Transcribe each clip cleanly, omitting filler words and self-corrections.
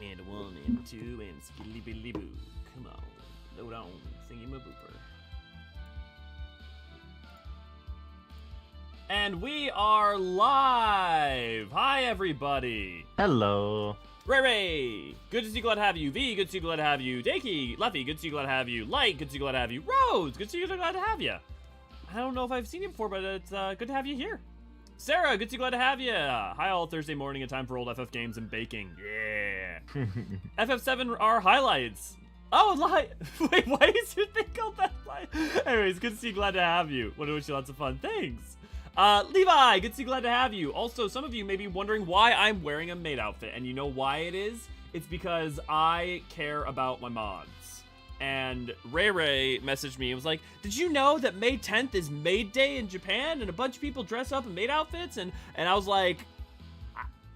And 1 and 2 and skilly billy boo. Come on. Load on. Thingy my booper. And we are live! Hi, everybody! Hello. Ray! Good to see you, glad to have you. V, good to see you, glad to have you. Dakey, Leffy, good to see you, glad to have you. Light, good to see you, glad to have you. Rose, good to see you, glad to have you. I don't know if I've seen you before, but it's good to have you here. Sarah, good to see you, glad to have you. Hi, all Thursday morning, a time for old FF games and baking. Yeah. FF7 are highlights. Oh, wait, why is your thing called that? Anyways, good to see you, glad to have you. Want to wish you lots of fun. Thanks. Levi, good to see you, glad to have you. Also, some of you may be wondering why I'm wearing a maid outfit, and you know why it is? It's because I care about my mods. And Ray messaged me and was like, did you know that May 10th is Maid Day in Japan, and a bunch of people dress up in maid outfits? And I was like,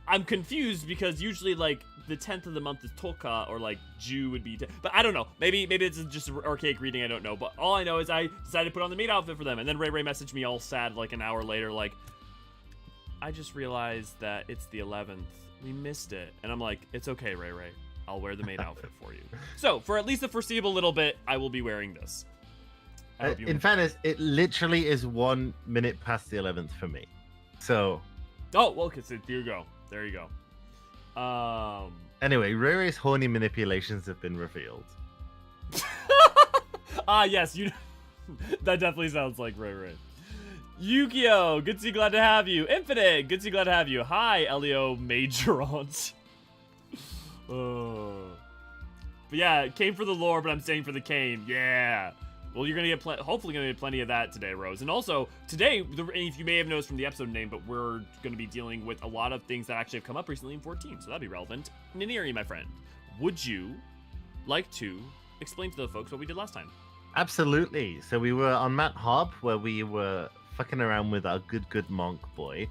I'm confused because usually, like, the 10th of the month is Toka, or like Jew would be, but I don't know. Maybe it's just an archaic reading. I don't know. But all I know is I decided to put on the maid outfit for them, and then Ray messaged me all sad like an hour later, like, I just realized that it's the 11th. We missed it, and I'm like, it's okay, Ray. I'll wear the maid outfit for you. So for at least the foreseeable little bit, I will be wearing this. In fairness, it literally is 1 minute past the 11th for me. So. Oh well, cause there you go. There you go. Anyway, Ray's horny manipulations have been revealed. Yes, you. That definitely sounds like Ray. Yukio, good to see, glad to have you. Infinite, good to see, glad to have you. Hi, Elio Majorant. But yeah, came for the lore, but I'm staying for the cane. Yeah. Well, you're gonna get hopefully gonna get plenty of that today, Rose. And also today, if you may have noticed from the episode name, but we're gonna be dealing with a lot of things that actually have come up recently in 14, so that'd be relevant. Niniri, my friend, would you like to explain to the folks what we did last time? Absolutely. So we were on Mount Hob, where we were fucking around with our good monk boy.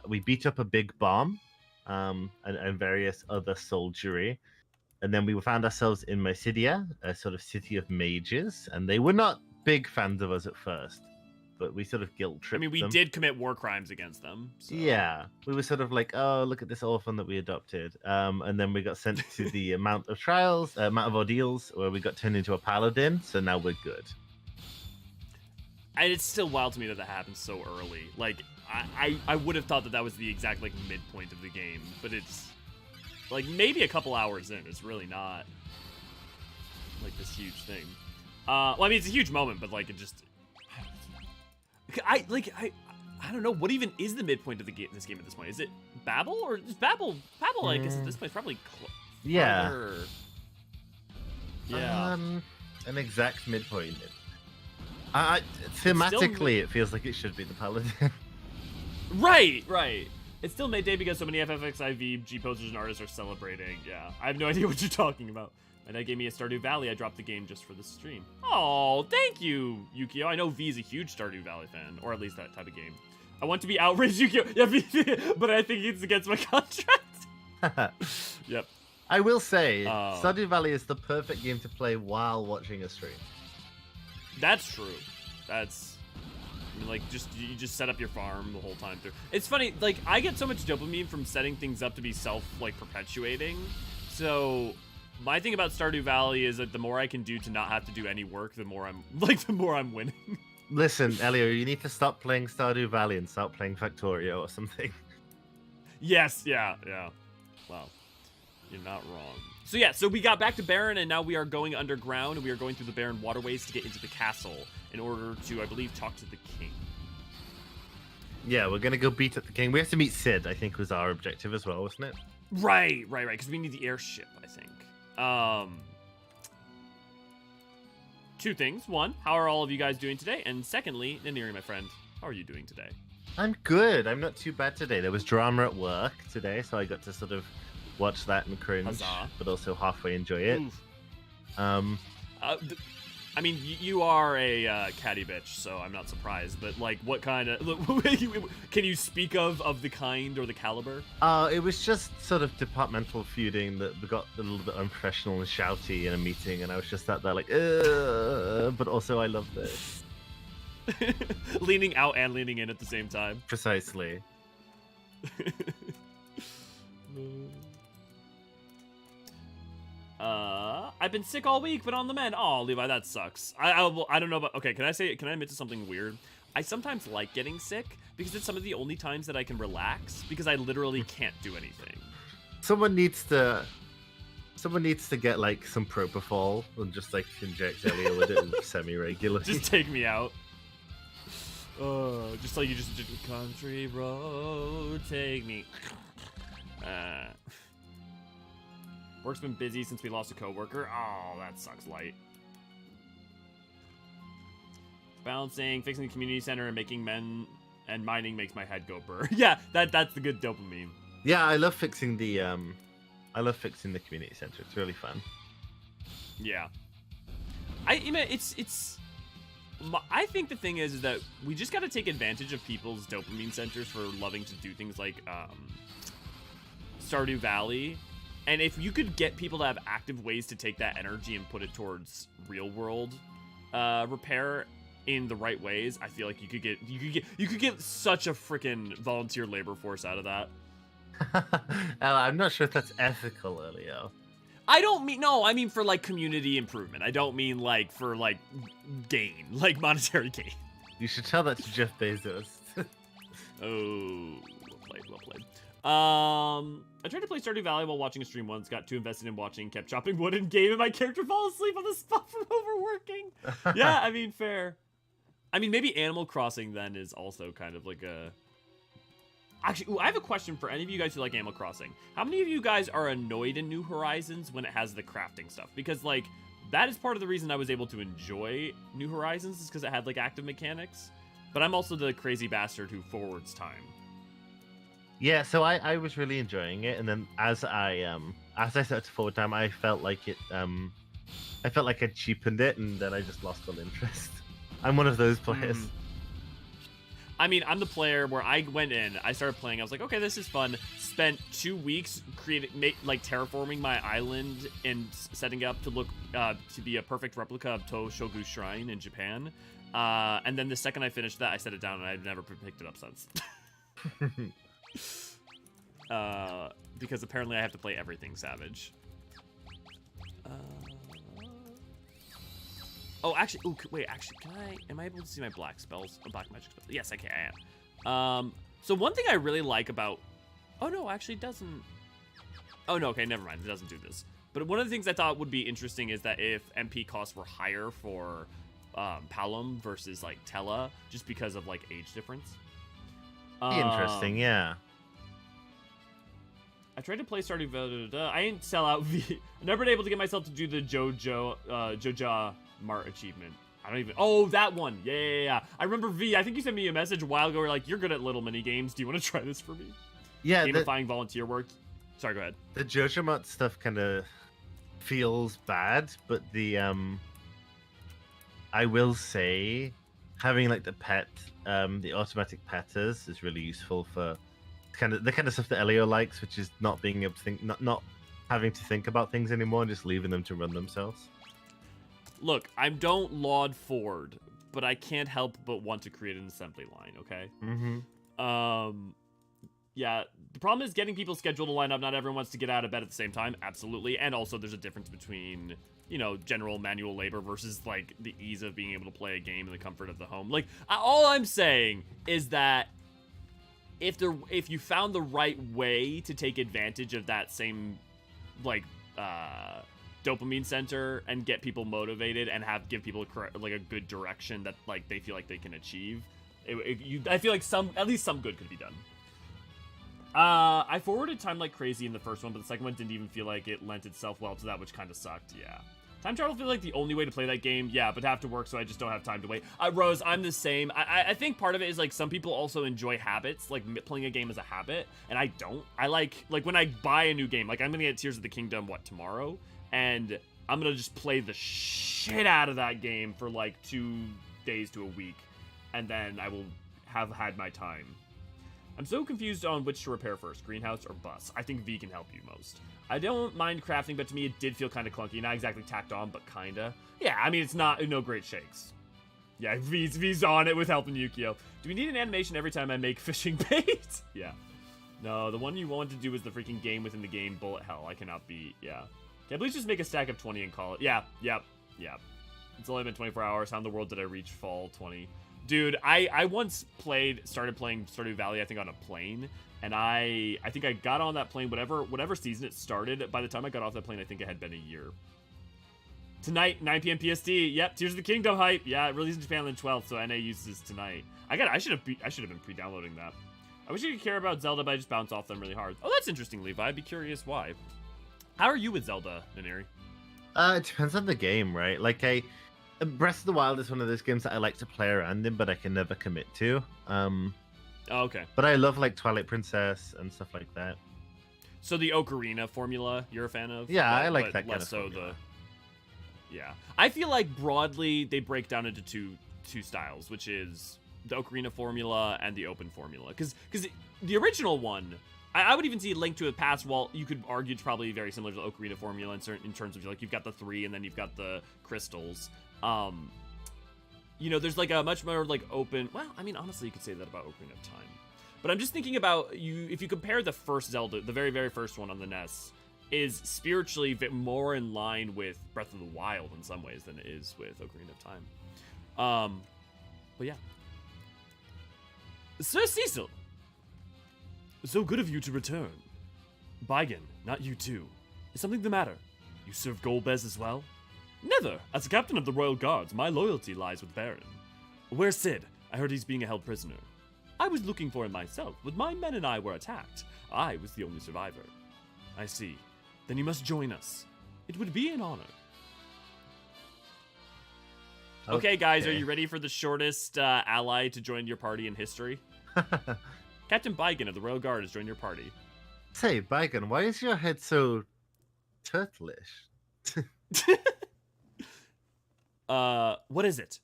We beat up a big bomb, and various other soldiery. And then we found ourselves in Mysidia, a sort of city of mages, and they were not big fans of us at first, but we sort of guilt tripped them. I mean, we did commit war crimes against them. So. Yeah, we were sort of like, oh, look at this orphan that we adopted. And then we got sent to the Mount of Trials, Mount of Ordeals, where we got turned into a paladin, so now we're good. And it's still wild to me that happened so early. Like, I would have thought that was the exact, like, midpoint of the game, but it's... like, maybe a couple hours in, it's really not, like, this huge thing. Well, I mean, it's a huge moment, but, like, it just... I don't know, what even is the midpoint of this game at this point? Is it Babel? Or is Babel, I guess at this point, is probably... Yeah. Yeah. An exact midpoint. Thematically, it feels like it should be the paladin. Right. It's still May Day because so many XIV G posters and artists are celebrating. Yeah, I have no idea what you're talking about. And that gave me a Stardew Valley. I dropped the game just for the stream. Oh, thank you, Yukio. I know V is a huge Stardew Valley fan, or at least that type of game. I want to be outraged, Yukio. Yeah, but I think it's against my contract. Yep. I will say, Stardew Valley is the perfect game to play while watching a stream. That's true. That's... I mean, like, you just set up your farm the whole time through. It's funny, like, I get so much dopamine from setting things up to be perpetuating. So, my thing about Stardew Valley is that the more I can do to not have to do any work, the more I'm winning. Listen, Elio, you need to stop playing Stardew Valley and start playing Factorio or something. Yes, yeah. Well, you're not wrong. So yeah, so we got back to Baron, and now we are going underground, and we are going through the Baron waterways to get into the castle in order to, I believe, talk to the king. Yeah, we're gonna go beat up the king. We have to meet Sid, I think, was our objective as well, wasn't it? Right, because we need the airship, I think. Two things. One, how are all of you guys doing today? And secondly, Niniri, my friend, how are you doing today? I'm good. I'm not too bad today. There was drama at work today, so I got to sort of watch that and cringe, Huzzah. But also halfway enjoy it. I mean, you are a catty bitch, so I'm not surprised. But like, what kind of? Can you speak of the kind or the caliber? It was just sort of departmental feuding that got a little bit unprofessional and shouty in a meeting, and I was just sat there like, but also I love this. Leaning out and leaning in at the same time. Precisely. I've been sick all week, but on the mend. Oh, Levi, that sucks. I don't know about. Okay, can I admit to something weird? I sometimes like getting sick because it's some of the only times that I can relax because I literally can't do anything. Someone needs to get like some propofol and just like inject Elio with it semi-regularly. Just take me out. Just like you just did country road, take me. Work's been busy since we lost a coworker. Oh, that sucks, Light. Balancing, fixing the community center, and making men and mining makes my head go burr. Yeah, that's the good dopamine. Yeah, I love fixing the community center. It's really fun. Yeah. I think the thing is that we just got to take advantage of people's dopamine centers for loving to do things like Stardew Valley. And if you could get people to have active ways to take that energy and put it towards real world repair in the right ways, I feel like you could get such a freaking volunteer labor force out of that. I'm not sure if that's ethical, Elio. I mean for like community improvement. I don't mean like for like gain, like monetary gain. You should tell that to Jeff Bezos. Oh, well played. I tried to play Stardew Valley while watching a stream once, got too invested in watching, kept chopping wood in game, and my character fell asleep on the spot from overworking. Yeah, I mean, fair. I mean, maybe Animal Crossing then is also kind of like a... Actually, I have a question for any of you guys who like Animal Crossing. How many of you guys are annoyed in New Horizons when it has the crafting stuff? Because, like, that is part of the reason I was able to enjoy New Horizons is because it had, like, active mechanics. But I'm also the crazy bastard who forwards time. Yeah, so I was really enjoying it, and then as I started to forward time, I felt like I cheapened it, and then I just lost all interest. I'm one of those players. I mean, I'm the player where I went in, I started playing, I was like, okay, this is fun. Spent 2 weeks terraforming my island and setting it up to look to be a perfect replica of Toshogu Shrine in Japan. And then the second I finished that, I set it down, and I've never picked it up since. Because apparently I have to play everything Savage. Oh, actually, am I able to see my black spells? Oh, black magic spells. Yes, I am. So one thing I really like about... Oh, no, actually it doesn't... Oh, no, okay, never mind. It doesn't do this. But one of the things I thought would be interesting is that if MP costs were higher for Palom versus, like, Tella, just because of, like, age difference. Interesting, yeah. I tried to play Stardew Valley. I didn't sell out V. I've never been able to get myself to do the Joja Mart achievement. I don't even... Oh, that one. Yeah. I remember V. I think you sent me a message a while ago. Where like, you're good at little mini games. Do you want to try this for me? Yeah. Gamifying volunteer work. Sorry, go ahead. The Joja Mart stuff kind of feels bad, but the I will say having like the automatic petters is really useful for the kind of stuff that Elio likes, which is not being able to think, not having to think about things anymore, and just leaving them to run themselves. Look, I don't laud Ford, but I can't help but want to create an assembly line. Okay. Yeah. The problem is getting people scheduled to line up. Not everyone wants to get out of bed at the same time. Absolutely, and also there's a difference between general manual labor versus like the ease of being able to play a game in the comfort of the home. Like all I'm saying is that. If you found the right way to take advantage of that same, like, dopamine center and get people motivated and give people a good direction that like they feel like they can achieve, I feel like at least some good could be done. I forwarded time like crazy in the first one, but the second one didn't even feel like it lent itself well to that, which kind of sucked. Yeah. Time travel feels like the only way to play that game, yeah, but have to work, so I just don't have time to wait. Rose, I'm the same. I think part of it is, like, some people also enjoy habits, like, playing a game as a habit, and I don't. I like when I buy a new game, like, I'm gonna get Tears of the Kingdom, tomorrow? And I'm gonna just play the shit out of that game for, like, 2 days to a week, and then I will have had my time. I'm so confused on which to repair first, greenhouse or bus. I think V can help you most. I don't mind crafting, but to me it did feel kind of clunky. Not exactly tacked on, but kinda. Yeah, I mean, it's no great shakes. Yeah, V's on it with helping Yukio. Do we need an animation every time I make fishing bait? Yeah. No, the one you want to do is the freaking game within the game, bullet hell. I cannot beat, yeah. Can't please just make a stack of 20 and call it. Yeah. It's only been 24 hours. How in the world did I reach fall 20? Dude, I once started playing Stardew Valley, I think, on a plane. And I think I got on that plane, whatever season it started. By the time I got off that plane, I think it had been a year. Tonight, 9 p.m. PST. Yep, Tears of the Kingdom hype. Yeah, it released in Japan on the 12th, so NA uses tonight. I should have been pre-downloading that. I wish you could care about Zelda, but I just bounce off them really hard. Oh, that's interesting, Levi. I'd be curious why. How are you with Zelda, Naneri? It depends on the game, right? Like, Breath of the Wild is one of those games that I like to play around in, but I can never commit to. Oh, okay. But I love, like, Twilight Princess and stuff like that. So the Ocarina formula, you're a fan of? Yeah, I like that kind of formula. Yeah. I feel like, broadly, they break down into two styles, which is the Ocarina formula and the open formula. Because the original one, I would even see Link to the Past, while you could argue it's probably very similar to the Ocarina formula in terms of, like, you've got the 3 and then you've got the crystals. You know, there's, like, a much more, like, open... Well, I mean, honestly, you could say that about Ocarina of Time. But I'm just thinking about, if you compare the first Zelda, the very, very first one on the NES, is spiritually more in line with Breath of the Wild in some ways than it is with Ocarina of Time. But yeah. Sir Cecil! So good of you to return. Baigan, not you too. Is something the matter? You serve Golbez as well? Never. As a captain of the Royal Guards, my loyalty lies with Baron. Where's Sid? I heard he's being held prisoner. I was looking for him myself, but my men and I were attacked. I was the only survivor. I see. Then you must join us. It would be an honor. Okay, guys, are you ready for the shortest ally to join your party in history? Captain Baigan of the Royal Guard has joined your party. Say, Baigan, why is your head so turtleish? What is it?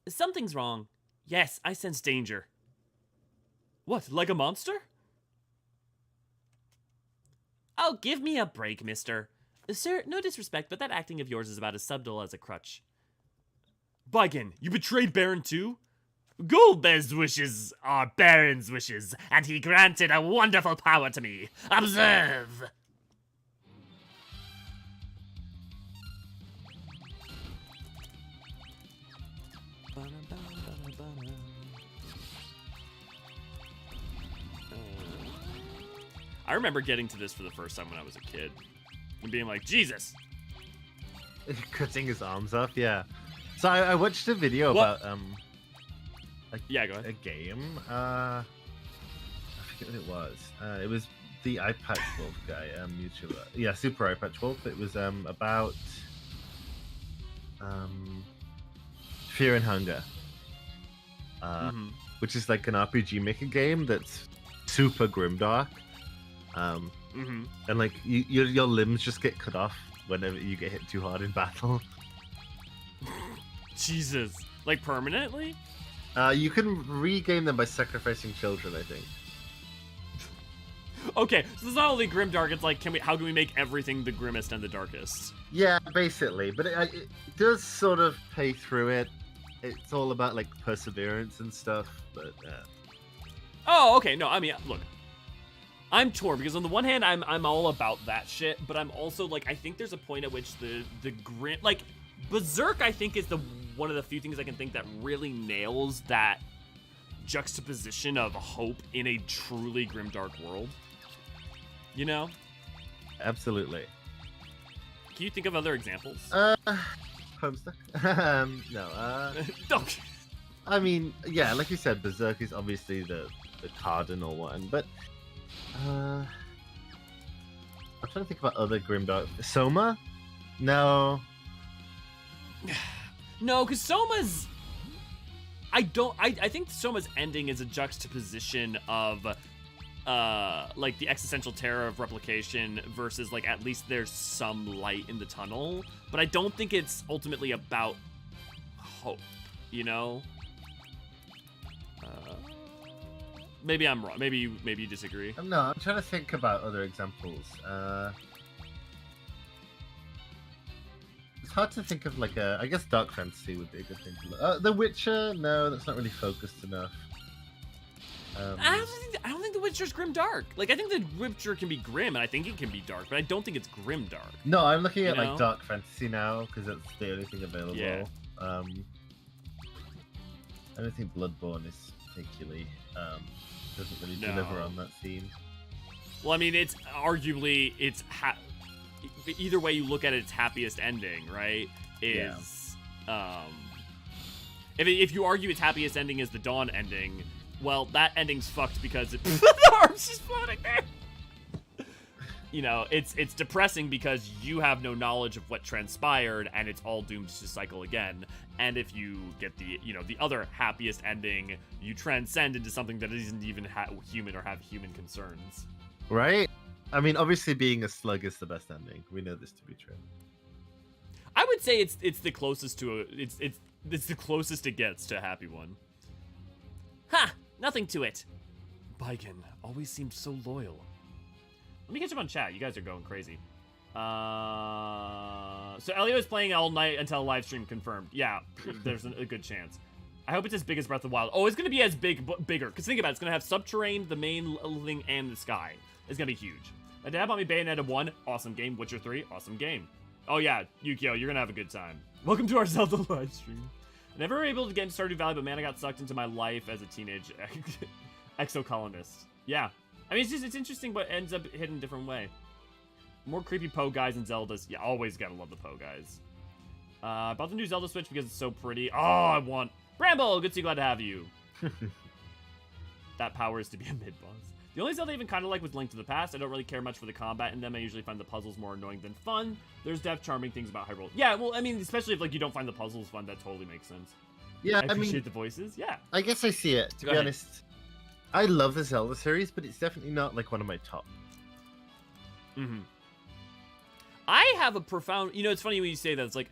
Something's wrong. Yes, I sense danger. What, like a monster? Oh, give me a break, mister. Sir, no disrespect, but that acting of yours is about as subtle as a crutch. Baigan, you betrayed Baron too? Golbez's wishes are Baron's wishes, and he granted a wonderful power to me. Observe! I remember getting to this for the first time when I was a kid and being like, Jesus! Cutting his arms off, yeah. So I watched a video about go ahead. a game. I forget what it was. It was the iPad 12 guy, YouTuber. Yeah, Super iPad 12. It was about Fear and Hunger, which is like an RPG maker game that's super grimdark. And like your limbs just get cut off whenever you get hit too hard in battle. Jesus, like permanently? You can regain them by sacrificing children, I think. Okay, so it's not only grimdark, it's like, how can we make everything the grimmest and the darkest? Yeah, basically, but it does sort of pay through it. It's all about like perseverance and stuff, but Oh, okay, no, I mean, look, I'm torn, because on the one hand, I'm all about that shit, but I'm also, like, I think there's a point at which the grim, like, Berserk, I think, is one of the few things I can think that really nails that juxtaposition of hope in a truly grimdark world. You know? Absolutely. Can you think of other examples? Homestuck? No, Don't. I mean, yeah, like you said, Berserk is obviously the cardinal one, but I'm trying to think about other grimdark. Soma? No. No, because Soma's... I think Soma's ending is a juxtaposition of, like, the existential terror of replication versus, like, at least there's some light in the tunnel. But I don't think it's ultimately about hope, you know? Maybe I'm wrong. Maybe you disagree. No, I'm trying to think about other examples. It's hard to think of like I guess dark fantasy would be a good thing to look. The Witcher? No, that's not really focused enough. I don't think The Witcher's grim dark. Like, I think The Witcher can be grim, and I think it can be dark, but I don't think it's grim dark. No, I'm looking at You like know? dark fantasy now because that's the only thing available. Yeah. I don't think Bloodborne is particularly doesn't really deliver on that theme. Well, I mean, it's arguably either way you look at it, its happiest ending, right? Is if you argue its happiest ending is the Dawn ending, well, that ending's fucked because the arm's just floating there. You know, it's depressing because you have no knowledge of what transpired, and it's all doomed to cycle again. And if you get the other happiest ending, you transcend into something that isn't even human or have human concerns. Right? I mean, obviously, being a slug is the best ending. We know this to be true. I would say it's the closest to it's the closest it gets to a happy one. Ha! Nothing to it. Baiken always seemed so loyal. Let me catch up on chat. You guys are going crazy. So Elio is playing all night until live stream confirmed. Yeah, there's a good chance. I hope it's as big as Breath of the Wild. Oh, it's gonna be as bigger. Cause think about it. It's gonna have subterranean, the main thing, and the sky. It's gonna be huge. My dad bought me Bayonetta 1. Awesome game. Witcher 3. Awesome game. Oh yeah, Yukio, you're gonna have a good time. Welcome to our Zelda live stream. I never were able to get into Stardew Valley, but man, I got sucked into my life as a teenage exocolonist. Yeah. I mean, it's interesting what ends up hidden a different way. More creepy Poe guys in Zeldas. Yeah, always gotta love the Poe guys. I bought the new Zelda Switch because it's so pretty. Oh, I want... Bramble! Good to see, glad to have you. That power is to be a mid-boss. The only Zelda I even kind of like was Link to the Past. I don't really care much for the combat in them. I usually find the puzzles more annoying than fun. There's charming things about Hyrule. Yeah, well, I mean, especially if, like, you don't find the puzzles fun, that totally makes sense. Yeah, I appreciate the voices. Yeah. I guess I see it, to be honest. I love the Zelda series, but it's definitely not, like, one of my top. Mm-hmm. I have a profound... You know, it's funny when you say that. It's like,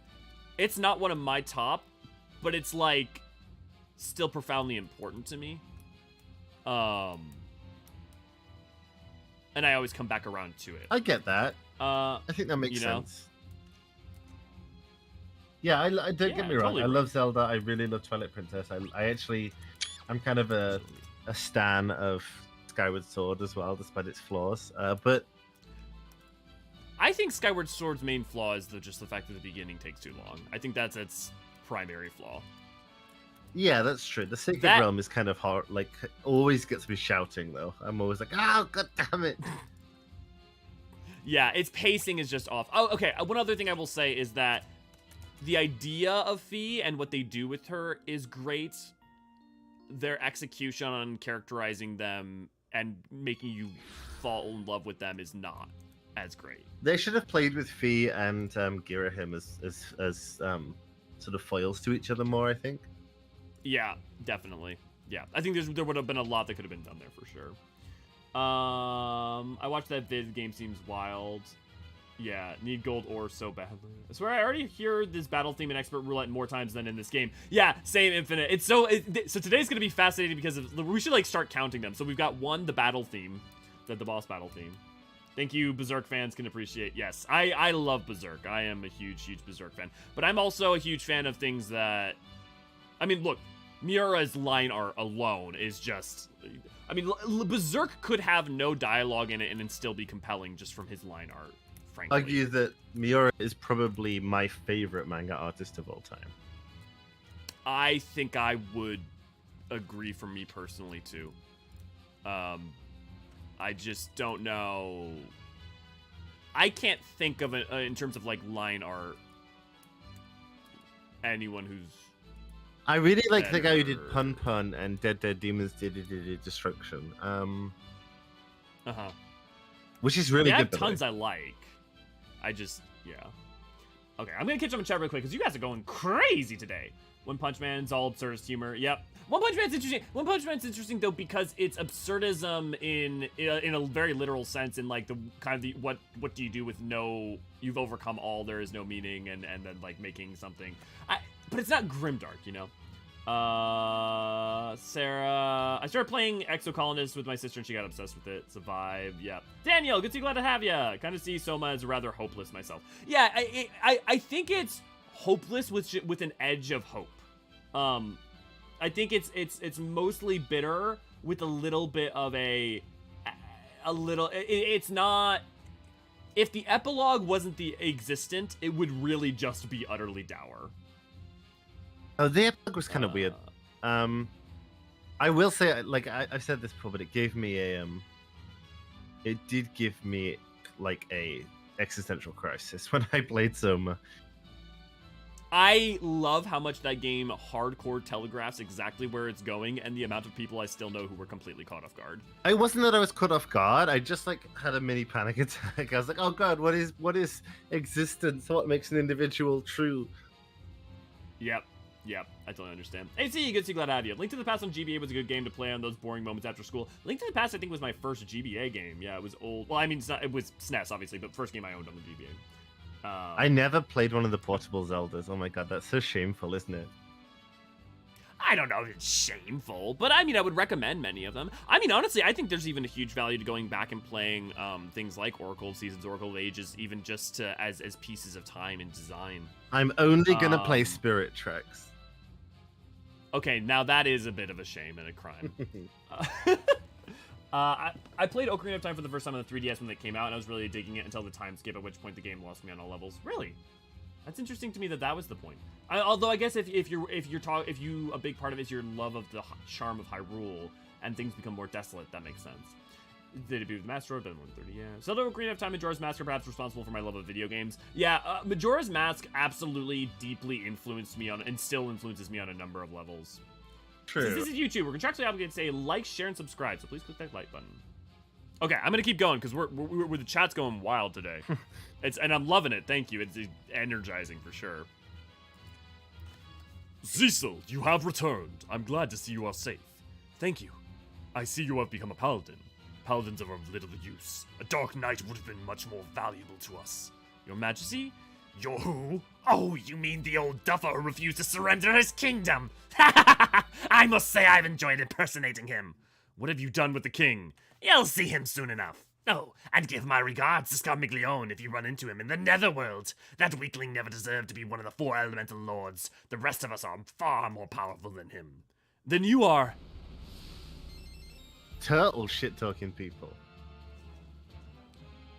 it's not one of my top, but it's, like, still profoundly important to me. And I always come back around to it. I get that. I think that makes sense. Yeah, I don't get me wrong. I love Zelda. I really love Twilight Princess. I'm kind of a stan of Skyward Sword as well, despite its flaws. But I think Skyward Sword's main flaw is just the fact that the beginning takes too long. I think that's its primary flaw. Yeah, that's true. The Sacred Realm is kind of hard. Like, always gets me shouting though. I'm always like, "Oh, god damn it!" Yeah, its pacing is just off. Oh, okay. One other thing I will say is that the idea of Fie and what they do with her is great. Their execution on characterizing them and making you fall in love with them is not as great. They should have played with Fie and Girahim as sort of foils to each other more, I think. Yeah, definitely. Yeah, I think there would have been a lot that could have been done there for sure. I watched that vid. The game seems wild. Yeah, need gold ore so badly. I swear I already hear this battle theme in Expert Roulette more times than in this game. Yeah, same, Infinite. It's so today's gonna be fascinating because we should like start counting them. So we've got one, the battle theme, the boss battle theme. Thank you, Berserk fans can appreciate. Yes, I love Berserk. I am a huge Berserk fan. But I'm also a huge fan of things that... I mean, look, Miura's line art alone is just... I mean, Berserk could have no dialogue in it and then still be compelling just from his line art, frankly. Argue that Miura is probably my favorite manga artist of all time. I think I would agree for me personally, too. I just don't know. I can't think of it in terms of like line art. Anyone who's. I really like the guy who did Pun Pun and Dead Demons did Destruction. Which is really good. I have tons I like. I just Okay, I'm gonna catch up in chat real quick because you guys are going crazy today. One Punch Man's all absurdist humor. Yep. One Punch Man's interesting. One Punch Man's interesting though because it's absurdism in a very literal sense. In like the kind of the what do you do with you've overcome all, there is no meaning, and then like making something. But it's not grimdark, you know. Sarah, I started playing Exocolonist with my sister and she got obsessed with it. It's a vibe. Yep. Daniel, good to see, glad to have ya. Kind of see Soma as rather hopeless myself. Yeah, I think it's hopeless with an edge of hope. I think it's mostly bitter, with a little bit of it's not. If the epilogue wasn't the existent, it would really just be utterly dour. Oh, the epilogue was kind of weird. I will say, like I've said this before, but it gave me it did give me like a existential crisis when I played Soma. I love how much that game hardcore telegraphs exactly where it's going and the amount of people I still know who were completely caught off guard. It wasn't that I was caught off guard. I just like had a mini panic attack. I was like, oh god, what is existence? What makes an individual true? Yep, I totally understand. Hey, see you, good to see, glad to have you. Link to the Past on GBA was a good game to play on those boring moments after school. Link to the Past, I think, was my first GBA game. Yeah, it was old. Well, I mean, it was SNES, obviously, but first game I owned on the GBA. I never played one of the portable Zeldas. Oh my god, that's so shameful, isn't it? I don't know if it's shameful, but I mean, I would recommend many of them. I mean, honestly, I think there's even a huge value to going back and playing things like Oracle of Seasons, Oracle of Ages, even just to, as pieces of time and design. I'm only gonna play Spirit Tracks. Okay, now that is a bit of a shame and a crime. I played Ocarina of Time for the first time on the 3DS when it came out, and I was really digging it until the time skip, at which point the game lost me on all levels. Really? That's interesting to me that was the point. Although I guess if you a big part of it is your love of the charm of Hyrule and things become more desolate, that makes sense. Did it be with Master Sword? Been 130, yeah. Zelda Ocarina of Time, Majora's Mask are perhaps responsible for my love of video games. Yeah, Majora's Mask absolutely deeply influenced me on, and still influences me on a number of levels. True. Since this is YouTube, we're contractually obligated to say like, share, and subscribe, so please click that like button. Okay, I'm gonna keep going because we're the chat's going wild today. And I'm loving it. Thank you. It's energizing for sure. Cecil, you have returned. I'm glad to see you are safe. Thank you. I see you have become a paladin. Paladins are of little use. A dark knight would have been much more valuable to us. Your Majesty? You're who? Oh, you mean the old duffer who refused to surrender his kingdom? I must say I've enjoyed impersonating him. What have you done with the king? You'll see him soon enough. Oh, and give my regards to Scarmiglione if you run into him in the Netherworld. That weakling never deserved to be one of the 4 elemental lords. The rest of us are far more powerful than him. Then you are... Turtle shit-talking people.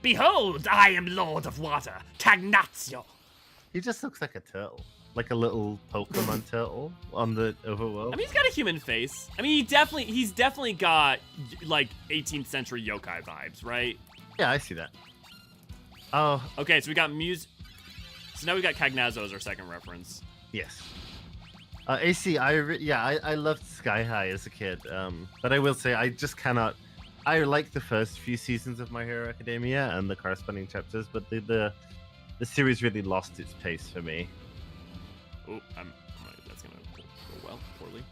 Behold, I am Lord of Water, Cagnazio. He just looks like a turtle. Like a little Pokemon turtle on the overworld. I mean, he's got a human face. I mean, he's definitely got, like, 18th century yokai vibes, right? Yeah, I see that. Oh. Okay, so we got music. So now we got Cagnazzo as our second reference. Yes. AC, I loved Sky High as a kid. But I will say, I just cannot... I like the first few seasons of My Hero Academia and the corresponding chapters, but the series really lost its pace for me. Oh, that's gonna go well, poorly.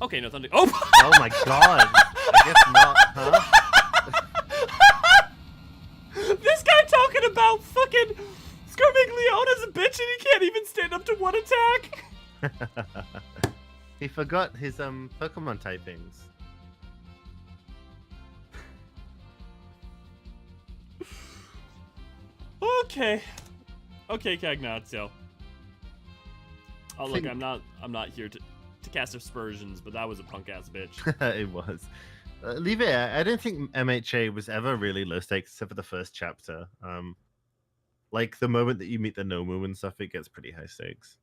Okay, no thunder. Oh! Oh my god! I guess not, huh? This guy talking about fucking Scarmiglione as a bitch and he can't even stand up to one attack? He forgot his Pokemon typings. Okay, Cagnazzo. Oh look, I'm not here to cast aspersions, but that was a punk ass bitch. It was. Leave it. I don't think MHA was ever really low stakes except for the first chapter. Like the moment that you meet the Nomu and stuff, it gets pretty high stakes.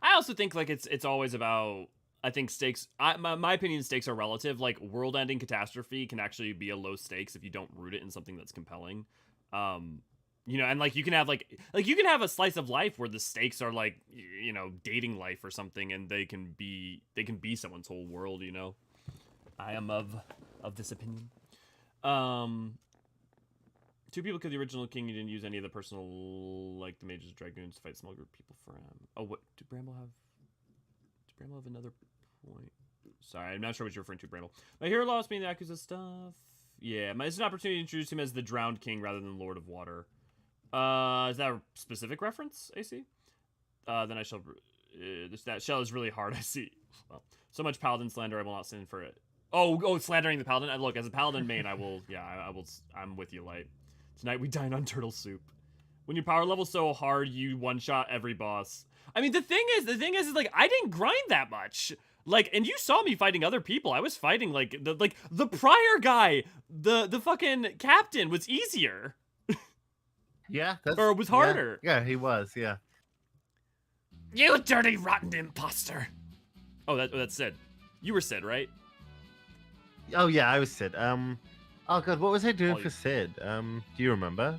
I also think like it's always about. I think stakes. My opinion, stakes are relative. Like world-ending catastrophe can actually be a low stakes if you don't root it in something that's compelling. You know, and like you can have you can have a slice of life where the stakes are like, you know, dating life or something, and they can be someone's whole world. You know, I am of this opinion. 2 people killed the original king. You didn't use any of the personal, like the mages, dragoons to fight small group of people for him. Oh, what did Bramble have? Did Bramble have another point? Sorry, I'm not sure what you're referring to, Bramble. My hero lost me in the Yakuza stuff. Yeah, it's an opportunity to introduce him as the drowned king rather than Lord of Water. Is that a specific reference, AC? Then I shall... that shell is really hard, I see. Well, so much paladin slander, I will not sin for it. Oh, slandering the paladin? Look, as a paladin main, I will... Yeah, I will... I'm with you, Light. Tonight we dine on turtle soup. When you power level so hard, you one-shot every boss. I mean, the thing is like, I didn't grind that much. Like, and you saw me fighting other people. I was fighting, like, the prior guy, the fucking captain was easier. Yeah, or it was harder. Yeah, he was, yeah. You dirty, rotten imposter. Oh, that's Sid. You were Sid, right? Oh, yeah, I was Sid. Oh, God, what was I doing for Sid? Do you remember?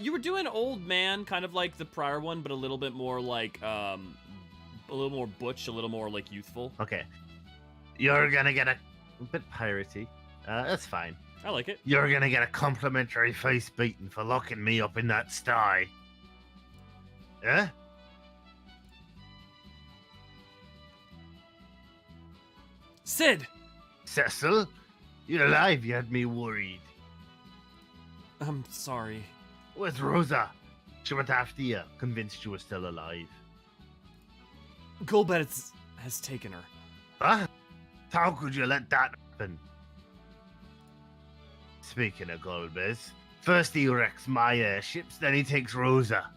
You were doing old man, kind of like the prior one, but a little bit more like, a little more butch, a little more like youthful. Okay. You're gonna get a bit piratey. That's fine. I like it. You're gonna get a complimentary face beating for locking me up in that sty. Yeah? Sid! Cecil? You're alive, you had me worried. I'm sorry. Where's Rosa? She went after you, convinced you were still alive. Golbez has taken her. Huh? How could you let that happen? Speaking of Golbez, first he wrecks my airships, then he takes Rosa.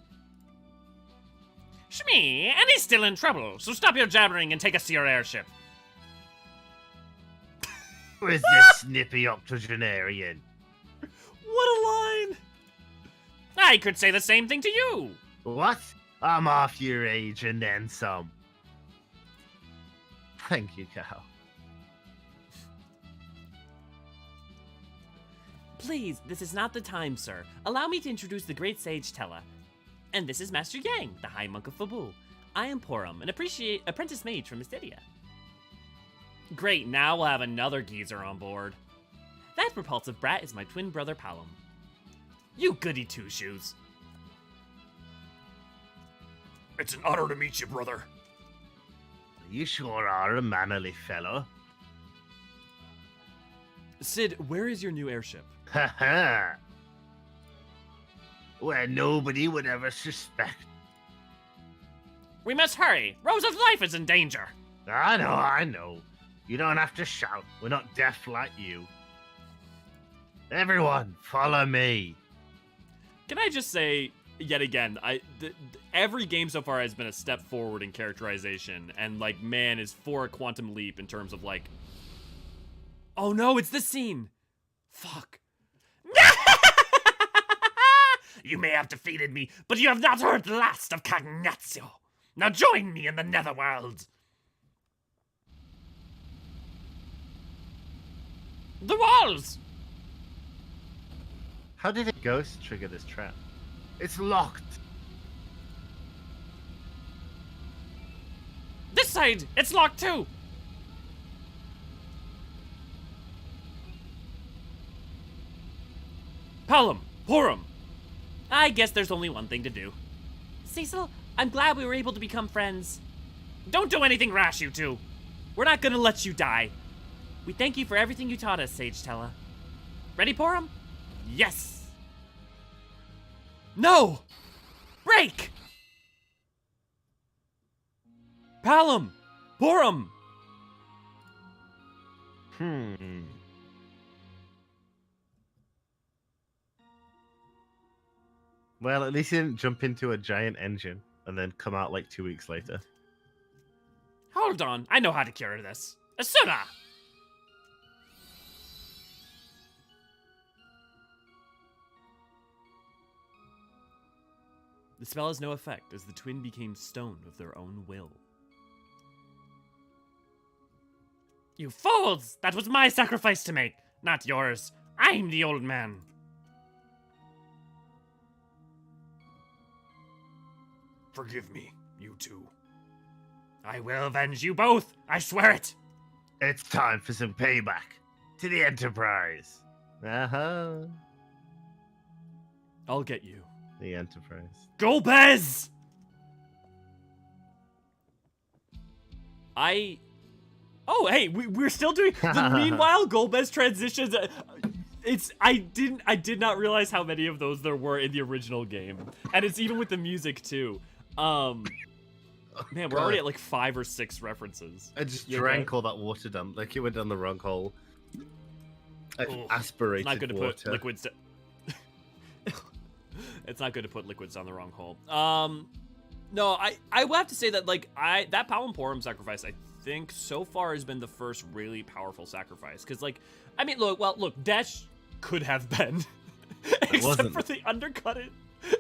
Shmee, and he's still in trouble, so stop your jabbering and take us to your airship. Where's this snippy octogenarian? What a line! I could say the same thing to you. What? I'm half your age and then some. Thank you, Cal. Please, this is not the time, sir. Allow me to introduce the great sage Tella. And this is Master Yang, the High Monk of Fabul. I am Porum, an apprentice mage from Mysteria. Great, now we'll have another geezer on board. That repulsive brat is my twin brother Palom. You goody two-shoes. It's an honor to meet you, brother. You sure are a mannerly fellow. Sid, where is your new airship? Ha ha! Where nobody would ever suspect. We must hurry. Rosa's life is in danger. I know. You don't have to shout. We're not deaf like you. Everyone, follow me. Can I just say, yet again, every game so far has been a step forward in characterization, and, like, man is for a quantum leap in terms of, like... Oh no, it's this scene! Fuck. You may have defeated me, but you have not heard the last of Cagnazio. Now join me in the netherworld. The walls! How did a ghost trigger this trap? It's locked. This side, it's locked too. Palom, Porum. I guess there's only one thing to do. Cecil, I'm glad we were able to become friends. Don't do anything rash, you two. We're not gonna let you die. We thank you for everything you taught us, Sage Tella. Ready, Porum? Yes. No! Break! Palom! Porum! Well, at least he didn't jump into a giant engine and then come out like 2 weeks later. Hold on, I know how to cure this. Asuna! The spell has no effect as the twin became stone of their own will. You fools! That was my sacrifice to make, not yours. I'm the old man. Forgive me, you two. I will avenge you both, I swear it! It's time for some payback. To the Enterprise. Uh-huh. I'll get you. The Enterprise. Golbez! Oh, hey, we're still doing... Meanwhile, Golbez transitions... I did not realize how many of those there were in the original game. And it's even with the music, too. Man, we're already at like 5 or 6 references. I just drank all that water down. Like, it went down the wrong hole. I aspirated Not good to water. put liquids It's not good to put liquids down the wrong hole. No, I will have to say that like that Palimporum sacrifice I think so far has been the first really powerful sacrifice because like I mean look Desh could have been except for they undercut it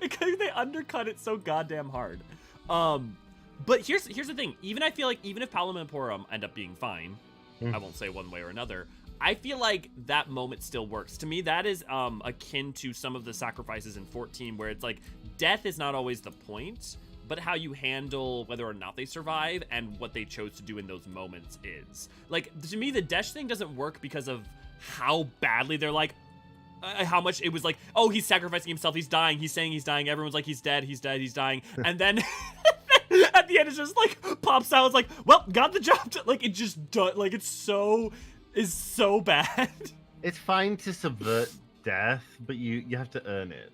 because they undercut it so goddamn hard. But here's the thing. I feel like even if Palimporum end up being fine, I won't say one way or another. I feel like that moment still works. To me, that is akin to some of the sacrifices in 14 where it's like death is not always the point, but how you handle whether or not they survive and what they chose to do in those moments is. Like, to me, the Desh thing doesn't work because of how badly they're like, how much it was like, oh, he's sacrificing himself, he's dying, he's saying he's dying, everyone's like, he's dead, he's dying, and then at the end it's just like, pops out, it's like, well, got the job done. Like, it just does, like, it's so bad. It's fine to subvert death, but you have to earn it.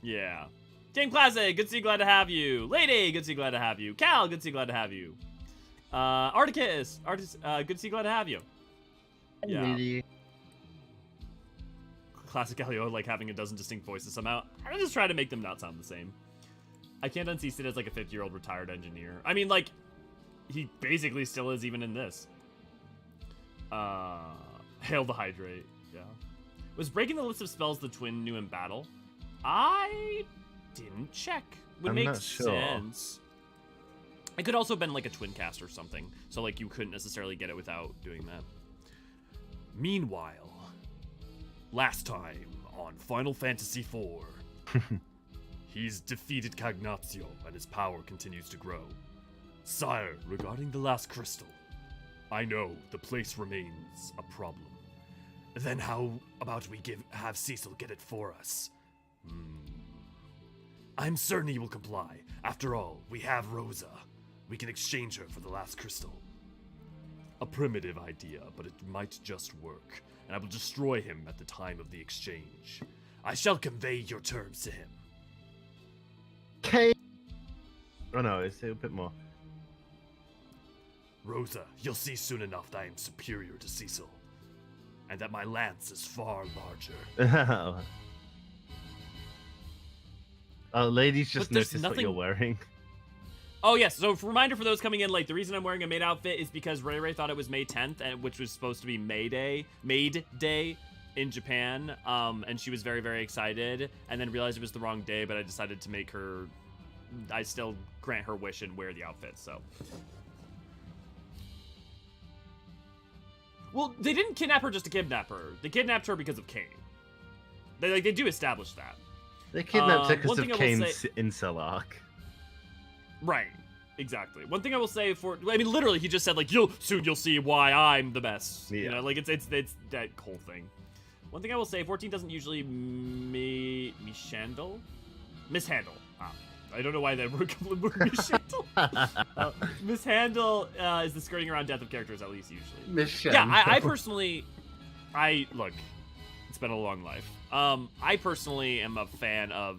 Yeah. Game Classic, good to see you, glad to have you. Lady, good to see you, glad to have you. Cal, good to see you, glad to have you. Articus, good to see you, glad to have you. Yeah. Really? Classic Elio, like having a dozen distinct voices somehow. I just try to make them not sound the same. I can't unsee Sid as like a 50-year-old retired engineer. I mean, like, he basically still is even in this. Hail the Hydrate, yeah. Was breaking the list of spells the twin knew in battle? I didn't check. Would make sense. It could also have been like a twin cast or something. So like you couldn't necessarily get it without doing that. Meanwhile, last time on Final Fantasy IV, he's defeated Cagnazio and his power continues to grow. Sire, regarding the last crystal, I know the place remains a problem. Then how about we have Cecil get it for us? I'm certain he will comply. After all, we have Rosa. We can exchange her for the last crystal. A primitive idea, but it might just work, and I will destroy him at the time of the exchange. I shall convey your terms to him. Okay. Oh no, it's a bit more. Rosa, you'll see soon enough that I am superior to Cecil, and that my lance is far larger. Ladies just noticed what you're wearing. Oh yes, so reminder for those coming in late, the reason I'm wearing a maid outfit is because Ray thought it was May 10th, and which was supposed to be Maid Day in Japan, and she was very, very excited, and then realized it was the wrong day, but I decided to make her, I still grant her wish and wear the outfit, so. Well, they didn't kidnap her just to kidnap her. They kidnapped her because of Kane. They do establish that. They kidnapped her because of Kane's incel arc. Right, exactly. One thing I will say I mean, literally, he just said, like, you'll see why I'm the best. Yeah. You know, like, it's that whole thing. One thing I will say, 14 doesn't usually mishandle. I don't know why that word mishandle. Mishandle is the skirting around death of characters, at least usually. Mishandle. Yeah, I personally, look, it's been a long life. I personally am a fan of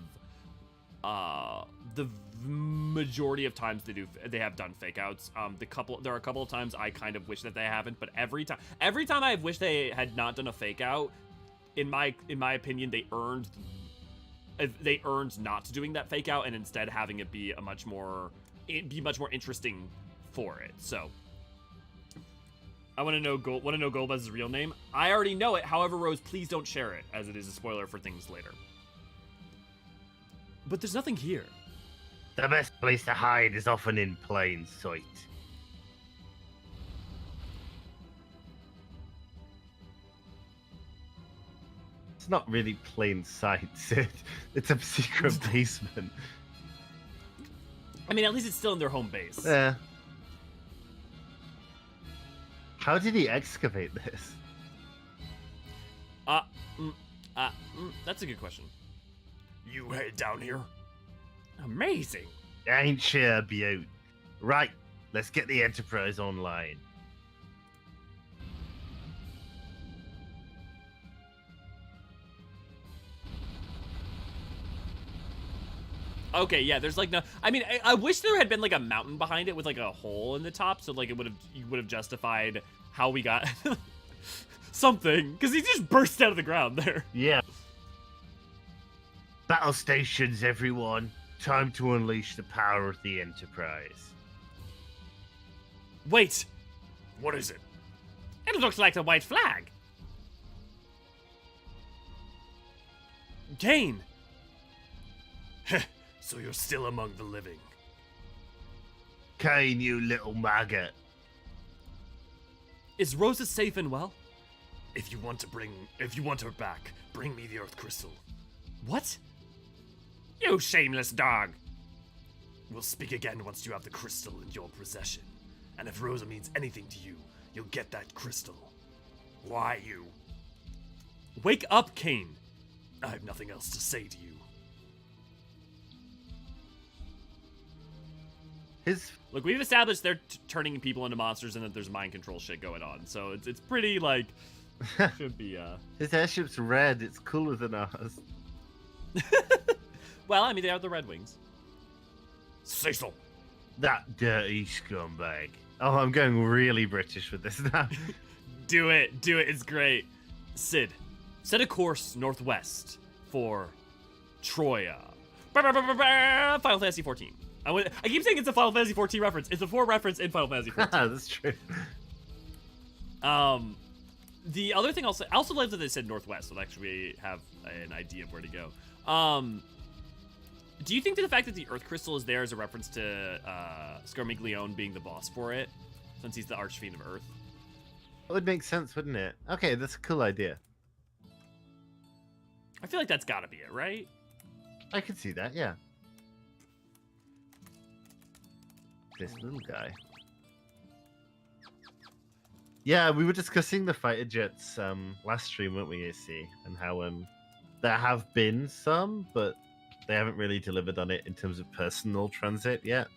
the majority of times they have done fake outs. There are a couple of times I kind of wish that they haven't, but every time I've wished they had not done a fake out, in my opinion, they earned not doing that fake out and instead having it be much more interesting for it. So I want to know Golbez's real name. I already know it. However, Rose, please don't share it, as it is a spoiler for things later. But there's nothing here. The best place to hide is often in plain sight. It's not really plain sight, Sid. It's a secret basement. I mean, at least it's still in their home base. Yeah. How did he excavate this? That's a good question. You head down here? Amazing. I ain't sure about. Right, let's get the Enterprise online. Okay, yeah, there's like no. I mean, I wish there had been like a mountain behind it with like a hole in the top, so like you would have justified how we got something, because he just burst out of the ground there. Yeah. Battle stations, everyone. Time to unleash the power of the Enterprise. Wait! What is it? It looks like the white flag. Kane! So you're still among the living. Kane, you little maggot. Is Rosa safe and well? If you want her back, bring me the Earth Crystal. What? You shameless dog! We'll speak again once you have the crystal in your possession. And if Rosa means anything to you, you'll get that crystal. Why you? Wake up, Kane! I have nothing else to say to you. Look, we've established they're turning people into monsters and that there's mind control shit going on. So it's pretty, like, should be, His airship's red. It's cooler than ours. Well, I mean, they have the Red Wings. Say so. That dirty scumbag. Oh, I'm going really British with this now. Do it. It's great. Sid, set a course northwest for Troya. Final Fantasy 14. I keep saying it's a Final Fantasy 14 reference. It's a 4 reference in Final Fantasy 14. That's true. The other thing I also like that they said northwest, so actually have an idea of where to go. Do you think that the fact that the Earth Crystal is there is a reference to Scarmiglione being the boss for it, since he's the Archfiend of Earth? That would make sense, wouldn't it? Okay, that's a cool idea. I feel like that's gotta be it, right? I could see that, yeah. This little guy. Yeah, we were discussing the fighter jets last stream, weren't we, AC? And how there have been some, but they haven't really delivered on it in terms of personal transit yet.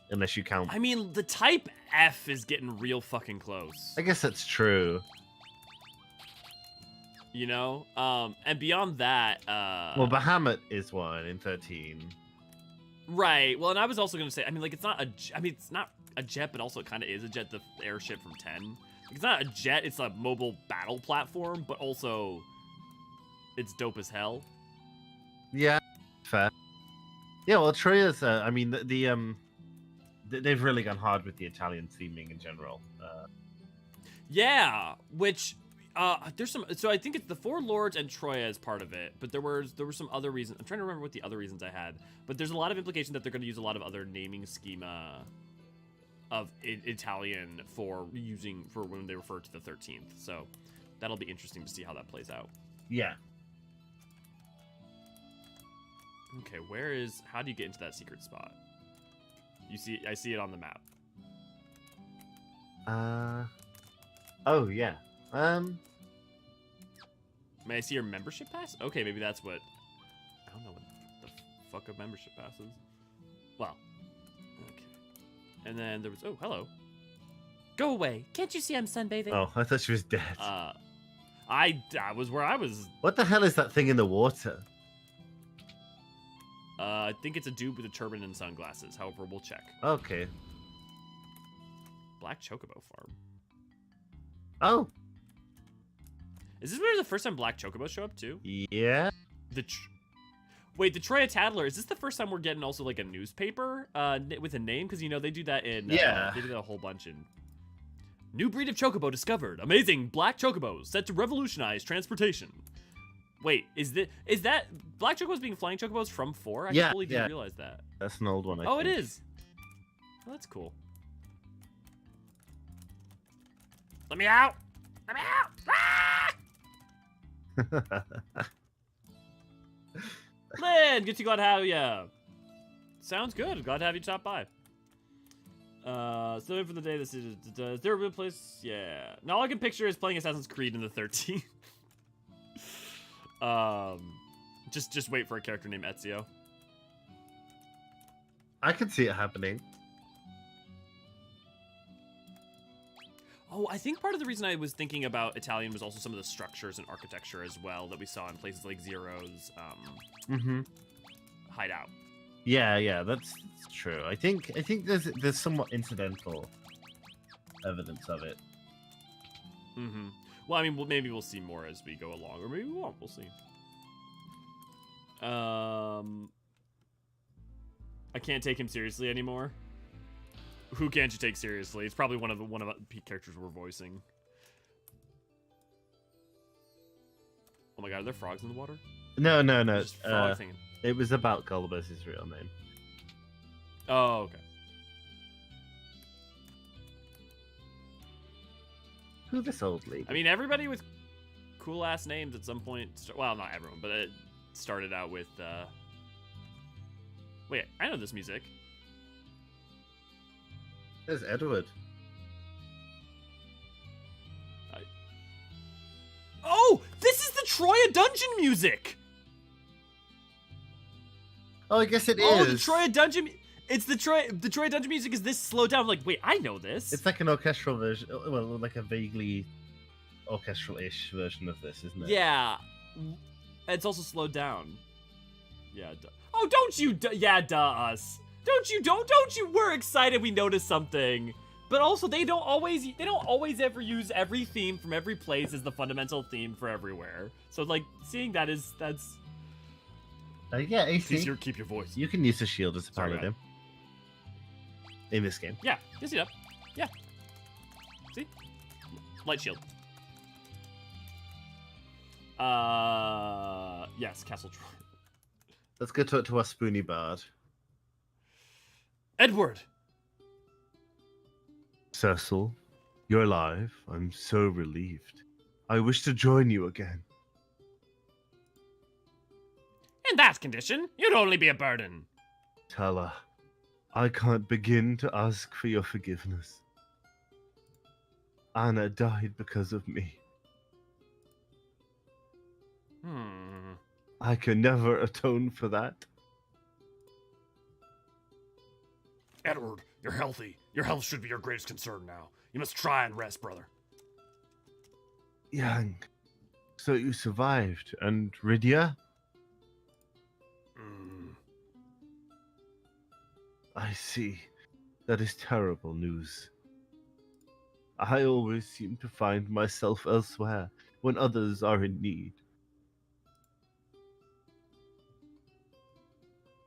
Unless you count... I mean, the Type F is getting real fucking close. I guess that's true. You know? And beyond that... Well, Bahamut is one in 13. Right. Well, and I was also going to say, I mean, like, it's not a jet, but also it kind of is a jet, the airship from 10. It's not a jet, it's a mobile battle platform, but also it's dope as hell. Yeah, fair. Yeah, well, Troya's, I mean, they've really gone hard with the Italian theming in general. Yeah, which, there's some, so I think it's the Four Lords and Troya as part of it, but there were some other reasons. I'm trying to remember what the other reasons I had, but there's a lot of implication that they're going to use a lot of other naming schema of Italian for when they refer to the 13th. So that'll be interesting to see how that plays out. Yeah. Okay, how do you get into that secret spot? I see it on the map. Oh yeah. May I see your membership pass? Okay, maybe that's what, I don't know what the fuck a membership pass is. Well, okay. And then there was, oh, hello. Go away. Can't you see I'm sunbathing? Oh, I thought she was dead. I was where I was. What the hell is that thing in the water? I think it's a dude with a turban and sunglasses. However, we'll check. Okay. Black Chocobo Farm. Oh. Is this where the first time Black Chocobos show up too? Yeah. Wait, the Troya Tattler, is this the first time we're getting also like a newspaper with a name? Because, you know, they do that in... Yeah. They do that a whole bunch in... New breed of Chocobo discovered. Amazing Black Chocobos set to revolutionize transportation. Wait, is that Black Chocobos being flying Chocobos from 4? I totally didn't realize that. That's an old one, I think. It is. Oh, that's cool. Let me out! Let me out! Ah! Lynn, good to glad to have ya. Sounds good. Glad to have you stop by. So for the day, this is there a real place? Yeah. Now all I can picture is playing Assassin's Creed in the 13th. Just wait for a character named Ezio. I can see it happening. Oh, I think part of the reason I was thinking about Italian was also some of the structures and architecture as well that we saw in places like Zero's hideout. Yeah, that's true. I think there's somewhat incidental evidence of it. Well, I mean, maybe we'll see more as we go along, or maybe we won't. We'll see. I can't take him seriously anymore. Who can't you take seriously? It's probably one of the characters we're voicing. Oh my god, are there frogs in the water? No. Just frogs hanging. It was about Gullibus' real name. Oh, okay. Who this old lady? I mean, everybody with cool ass names at some point. Well, not everyone, but it started out with. Wait, I know this music. There's Edward. Oh, this is the Troya dungeon music. Oh, I guess it is. Oh, the Troya dungeon. It's the Troya dungeon music is this slowed down. I'm like, wait, I know this. It's like an orchestral version. Well, like a vaguely orchestral-ish version of this, isn't it? Yeah. It's also slowed down. Yeah. Oh, don't you? Yeah, duh us. Don't you? We're excited. We noticed something. But also, they don't always ever use every theme from every place as the fundamental theme for everywhere. So like seeing that's. Yeah, AC. Please keep your voice. You can use a shield as a Sorry, paladin. In this game. Yeah, you see that? Yeah. See? Light shield. Yes, Castle Troy. Let's go talk to our spoony bard. Edward! Cecil, you're alive. I'm so relieved. I wish to join you again. In that condition, you'd only be a burden. Tala, I can't begin to ask for your forgiveness. Anna died because of me. I can never atone for that. Edward, you're healthy. Your health should be your greatest concern now. You must try and rest, brother. Yang, so you survived, and Rydia? I see. That is terrible news. I always seem to find myself elsewhere when others are in need.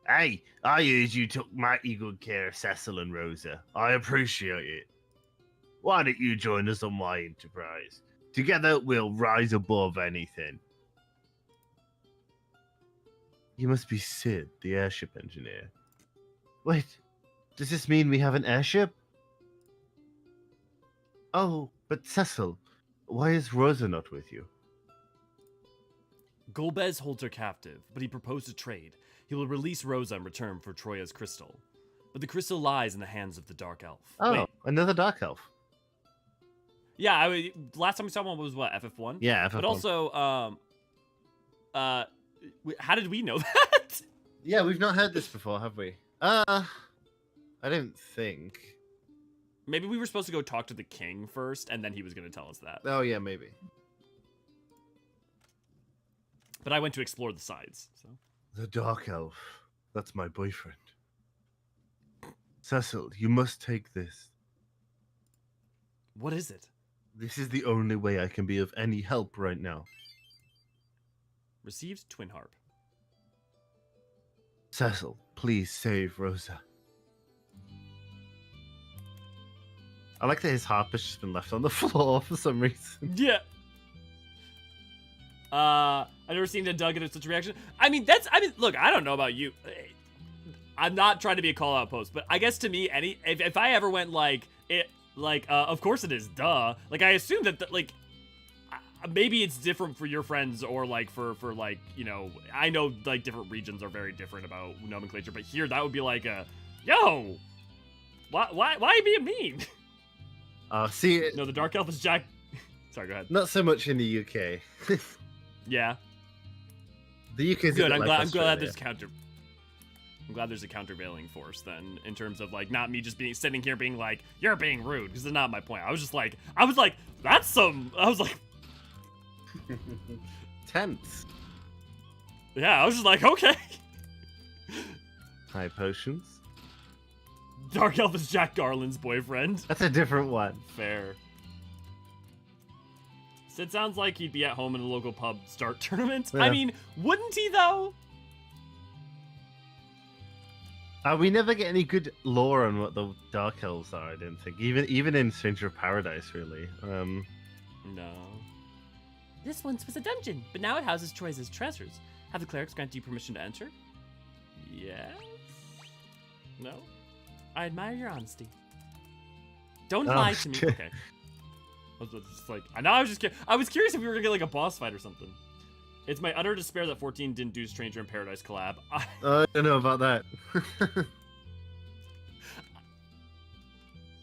Hey, I heard you took mighty good care of Cecil and Rosa. I appreciate it. Why don't you join us on my enterprise? Together we'll rise above anything. You must be Sid, the airship engineer. Wait, does this mean we have an airship? Oh, but Cecil, why is Rosa not with you? Golbez holds her captive, but he proposed a trade. He will release Rosa in return for Troya's crystal. But the crystal lies in the hands of the Dark Elf. Oh, Wait. another Dark Elf. Yeah, last time we saw one was what, FF1? Yeah, FF1. But also, how did we know that? Yeah, we've not heard this before, have we? I don't think. Maybe we were supposed to go talk to the king first, and then he was going to tell us that. Oh, yeah, maybe. But I went to explore the sides, so. The Dark Elf. That's my boyfriend. Cecil, you must take this. What is it? This is the only way I can be of any help right now. Received Twin Harp. Cecil, please save Rosa. I like that his harp has just been left on the floor for some reason. Yeah. I've never seen that Doug get such a reaction. Look, I don't know about you. I'm not trying to be a call out post, but I guess to me, if I ever went of course it is, duh. Like, I assume that, maybe it's different for your friends or, for I know, different regions are very different about nomenclature, but here, that would be yo! Why being mean? See... No, the Dark Elf is Jack... Sorry, go ahead. Not so much in the UK. Yeah. The UK is good. a bit I'm glad there's a countervailing force then, in terms of not me just sitting here being you're being rude, because that's not my point. I was tense. Yeah, I was just okay. High potions. Dark Elf is Jack Garland's boyfriend. That's a different one. Fair. Sid sounds like he'd be at home in a local pub start tournament. Yeah. I mean, wouldn't he though? We never get any good lore on what the Dark Elves are, I don't think. Even in Stranger of Paradise, really. No. This once was a dungeon, but now it houses Troy's treasures. Have the clerics granted you permission to enter? Yes? No? I admire your honesty. Don't lie to me. Okay. I was just like, I was curious if we were gonna get like a boss fight or something. It's my utter despair that 14 didn't do Stranger in Paradise collab. I don't know about that.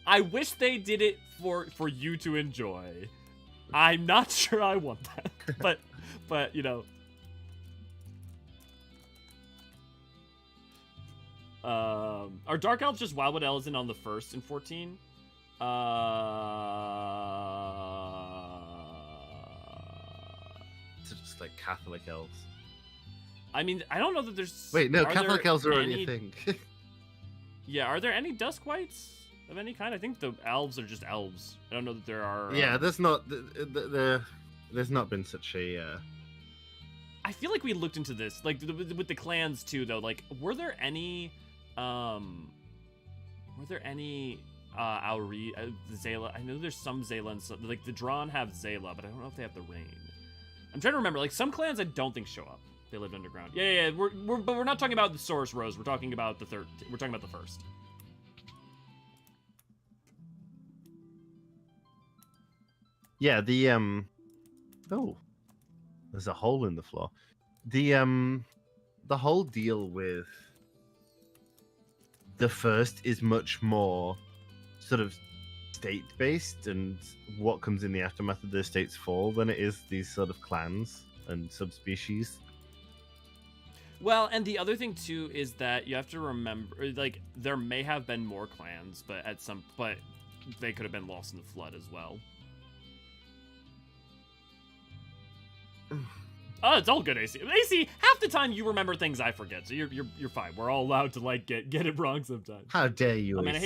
I wish they did it for you to enjoy. I'm not sure I want that, but you know. Are Dark Elves just Wildwood Elves on the first in 14? It's just like Catholic elves. I mean, I don't know that there's. Wait, no, are Catholic there elves are any, only a thing. Yeah, are there any Dusk Whites of any kind? I think the elves are just elves. I don't know that there are. Yeah, there's not there's not been such a. I feel like we looked into this, like with the clans too, though. Like, were there any Auri, Zayla? I know there's some Zayla, and some, like the Drawn have Zayla, but I don't know if they have the Rain. I'm trying to remember. Like some clans, I don't think show up. They lived underground. Yeah. But we're not talking about the Source Rose. We're talking about the third. We're talking about the first. Yeah, the Oh, there's a hole in the floor. The whole deal with the first is much more sort of state-based and what comes in the aftermath of the state's fall than it is these sort of clans and subspecies. Well, and the other thing too is that you have to remember, like, there may have been more clans, but they could have been lost in the flood as well. Oh, it's all good, AC. AC, half the time you remember things I forget, so you're fine. We're all allowed to like get it wrong sometimes. How dare you? I mean, AC.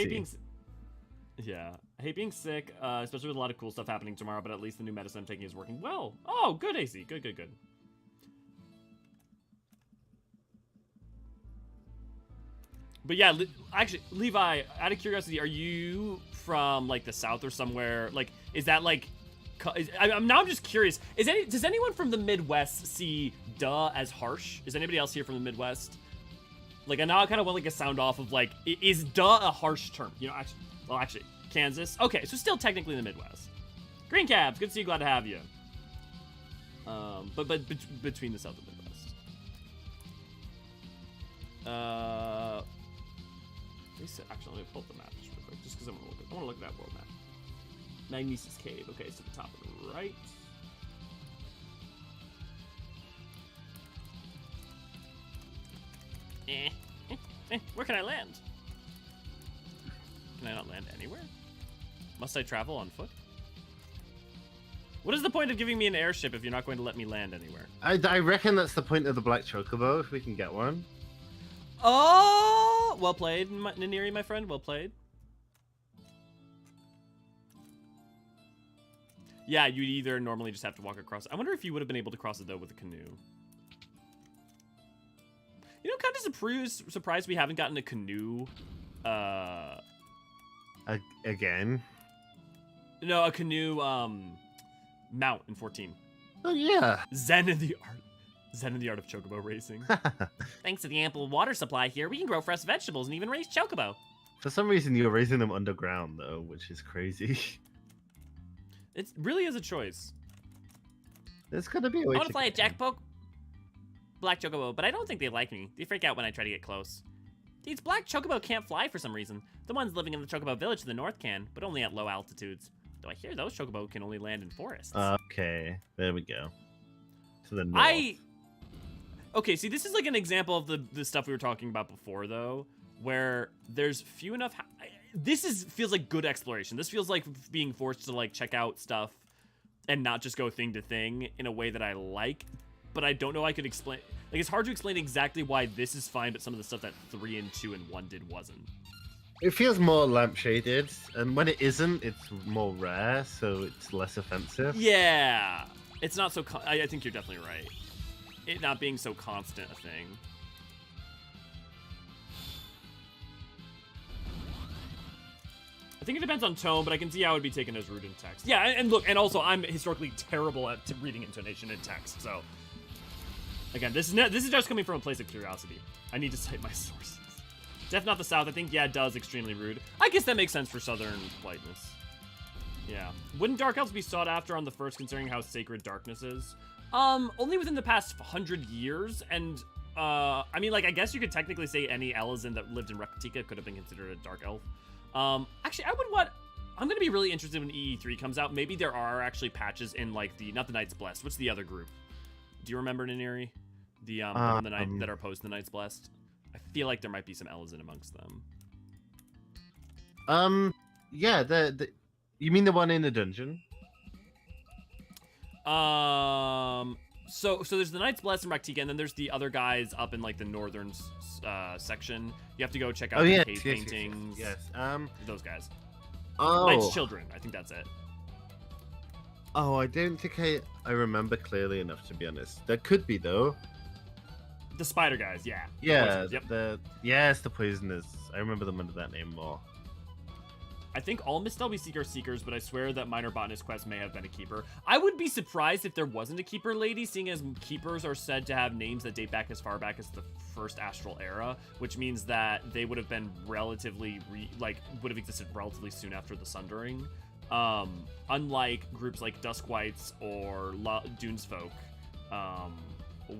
I hate being sick, especially with a lot of cool stuff happening tomorrow. But at least the new medicine I'm taking is working well. Oh, good, AC. Good. But yeah, actually, Levi, out of curiosity, are you from like the south or somewhere? Like, is that like? I'm just curious. Does anyone from the Midwest see "duh" as harsh? Is anybody else here from the Midwest? Like, I now kind of want like a sound off of like, is "duh" a harsh term? You know, actually, Kansas. Okay, so still technically in the Midwest. Green Cabs, good to see you. Glad to have you. But between the South and Midwest. Actually, let me pull up the map just real quick, just because I want to look at that world map. Magnesis Cave. Okay, so the top of the right. Where can I land? Can I not land anywhere? Must I travel on foot? What is the point of giving me an airship if you're not going to let me land anywhere? I reckon that's the point of the Black Chocobo, if we can get one. Oh! Well played, Naniri, my friend. Well played. Yeah, you'd either normally just have to walk across. I wonder if you would have been able to cross it, though, with a canoe. You know, kind of surprised we haven't gotten a canoe. Again? No, a canoe, mount in 14. Oh, yeah. Zen in the art of chocobo racing. Thanks to the ample water supply here, we can grow fresh vegetables and even raise chocobo. For some reason, you're raising them underground, though, which is crazy. It really is a choice. There's gonna be a way I want to fly a jackpoke black chocobo, but I don't think they like me. They freak out when I try to get close. These black chocobo can't fly for some reason. The ones living in the chocobo village to the north can, but only at low altitudes. Though I hear those chocobo can only land in forests. Okay, there we go. To the north. Okay, see, this is like an example of the stuff we were talking about before, though, where there's few enough. Feels like good exploration. This feels like being forced to like check out stuff and not just go thing to thing in a way that I like, but I don't know I could explain. Like, it's hard to explain exactly why this is fine, but some of the stuff that 3 and 2 and 1 did wasn't. It feels more lampshaded, and when it isn't, it's more rare, so it's less offensive. Yeah, it's not so. I think you're definitely right. It not being so constant a thing. think it depends on tone, but I can see how it would be taken as rude in text. Yeah, and look, and also I'm historically terrible at reading intonation in text, so again, this is just coming from a place of curiosity. I need to cite my sources. Def not the South. I think yeah, it does extremely rude. I guess that makes sense for Southern politeness. Yeah. Wouldn't Dark Elves be sought after on the first, considering how sacred darkness is? Only within the past 100 years, and I mean, like, I guess you could technically say any Eorzean that lived in Replica could have been considered a Dark Elf. Actually, I'm gonna be really interested when EE3 comes out. Maybe there are actually patches in, like, not the Knights Blessed. What's the other group? Do you remember, Niniri? The that are opposed to the Knights Blessed? I feel like there might be some Eorzean amongst them. Yeah, you mean the one in the dungeon? So there's the Knights Blessed in Raktika, and then there's the other guys up in, like, the northern section. You have to go check out the cave paintings. Yes. Those guys. Oh. Knight's Children. I think that's it. Oh, I don't think I remember clearly enough, to be honest. There could be, though. The spider guys, yeah. Yeah, Yep. Yes, the poisoners. I remember them under that name more. I think all Mistelby Seek are Seekers, but I swear that Minor Botanist Quest may have been a Keeper. I would be surprised if there wasn't a Keeper lady, seeing as Keepers are said to have names that date back as far back as the first Astral Era, which means that they would have been relatively, would have existed relatively soon after the Sundering. Unlike groups like Duskwights or Dunesfolk,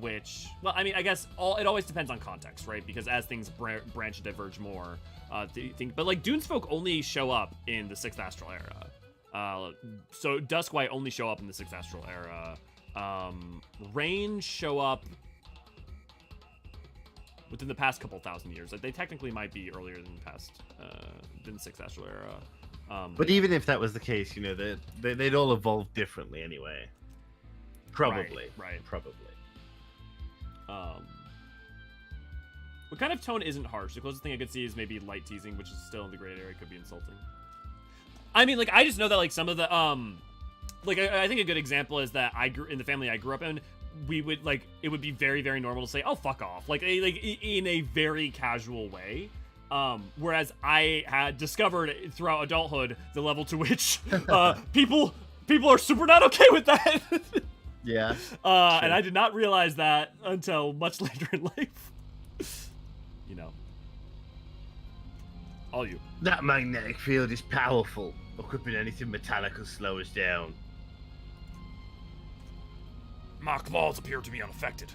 which, well, I mean, I guess it always depends on context, right? Because as things branch and diverge more, but like Dunesfolk only show up in the 6th Astral Era. So Duskwhite only show up in the 6th Astral Era. Range show up within the past couple thousand years. Like, they technically might be earlier than the 6th Astral Era. But even if that was the case, you know, they'd all evolve differently anyway. Probably. Right. Probably. What kind of tone isn't harsh? The closest thing I could see is maybe light teasing, which is still in the gray area. Could be insulting. I mean, like, I just know that, like, some of the like, I think a good example is that in the family I grew up in, we would, like, it would be very, very normal to say, "Oh, fuck off," like in a very casual way. Whereas I had discovered throughout adulthood the level to which people are super not okay with that. Yeah. And I did not realize that until much later in life. You know. All you. That magnetic field is powerful. Equipping anything metallic will slow us down. Mock laws appear to be unaffected.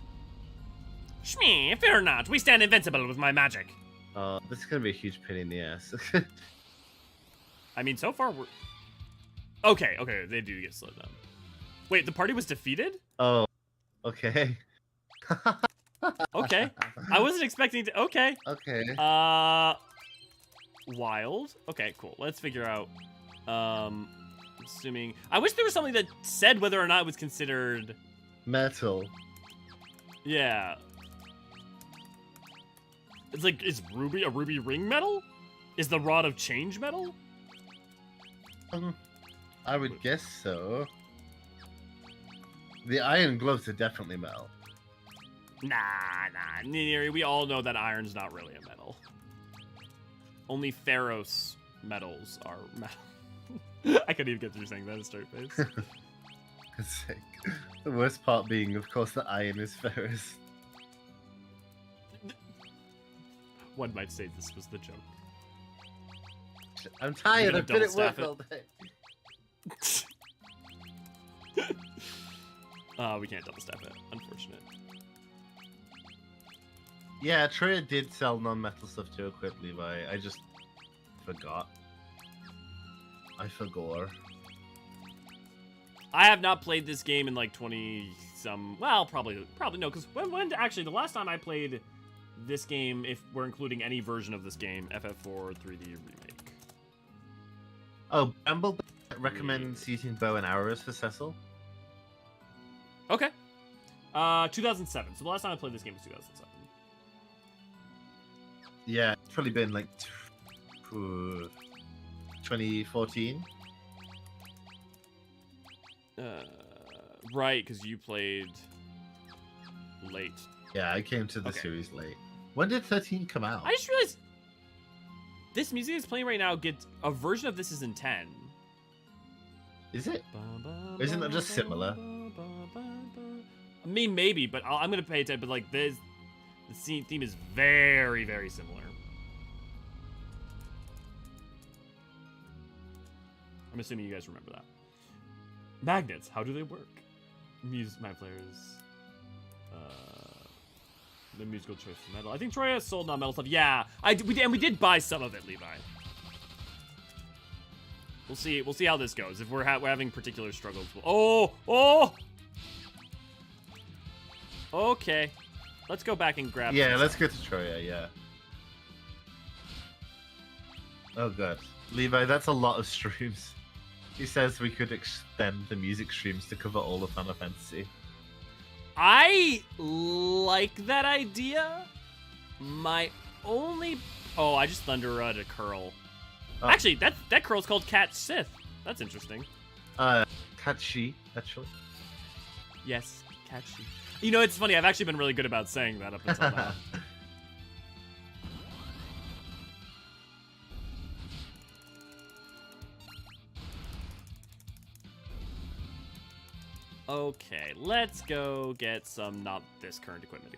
Shmee, fear not. We stand invincible with my magic. This is gonna be a huge pain in the ass. I mean, so far we're... Okay, they do get slowed down. Wait, the party was defeated? Oh, okay. Okay. I wasn't expecting to... Okay. Okay. Wild. Okay, cool. Let's figure out... Assuming... I wish there was something that said whether or not it was considered... Metal. Yeah. It's like, is ruby a ruby ring metal? Is the rod of change metal? I would guess so. The iron gloves are definitely metal. Nah. Niniri, we all know that iron's not really a metal. Only ferrous metals are metal. I couldn't even get through saying that in a straight face. It's like, the worst part being, of course, that iron is ferrous. One might say this was the joke. I'm tired. I've been at work double all day. We can't double step it. Unfortunate. Yeah, Troya did sell non-metal stuff to equip Levi. I just forgot. I forgot. I have not played this game in like 20-some... Well, probably no, because when actually, the last time I played this game, if we're including any version of this game, FF4 3D Remake. Oh, Bramble recommends using bow and arrows for Cecil. Okay. 2007. So the last time I played this game was 2007. Yeah, it's probably been like 2014. Right, because you played late. Yeah, I came to the series late. When did 13 come out? I just realized this music that's playing right now gets a version of this is in 10. Is it? Isn't that just similar? I mean, maybe, but I'm gonna pay attention. But like this, the theme is very, very similar. I'm assuming you guys remember that. Magnets, how do they work? My players. The musical choice of metal. I think Troy has sold non-metal stuff. Yeah, we did buy some of it, Levi. We'll see how this goes. If we're having particular struggles. Oh! Okay. Let's go back and grab. Yeah, let's go to Troya. Yeah. Oh god, Levi, that's a lot of streams. He says we could extend the music streams to cover all of Final Fantasy. I like that idea. My only... Oh, I just Thunder a curl. Oh. Actually, that curl's called Cat Sith. That's interesting. Catchy, actually. Yes, catchy. You know, it's funny. I've actually been really good about saying that up until now. Okay, let's go get some not this current equipment.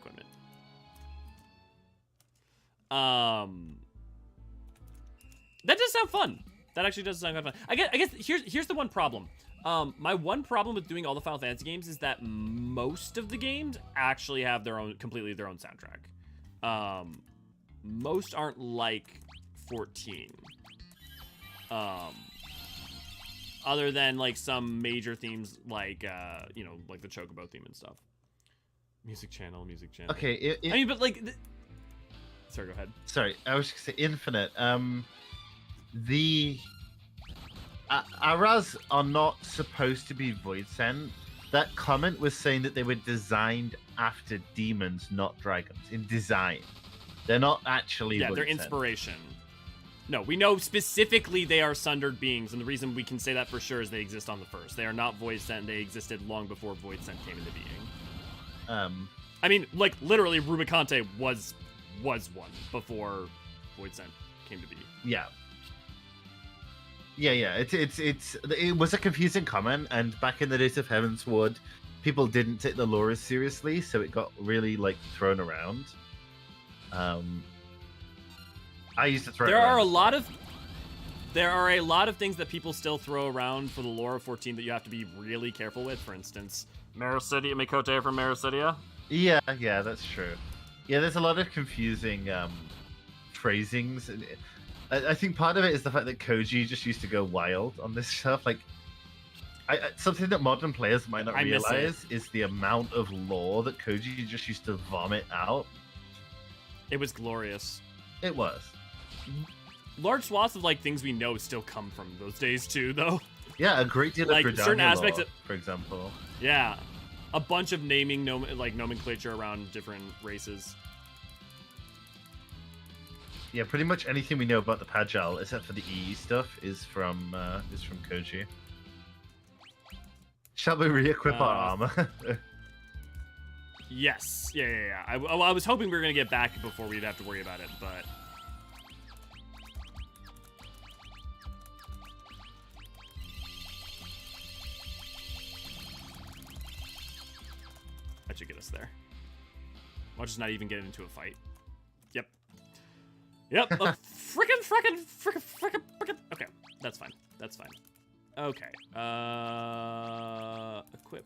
That does sound fun. That actually does sound kind of fun. I guess here's the one problem. My one problem with doing all the Final Fantasy games is that most of the games actually have completely their own soundtrack. Most aren't like 14. Other than like some major themes like like the Chocobo theme and stuff. Music channel. Okay, I mean, but like sorry, go ahead. Sorry, I was just gonna say Infinite. The Aras are not supposed to be void sent. That comment was saying that they were designed after demons, not dragons. In design, they're not actually. Yeah, void they're sent. inspiration. No, we know specifically they are sundered beings, and the reason we can say that for sure is they exist on the first. They are not void sent. They existed long before void sent came into being. I mean, like literally, Rubicante was one before void sent came to be. Yeah. It was a confusing comment, and back in the days of Heavensward, people didn't take the lore as seriously, so it got really like thrown around. I used to throw. There are a lot of things that people still throw around for the lore of 14 that you have to be really careful with. For instance, Mericidia, Mikote from Mericidia. Yeah, that's true. Yeah, there's a lot of confusing phrasings. I think part of it is the fact that Koji just used to go wild on this stuff. Like, something that modern players might not realize is the amount of lore that Koji just used to vomit out. It was glorious. It was. Large swaths of like things we know still come from those days too, though. Yeah, a great deal like of certain aspects lore, for example. Yeah, a bunch of naming nomenclature around different races. Yeah, pretty much anything we know about the Pagel, except for the EE stuff, is from Koji. Shall we re-equip our armor? Yes. Yeah. I was hoping we were gonna get back before we'd have to worry about it, but. That should get us there. I'll just not even get into a fight. Yep. Frickin'. Okay, that's fine. Okay. Equip.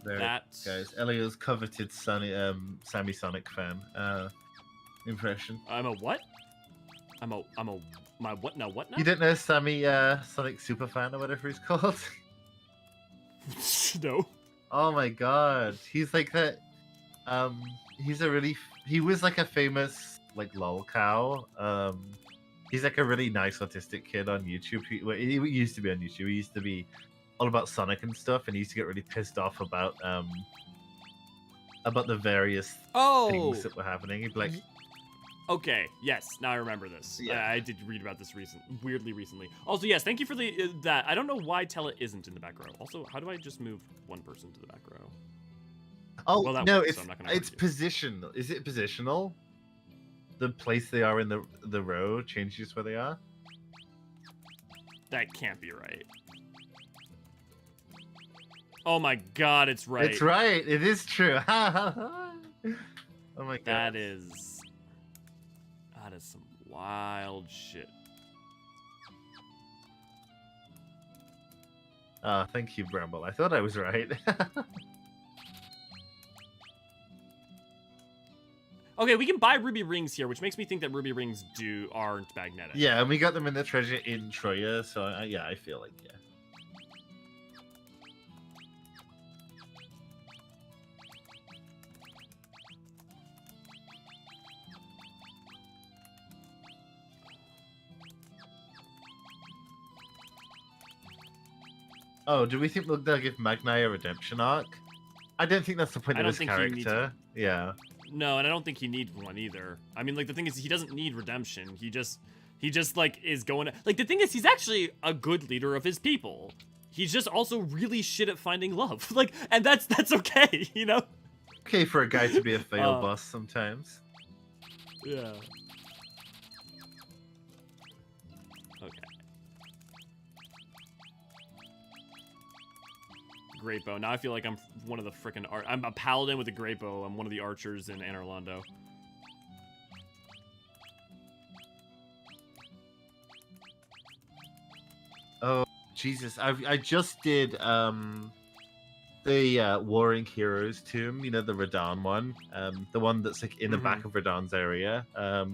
There, that. guys. Elio's coveted Sammy Sonic fan impression. I'm a what? My what now? What now? You didn't know Sammy Sonic super fan or whatever he's called? No. Oh my god, he's like that. He was like a famous like lol cow. He's like a really nice autistic kid on YouTube. He used to be on YouTube. He used to be all about Sonic and stuff, and he used to get really pissed off about the various things that were happening. He'd be like, okay, yes, now I remember this. Yeah. I did read about this weirdly recently. Also, yes, thank you for that. I don't know why Tella isn't in the back row. Also, how do I just move one person to the back row? oh Well, that no, works, so I'm not gonna it's argue. positional. Is it positional? the place they are in the row changes where they are? That can't be right. Oh my god, it's right. It's right. It is true. Oh my god. That is some wild shit. Oh, thank you, Bramble. I thought I was right. Okay, we can buy ruby rings here, which makes me think that ruby rings aren't magnetic. Yeah, and we got them in the treasure in Troya, so yeah, I feel like, yeah. Oh, do we think they'll give Magnai a redemption arc? I don't think that's the point I of don't his think he needs character. Yeah. No, and I don't think he needs one either. I mean, like, the thing is, he doesn't need redemption. He just like is going to, like, the thing is, he's actually a good leader of his people. He's just also really shit at finding love. Like, and that's okay, you know? Okay for a guy to be a fail boss sometimes. Yeah. Okay. Great bow. Now I feel like I'm one of the frickin' I'm a paladin with a great bow. I'm one of the archers in Anor Londo. Oh Jesus! I just did the Warring Heroes tomb. You know, the Radahn one. The one that's like in the back of Radahn's area.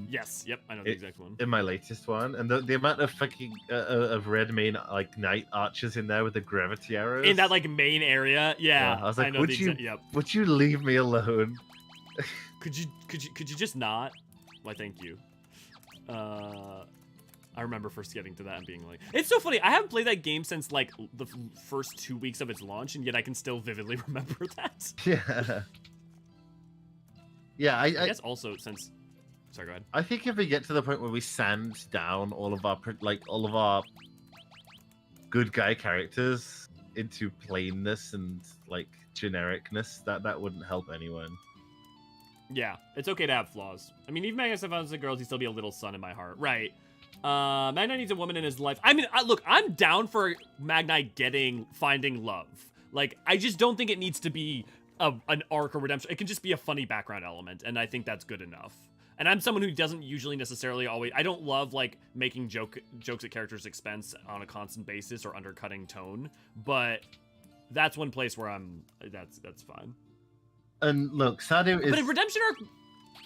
Yes. Yep. I know the exact one. In my latest one, and the amount of fucking of red main like knight archers in there with the gravity arrows In that like main area. Yeah. I was like, I know yep. Would you leave me alone? Could you just not? Why, thank you. I remember first getting to that and being like, it's so funny. I haven't played that game since like the first 2 weeks of its launch, and yet I can still vividly remember that. Yeah. Yeah, I guess also since. Sorry, go ahead. I think if we get to the point where we sand down all of our good guy characters into plainness and like genericness, that wouldn't help anyone. Yeah, it's okay to have flaws. I mean, even Magnus, if I was a girl, he'd still be a little son in my heart, right? Magnai needs a woman in his life. I mean, look, I'm down for Magnai finding love. Like, I just don't think it needs to be an arc or redemption. It can just be a funny background element, and I think that's good enough. And I'm someone who doesn't usually necessarily always. I don't love like making jokes at characters' expense on a constant basis or undercutting tone, but that's one place where that's fine. And look, Sadu is. But a redemption arc.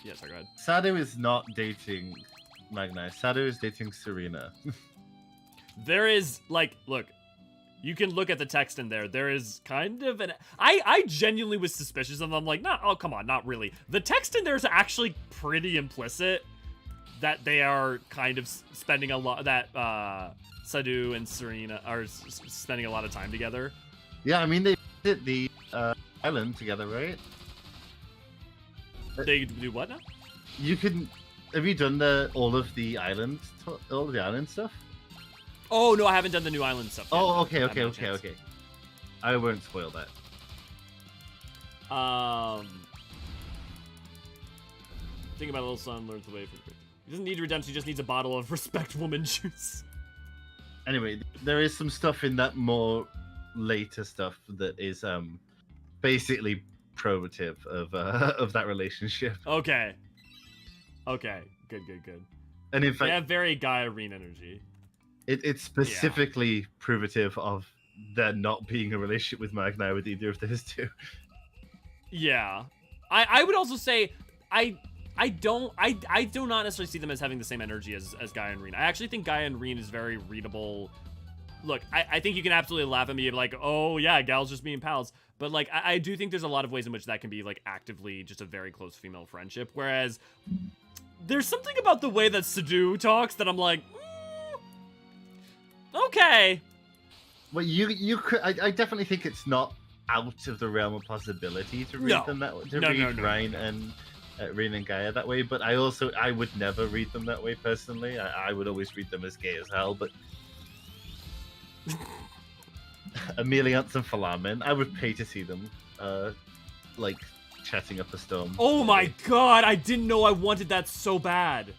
Yeah, sorry, go ahead. Sadu is not dating Magnai. Sadu is dating Serena. There is like, look, you can look at the text in there. There is kind of an. I genuinely was suspicious of them. I'm like, nah, oh come on, not really. The text in there is actually pretty implicit that they are kind of spending a lot. That Sadu and Serena are spending a lot of time together. Yeah, I mean they did the island together, right? They do what now? You can. Have you done all of the island stuff? Oh no, I haven't done the new island stuff yet. Oh, okay. I won't spoil that. Think about a little son learns the way from. He doesn't need redemption. He just needs a bottle of respect woman juice. Anyway, there is some stuff in that more later stuff that is basically probative of that relationship. Okay. Good. And in fact, they have very Gaia-Reen energy. It's specifically probative of there not being a relationship with Magnai with either of those two. Yeah, I would also say I do not necessarily see them as having the same energy as Gaia and Reen. I actually think Gaia and Reen is very readable. Look, I think you can absolutely laugh at me like, oh yeah, gals just being pals. But like, I do think there's a lot of ways in which that can be like actively just a very close female friendship. Whereas there's something about the way that Sadu talks that I'm like, okay. Well, you could. I definitely think it's not out of the realm of possibility to read them that way. Read Ryan and Reen and Gaia that way. But I would never read them that way personally. I would always read them as gay as hell. But Ameliance and Falamin, I would pay to see them like chatting up a storm. Oh my god, I didn't know I wanted that so bad.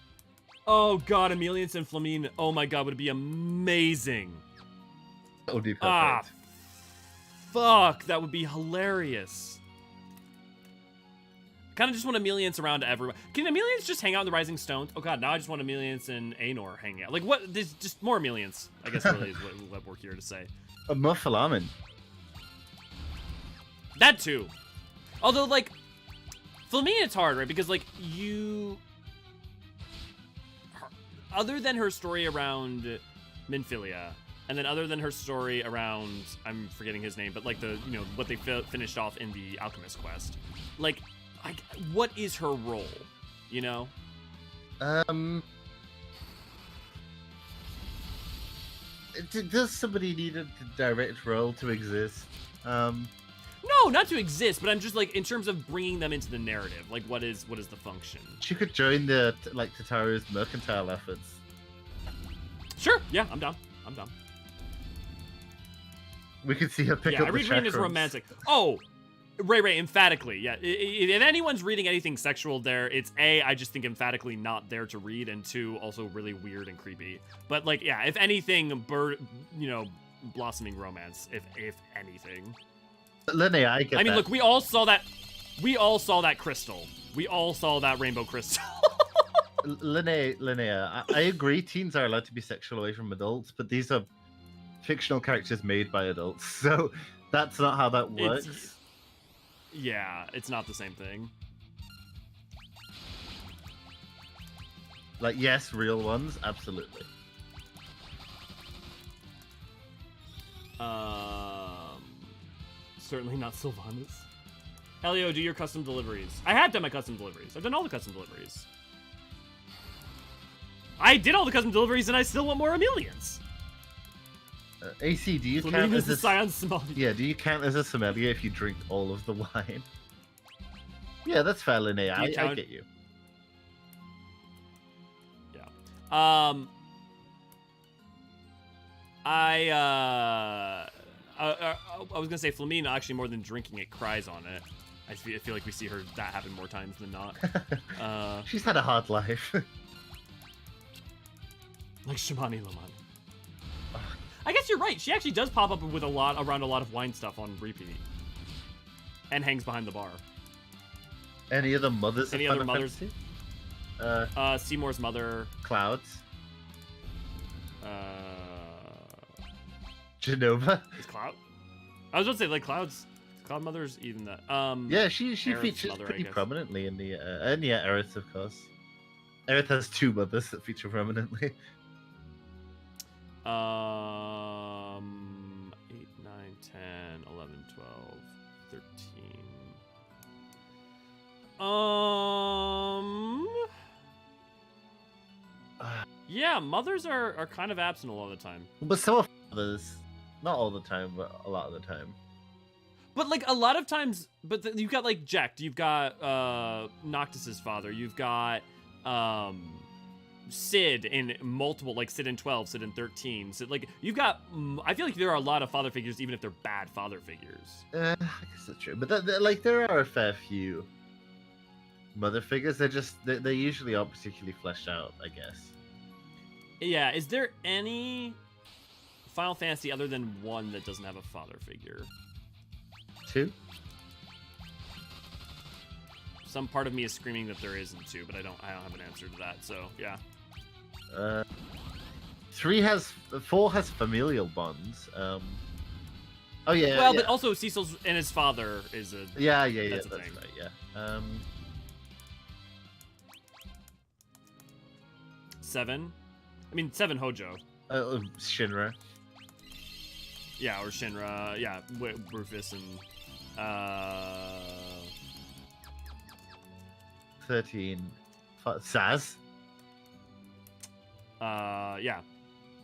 Oh god, Emeliance and Flamine. Oh my god, would be amazing. That would be perfect. Ah, fuck, that would be hilarious. I kind of just want Emeliance around everyone. Can Emeliance just hang out in the Rising Stones? Oh god, now I just want Emeliance and Aenor hanging out. Like, what? There's just more Emeliance, I guess, really is what we're here to say. A Muffalamin. That too. Although, like, Flamine, it's hard, right? Because, like, other than her story around Minfilia, and then other than her story around, I'm forgetting his name, but, like, what they finished off in the Alchemist quest, like, what is her role, you know? Does somebody need a direct role to exist? No, not to exist, but I'm just, like, in terms of bringing them into the narrative, like, what is the function? She could join the, like, Tataru's mercantile efforts. Sure, yeah, I'm down. We could see her pick Yeah, up I the read reading is chakrams. romantic. Oh, Ray, emphatically, yeah. If anyone's reading anything sexual there, it's A, I just think emphatically not there to read, and 2, also really weird and creepy. But, like, yeah, if anything, blossoming romance, if anything. Linnea, I get I mean, that. look, we all saw that crystal. We all saw that rainbow crystal. Linnea, I agree teens are allowed to be sexual away from adults, but these are fictional characters made by adults, so that's not how that works. Yeah, it's not the same thing. Like, yes, real ones, absolutely. Certainly not Sylvanas. Elio, do your custom deliveries. I have done my custom deliveries. I've done all the custom deliveries. I did all the custom deliveries, and I still want more Emelians. AC, do you Flamine count is as the a Scion sommelier. Yeah, do you count as a sommelier if you drink all of the wine? Yeah, that's fair, Linnea. I get you. Yeah. I was gonna say Flamine actually more than drinking it cries on it. I feel like we see that happen more times than not. She's had a hard life. Like Shamani Laman. I guess you're right. She actually does pop up with around a lot of wine stuff on repeat, and hangs behind the bar. Any other mothers? Any of other Final mothers? Fantasy? Seymour's mother. Clouds. Genova. Is Cloud? I was going to say, like, Cloud's... Cloud Mother's even that. Yeah, she Aerith's features mother, I pretty guess. prominently in the... and yeah, Aerith, of course. Aerith has 2 mothers that feature prominently. 8, 9, 10, 11, 12, 13. Yeah, mothers are kind of absent a lot of the time. But so are fathers. Not all the time, but a lot of the time. But, like, a lot of times... But you've got, like, Jack. You've got Noctis's father. You've got Sid in multiple... Like, Sid in 12, Sid in 13. Sid, like, you've got... I feel like there are a lot of father figures, even if they're bad father figures. I guess that's true. But, like, there are a fair few mother figures. They usually aren't particularly fleshed out, I guess. Yeah, is there any Final Fantasy other than one that doesn't have a father figure? 2? Some part of me is screaming that there isn't 2, but I don't have an answer to that. So yeah. 4 has familial bonds. Oh yeah. Well, yeah. but also Cecil's and his father is a Yeah. that's a That's thing. right. Yeah. 7. I mean 7 Hojo. Shinra. Yeah, or Shinra. Yeah, Rufus and 13. Saz. Yeah.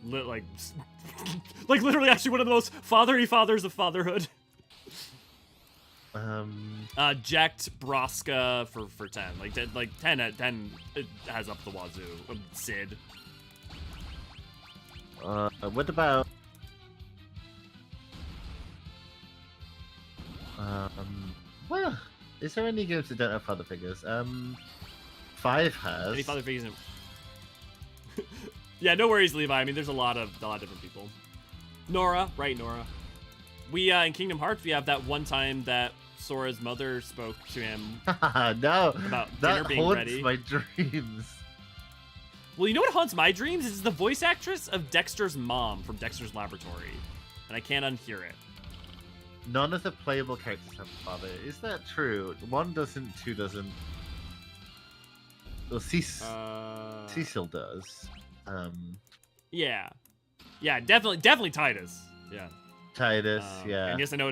Like literally actually one of the most fathery fathers of fatherhood. Jacked Braska for 10. Like 10 at 10 it has up the wazoo. Sid. What about well, Is there any games that don't have father figures? 5 has. Any father figures? Yeah, no worries, Levi. I mean, there's a lot of different people. Nora, right? Nora. We in Kingdom Hearts, we have that one time that Sora's mother spoke to him No, about that dinner being haunts ready. my dreams. Well, you know what haunts my dreams? It's the voice actress of Dexter's mom from Dexter's Laboratory, and I can't unhear it. None of the playable characters have a father. Is that true? 1 doesn't, 2 doesn't. Well, Cecil does. Yeah, definitely Titus. Yeah. Titus, yeah. And yes, I know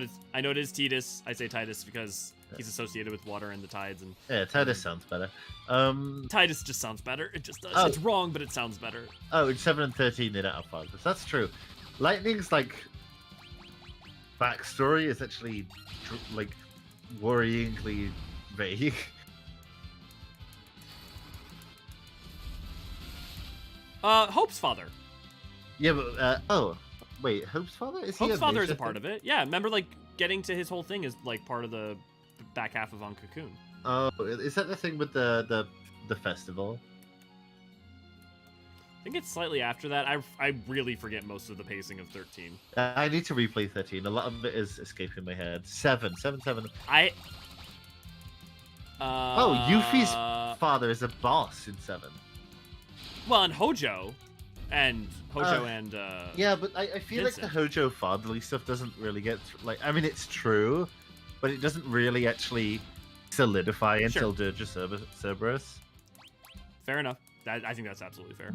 it is Titus. I say Titus because he's associated with water and the tides, and Yeah, Titus sounds better. Titus just sounds better. It just does. Oh. It's wrong, but it sounds better. Oh, in 7 and 13 they don't have fathers. That's true. Lightning's backstory is actually worryingly vague. Hope's father. Yeah, but wait, Hope's father? Is he Hope's a father is major a part thing? of it. Yeah, remember getting to his whole thing is part of the back half of On Cocoon. Oh, is that the thing with the festival? I think it's slightly after that. I really forget most of the pacing of 13. I need to replay 13. A lot of it is escaping my head. 7. Yuffie's father is a boss in 7. Well, and Hojo, and Yeah, but I feel like the Vincent. Hojo fatherly stuff doesn't really get I mean, it's true, but it doesn't really actually solidify until Dirge of Cerberus. Fair enough. I think that's absolutely fair.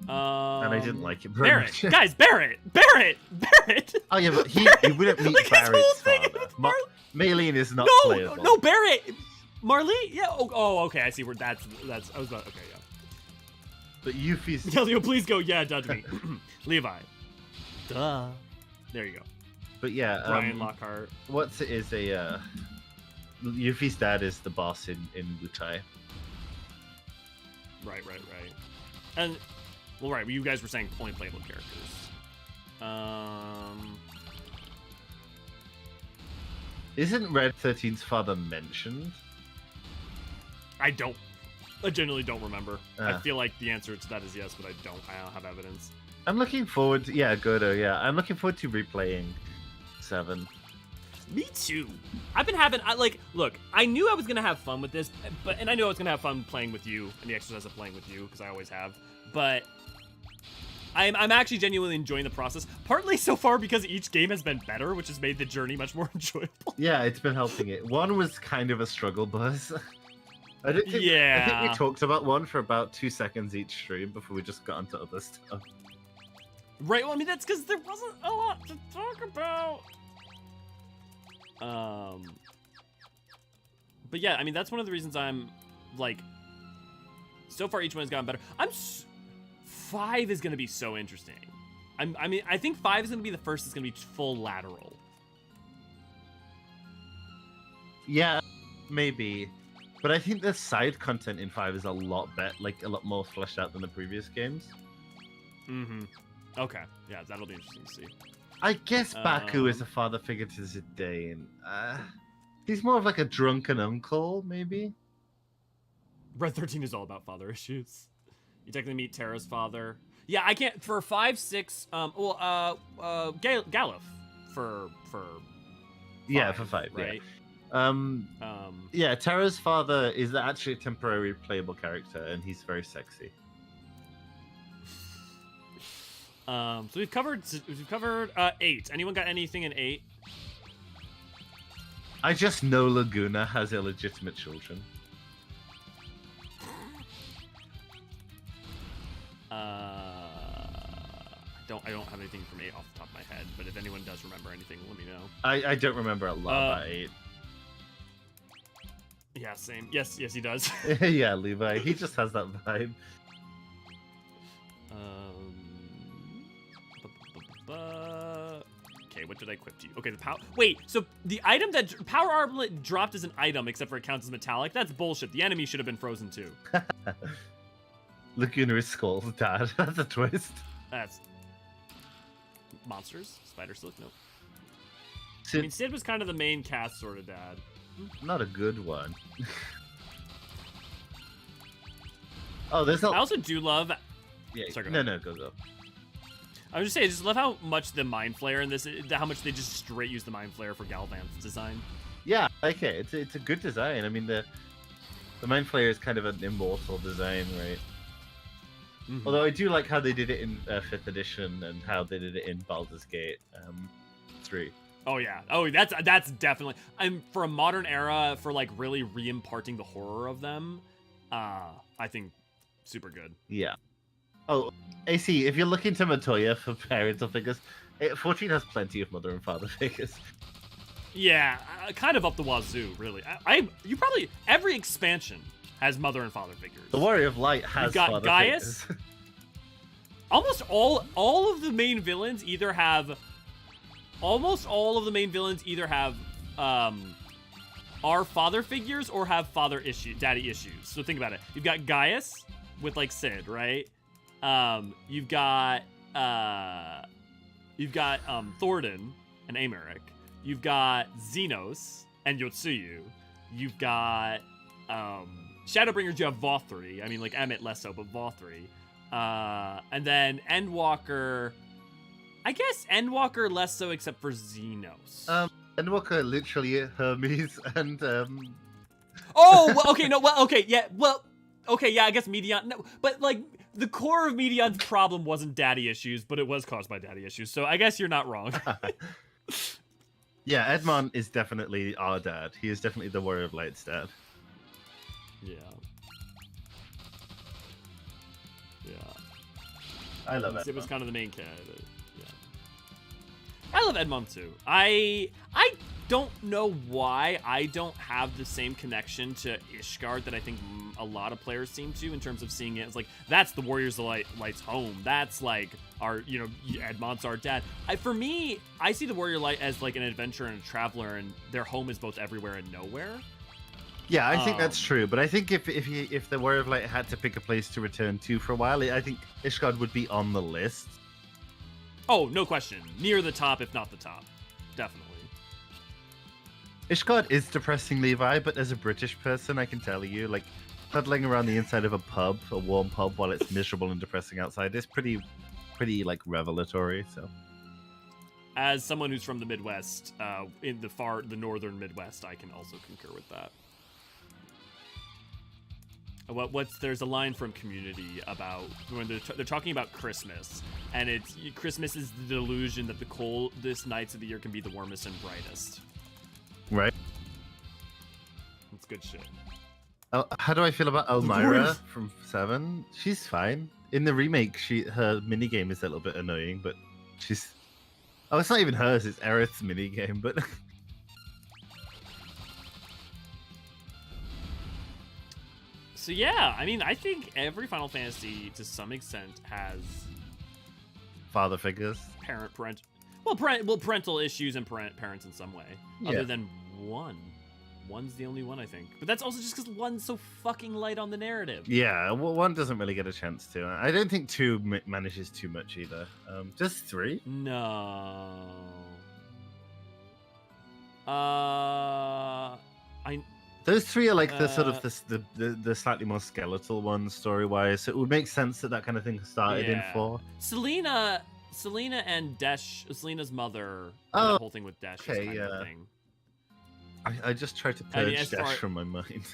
And I didn't like it very Barrett, much. guys, Barrett. Oh yeah, but he wouldn't meet Like, his whole Barrett's thing father. with Mar- Maylene is not No, playable. no, Barrett, Marley. Yeah. Oh, okay. I see where that's. I was about. Okay, yeah. But Yuffie's Leo, please go. Yeah, judge me. Levi. Duh. There you go. But yeah, Brian Lockhart. what's it is a Yuffie's dad is the boss in Wutai. Right. And well, right. You guys were saying only playable characters. Isn't Red 13's father mentioned? I genuinely don't remember. I Ah. feel like the answer to that is yes, but I don't have evidence. I'm looking forward to, Godo, yeah. I'm looking forward to replaying 7. Me too. I've been having look, I knew I was gonna have fun with this, and I knew I was gonna have fun playing with you and the exercise of playing with you because I always have. But I'm actually genuinely enjoying the process. Partly so far because each game has been better, which has made the journey much more enjoyable. Yeah, it's been helping it. 1 was kind of a struggle buzz. I think we talked about 1 for about 2 seconds each stream before we just got onto other stuff. Right. Well, I mean that's because there wasn't a lot to talk about. But yeah, I mean that's one of the reasons I'm so far each one has gotten better. 5 is gonna be so interesting. I think 5 is gonna be the first that's gonna be full lateral. Yeah, maybe. But I think the side content in 5 is a lot better, a lot more fleshed out than the previous games. Mm-hmm. Okay. Yeah, that'll be interesting to see. I guess Baku is a father figure to Zidane. He's more of a drunken uncle, maybe? Red 13 is all about father issues. You technically meet Terra's father. Yeah, I can't for 5, 6. Galuf for. Yeah, 5, for 5, right? Yeah, Terra's father is actually a temporary playable character, and he's very sexy. So we've covered 8. Anyone got anything in 8? I just know Laguna has illegitimate children. I don't have anything from 8 off the top of my head, but if anyone does remember anything, let me know. I don't remember a lot about 8. Yeah, same. Yes, he does. Yeah, Levi. He just has that vibe. Okay, what did I equip to you? Okay, the power. Wait, so the item that power armlet dropped as an item, except for it counts as metallic. That's bullshit. The enemy should have been frozen too. Laguna is Skull's dad. That's a twist. That's monsters. Spider Silk. Nope. Sid, I mean, Sid was kind of the main cast sort of dad. not a good one. Oh, there's a... I also do love. Yeah, Sorry, no, go. I was just saying, I just love how much the Mind Flayer in this, how much they just straight use the Mind Flayer for Galvan's design. Yeah, okay, it's a good design. I mean, the Mind Flayer is kind of an immortal design, right? Mhm. Although I do like how they did it in 5th edition and how they did it in Baldur's Gate 3. Oh yeah. Oh, that's definitely. For a modern era, for like really re-imparting the horror of them, I think super good. Yeah. Oh, AC, if you're looking to Matoya for parental figures, 14 has plenty of mother and father figures. Yeah, kind of up the wazoo, really. You probably every expansion has mother and father figures. The Warrior of Light has You've got father Gaius. figures. Almost all of the main villains either have. Almost all of the main villains either have are father figures or have daddy issues. So think about it. You've got Gaius with like Sid, right? You've got Thornton and Amaric. You've got Xenos and Yotsuyu. You've got Shadowbringers. You have Vothri. I mean, like Emmett less so, but Vothri. And then Endwalker. I guess Endwalker less so, except for Xenos. Endwalker literally Hermes and Oh, well, okay, no, well, okay, yeah, well, okay, yeah, I guess Medion. No, but like the core of Medion's problem wasn't daddy issues, but it was caused by daddy issues. So I guess you're not wrong. Yeah, Edmond is definitely our dad. He is definitely the Warrior of Light's dad. Yeah. Yeah. I love it. It was kind of the main character. Yeah. I love Edmond too. I don't know why I don't have the same connection to Ishgard that I think a lot of players seem to, in terms of seeing it as like, that's the Warriors of Light's home. That's like our, Edmond's our dad. For me, I see the Warrior Light as like an adventurer and a traveler, and their home is both everywhere and nowhere. Yeah, I think that's true. But I think if the Warrior of Light had to pick a place to return to for a while, I think Ishgard would be on the list. Oh, no question. Near the top, if not the top. Definitely. Ishgard is depressing, Levi, but as a British person, I can tell you, like, huddling around the inside of a warm pub while it's miserable and depressing outside is pretty like revelatory. So, as someone who's from the Midwest, in the northern Midwest, I can also concur with that. There's a line from Community about when they're talking about Christmas, and Christmas is the delusion that the coldest nights of the year can be the warmest and brightest. Right. It's good shit. How do I feel about Elmira from 7? She's fine. In the remake, her minigame is a little bit annoying, but she's... Oh, it's not even hers, it's Aerith's minigame, but... So yeah, I mean, I think every Final Fantasy, to some extent, has... father figures. Parental issues and parents in some way. Yeah. Other than one. One's the only one, I think. But that's also just because one's so fucking light on the narrative. Yeah, well, 1 doesn't really get a chance to. I don't think 2 manages too much either. Just 3? No. Those 3 are like the sort of the slightly more skeletal ones story-wise. So it would make sense that kind of thing started in 4. Selena and Desh, Selena's mother, Oh, the whole thing with Desh is kind of a thing. I just tried to purge Dash from my mind.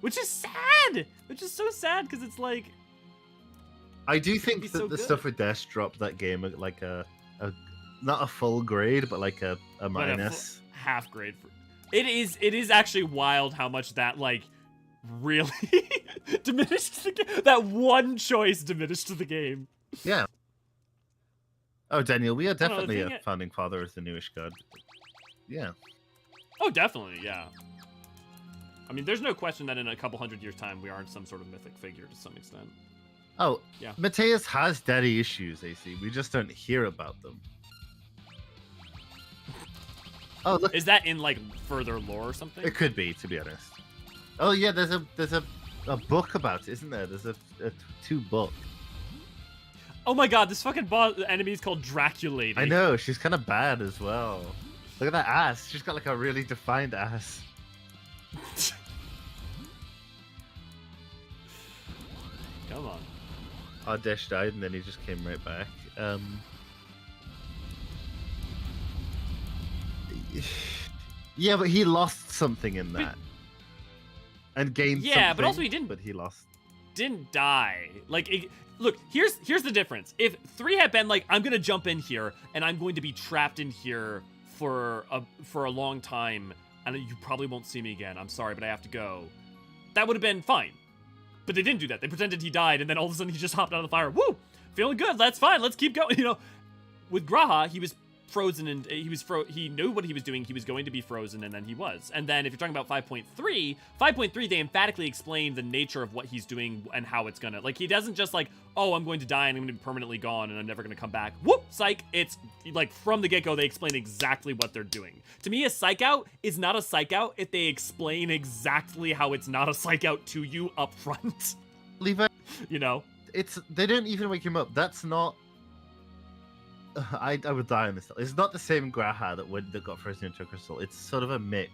Which is sad! Which is so sad, because it's like... I do think that so the good. stuff with Dash dropped that game at like a not a full grade, but like a minus. Half grade. It is actually wild how much that, like, really diminished the game. That one choice diminished the game. Yeah. Oh, Daniel, we are definitely thing a founding father of the newish god. Yeah. Oh, definitely, yeah. I mean, there's no question that in a couple hundred years' time, we are some sort of mythic figure to some extent. Oh, yeah. Mateus has daddy issues, AC. We just don't hear about them. Oh, look. Is that in, like, further lore or something? It could be, to be honest. Oh, yeah, there's a book about it, isn't there? There's a 2 book. Oh my god, this fucking enemy is called Draculated. I know, she's kind of bad as well. Look at that ass. She's got like a really defined ass. Come on. Ardesh died and then he just came right back. Yeah, but he lost something in that. And gained something. Yeah, but also he didn't. But he lost. Didn't die. Like, look, here's the difference. If 3 had been like, I'm gonna jump in here and I'm going to be trapped in here for a long time, and you probably won't see me again. I'm sorry, but I have to go. That would have been fine. But they didn't do that. They pretended he died, and then all of a sudden he just hopped out of the fire. Woo! Feeling good. That's fine. Let's keep going. You know, with Graha, he was frozen, and he knew what he was doing. He was going to be frozen, and then he was. And then if you're talking about 5.3, they emphatically explain the nature of what he's doing and how it's gonna. Like, he doesn't just like, oh, I'm going to die and I'm gonna be permanently gone and I'm never gonna come back. Whoop! Psych! It's like from the get-go they explain exactly what they're doing. To me, a psych out is not a psych out if they explain exactly how it's not a psych out to you up front. Levi, You know? they don't even wake him up. That's not. I would die on this. It's not the same Graha that got frozen into a crystal. It's sort of a mix.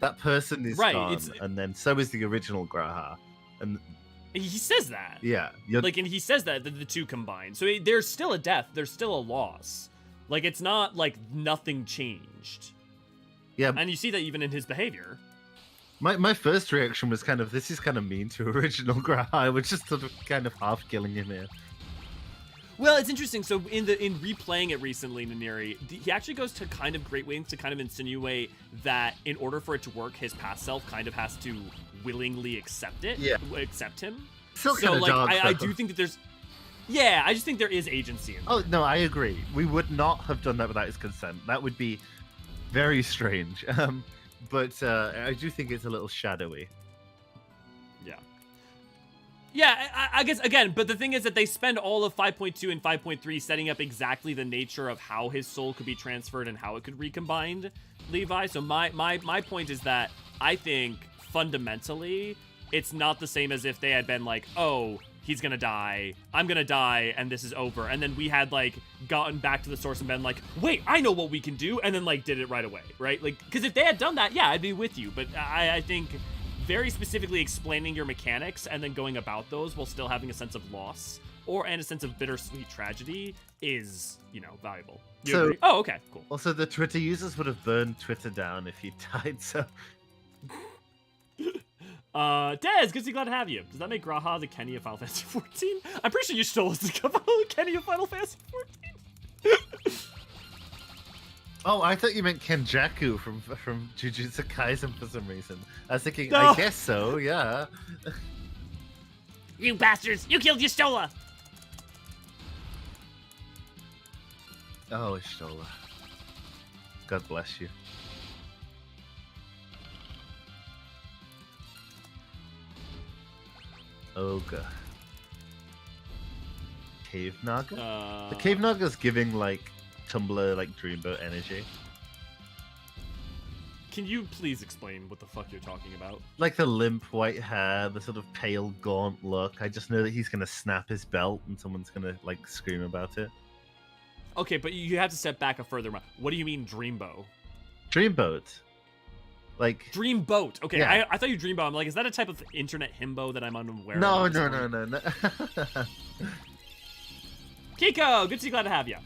That person is Right, gone, and then so is the original Graha. And he says that. yeah, Like, and he says that the two combine. So there's still a death. There's still a loss. Like, it's not like nothing changed. yeah. And you see that even in his behavior. My first reaction was kind of, this is kind of mean to original Graha. I was just sort of kind of half killing him here. Well, it's interesting. So in replaying it recently, Naniri, he actually goes to kind of great ways to kind of insinuate that in order for it to work, his past self kind of has to willingly accept it. Yeah. Accept him. Still So kind of like, dark, I though. do think that there's. Yeah, I just think there is agency in that. Oh no, I agree. We would not have done that without his consent. That would be very strange. But I do think it's a little shadowy. Yeah, I guess, again, but the thing is that they spend all of 5.2 and 5.3 setting up exactly the nature of how his soul could be transferred and how it could recombined, Levi. So my point is that I think, fundamentally, it's not the same as if they had been like, oh, he's gonna die, I'm gonna die, and this is over. And then we had, like, gotten back to the source and been like, wait, I know what we can do, and then, like, did it right away, right? Like, because if they had done that, yeah, I'd be with you. But I think very specifically explaining your mechanics and then going about those while still having a sense of loss and a sense of bittersweet tragedy is, you know, valuable. You agree? Oh, okay, cool. Also, the Twitter users would have burned Twitter down if he died, so... Dez, good to see, glad to have you. Does that make Graha the Kenny of Final Fantasy 14? I'm pretty sure you stole us the Kenny of Final Fantasy 14. Oh, I thought you meant Kenjaku from Jujutsu Kaisen for some reason. I was thinking, No. I guess so, yeah. You bastards! You killed Yustola! Oh, Ishtola. God bless you. Ogre. Cave Naga? The Cave Naga's giving, like, Tumblr, like, Dreamboat energy. Can you please explain what the fuck you're talking about? Like the limp white hair, the sort of pale, gaunt look. I just know that he's gonna snap his belt and someone's gonna, like, scream about it. Okay, but you have to step back a further amount. What do you mean Dreamboat? Dreamboat. Like... Dreamboat. Okay, Yeah. I thought you Dreamboat. I'm like, is that a type of internet himbo that I'm unaware No, of? no. Kiko, good to see, glad to have you.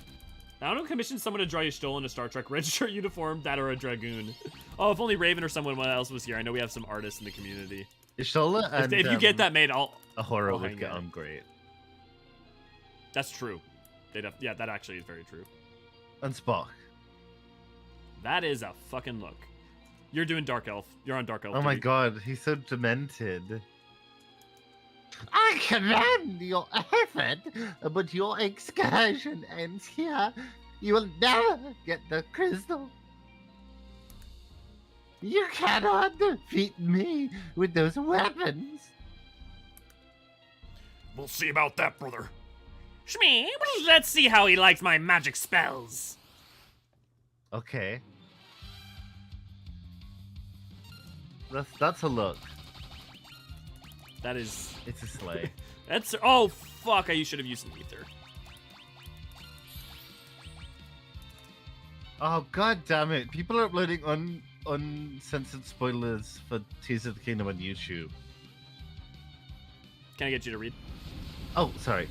I don't commission someone to draw you stolen a Star Trek red shirt uniform, that or a dragoon. Oh, if only Raven or someone else was here. I know we have some artists in the community. Ishtola and If you get that made, I'll Ahura hang would get out. on great. That's true. Yeah, that actually is very true. And Spock. That is a fucking look. You're doing Dark Elf. You're on Dark Elf. Oh my duty. god, he's so demented. I commend your effort, but your excursion ends here. You will never get the crystal. You cannot defeat me with those weapons. We'll see about that, brother. Shmee, let's see how he likes my magic spells. Okay. That's a look. That is... It's a sleigh. That's... Oh, fuck. You should have used an ether. Oh god damn it! People are uploading uncensored spoilers for Tears of the Kingdom on YouTube. Can I get you to read? Oh, sorry.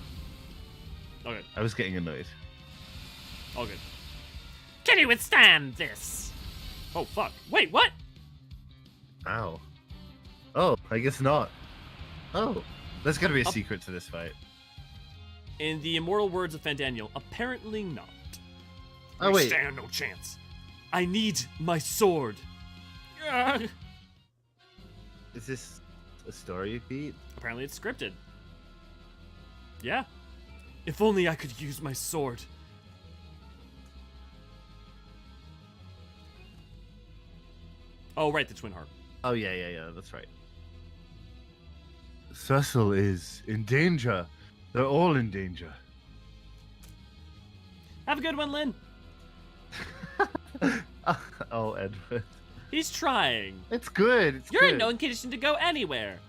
Okay. I was getting annoyed. All good. Can you withstand this? Oh, fuck. Wait, what? Ow. Oh, I guess not. Oh, there's gotta be a secret to this fight. In the immortal words of Fandaniel, apparently not. Oh, We wait. stand no chance. I need my sword. Ugh. Is this a story beat? Apparently it's scripted. Yeah. If only I could use my sword. Oh, right, the twin harp. Oh, yeah, that's right. Cecil is in danger. They're all in danger. Have a good one, Lynn. Oh, Edward. He's trying. It's good. It's You're good. in no condition to go anywhere.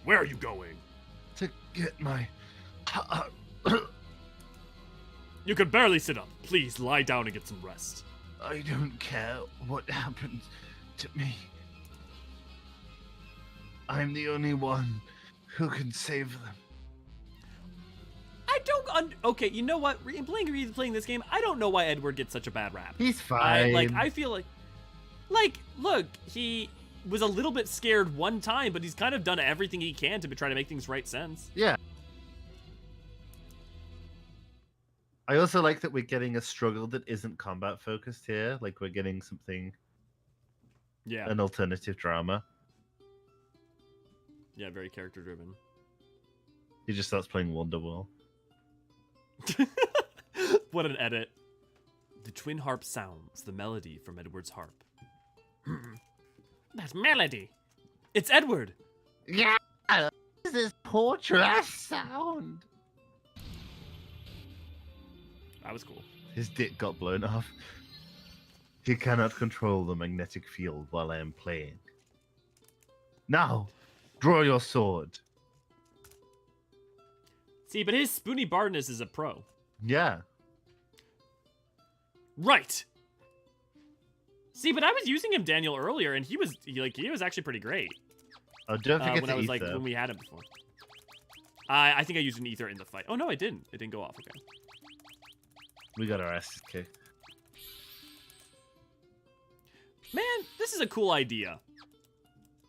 Where are you going? To get my... You can barely sit up. Please lie down and get some rest. I don't care what happens to me. I'm the only one who can save them. I don't. Okay, you know what? Playing this game, I don't know why Edward gets such a bad rap. He's fine. I feel like, look, he was a little bit scared one time, but he's kind of done everything he can to try to make things right sense. Yeah. I also like that we're getting a struggle that isn't combat focused here. Like we're getting something, Yeah. an alternative drama. Yeah, very character driven. He just starts playing Wonderwall. What an edit. The twin harp sounds the melody from Edward's harp. That melody. It's Edward. Yeah, this is torturous sound. That was cool. His dick got blown off. He cannot control the magnetic field while I am playing. Now, draw your sword. See, but his spoony bardness is a pro. Yeah. Right. See, but I was using him, Daniel, earlier, and he was actually pretty great. Oh, don't forget when to I was ether. like when we had him before. I think I used an ether in the fight. Oh no, I didn't. It didn't go off. Okay. We got our asses kicked. Man, this is a cool idea.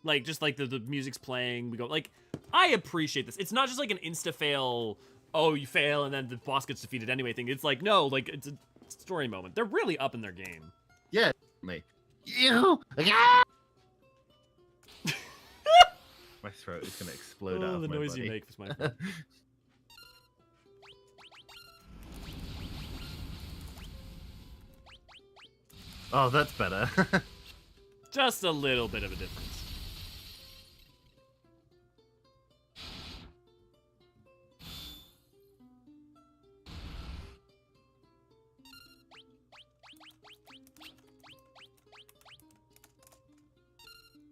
Like, just like the music's playing, we go, like, I appreciate this. It's not just like an insta-fail, oh, you fail and then the boss gets defeated anyway thing. It's like, no, like, it's a story moment. They're really up in their game. Yeah, me. You. Yeah! My throat is gonna explode out of the my noise body. you make was my fault. Oh, that's better. Just a little bit of a difference.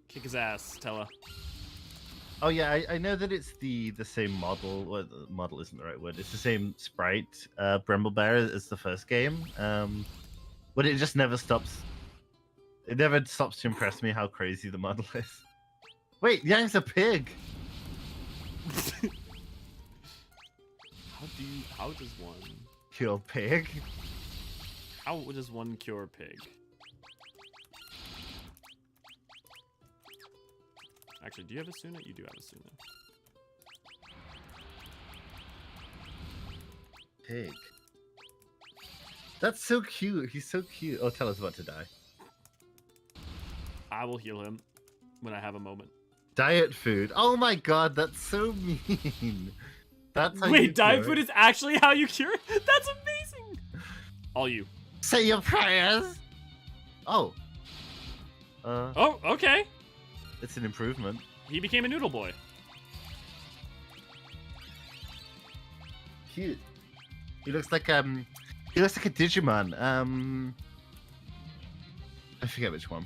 Kick his ass, Tella. Oh yeah, I know that it's the same model. Well, the model isn't the right word. It's the same sprite, Bremblebear, as the first game. But it just never stops. It never stops to impress me how crazy the model is. Wait, Yang's a pig. How does one? Kill pig. How does one cure pig? Actually, do you have a Suna? You do have a Suna. Pig. That's so cute. He's so cute. Oh, Tella's about to die. I will heal him when I have a moment. Diet food. Oh my god, that's so mean. That's how you Wait, diet cure food it. is actually how you cure it? That's amazing! All you. Say your prayers. Oh. Oh, okay. It's an improvement. He became a noodle boy. Cute. He looks like a Digimon. I forget which one.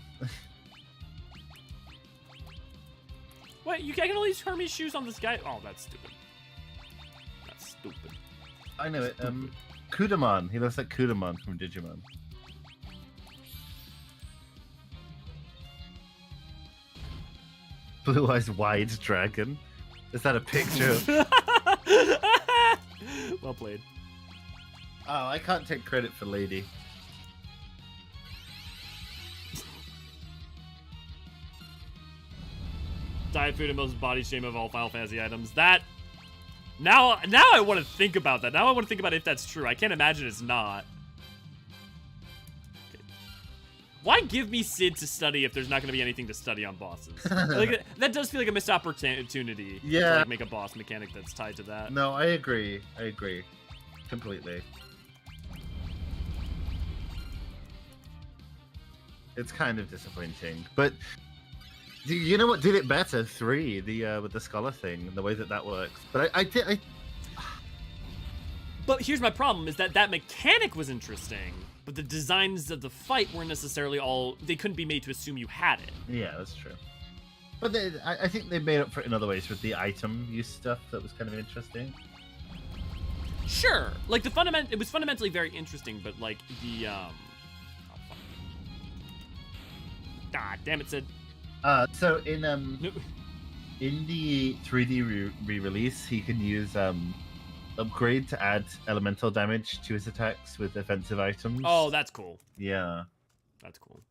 Wait, I can only use Hermes shoes on this guy? Oh, that's stupid. That's stupid. I know it. Kudamon. He looks like Kudamon from Digimon. Blue Eyes Wide Dragon. Is that a picture? Well played. Oh, I can't take credit for Lady. Diet food and most body shame of all Final Fantasy items. That now I want to think about that. Now I want to think about if that's true. I can't imagine it's not. Okay. Why give me Sid to study if there's not going to be anything to study on bosses? Like, that does feel like a missed opportunity. Yeah. To, like, make a boss mechanic that's tied to that. No, I agree. I agree. Completely. It's kind of disappointing, but you know what did it better? 3, the with the scholar thing, the way that works. But I But here's my problem: is that mechanic was interesting, but the designs of the fight weren't necessarily all. They couldn't be made to assume you had it. Yeah, that's true. But I think they made up for it in other ways with the item use stuff that was kind of interesting. Sure, like it was fundamentally very interesting, but like the oh, fuck. Ah, damn it, Sid. So in the 3D re-release, he can use upgrade to add elemental damage to his attacks with offensive items. Oh, that's cool. Yeah, That's cool.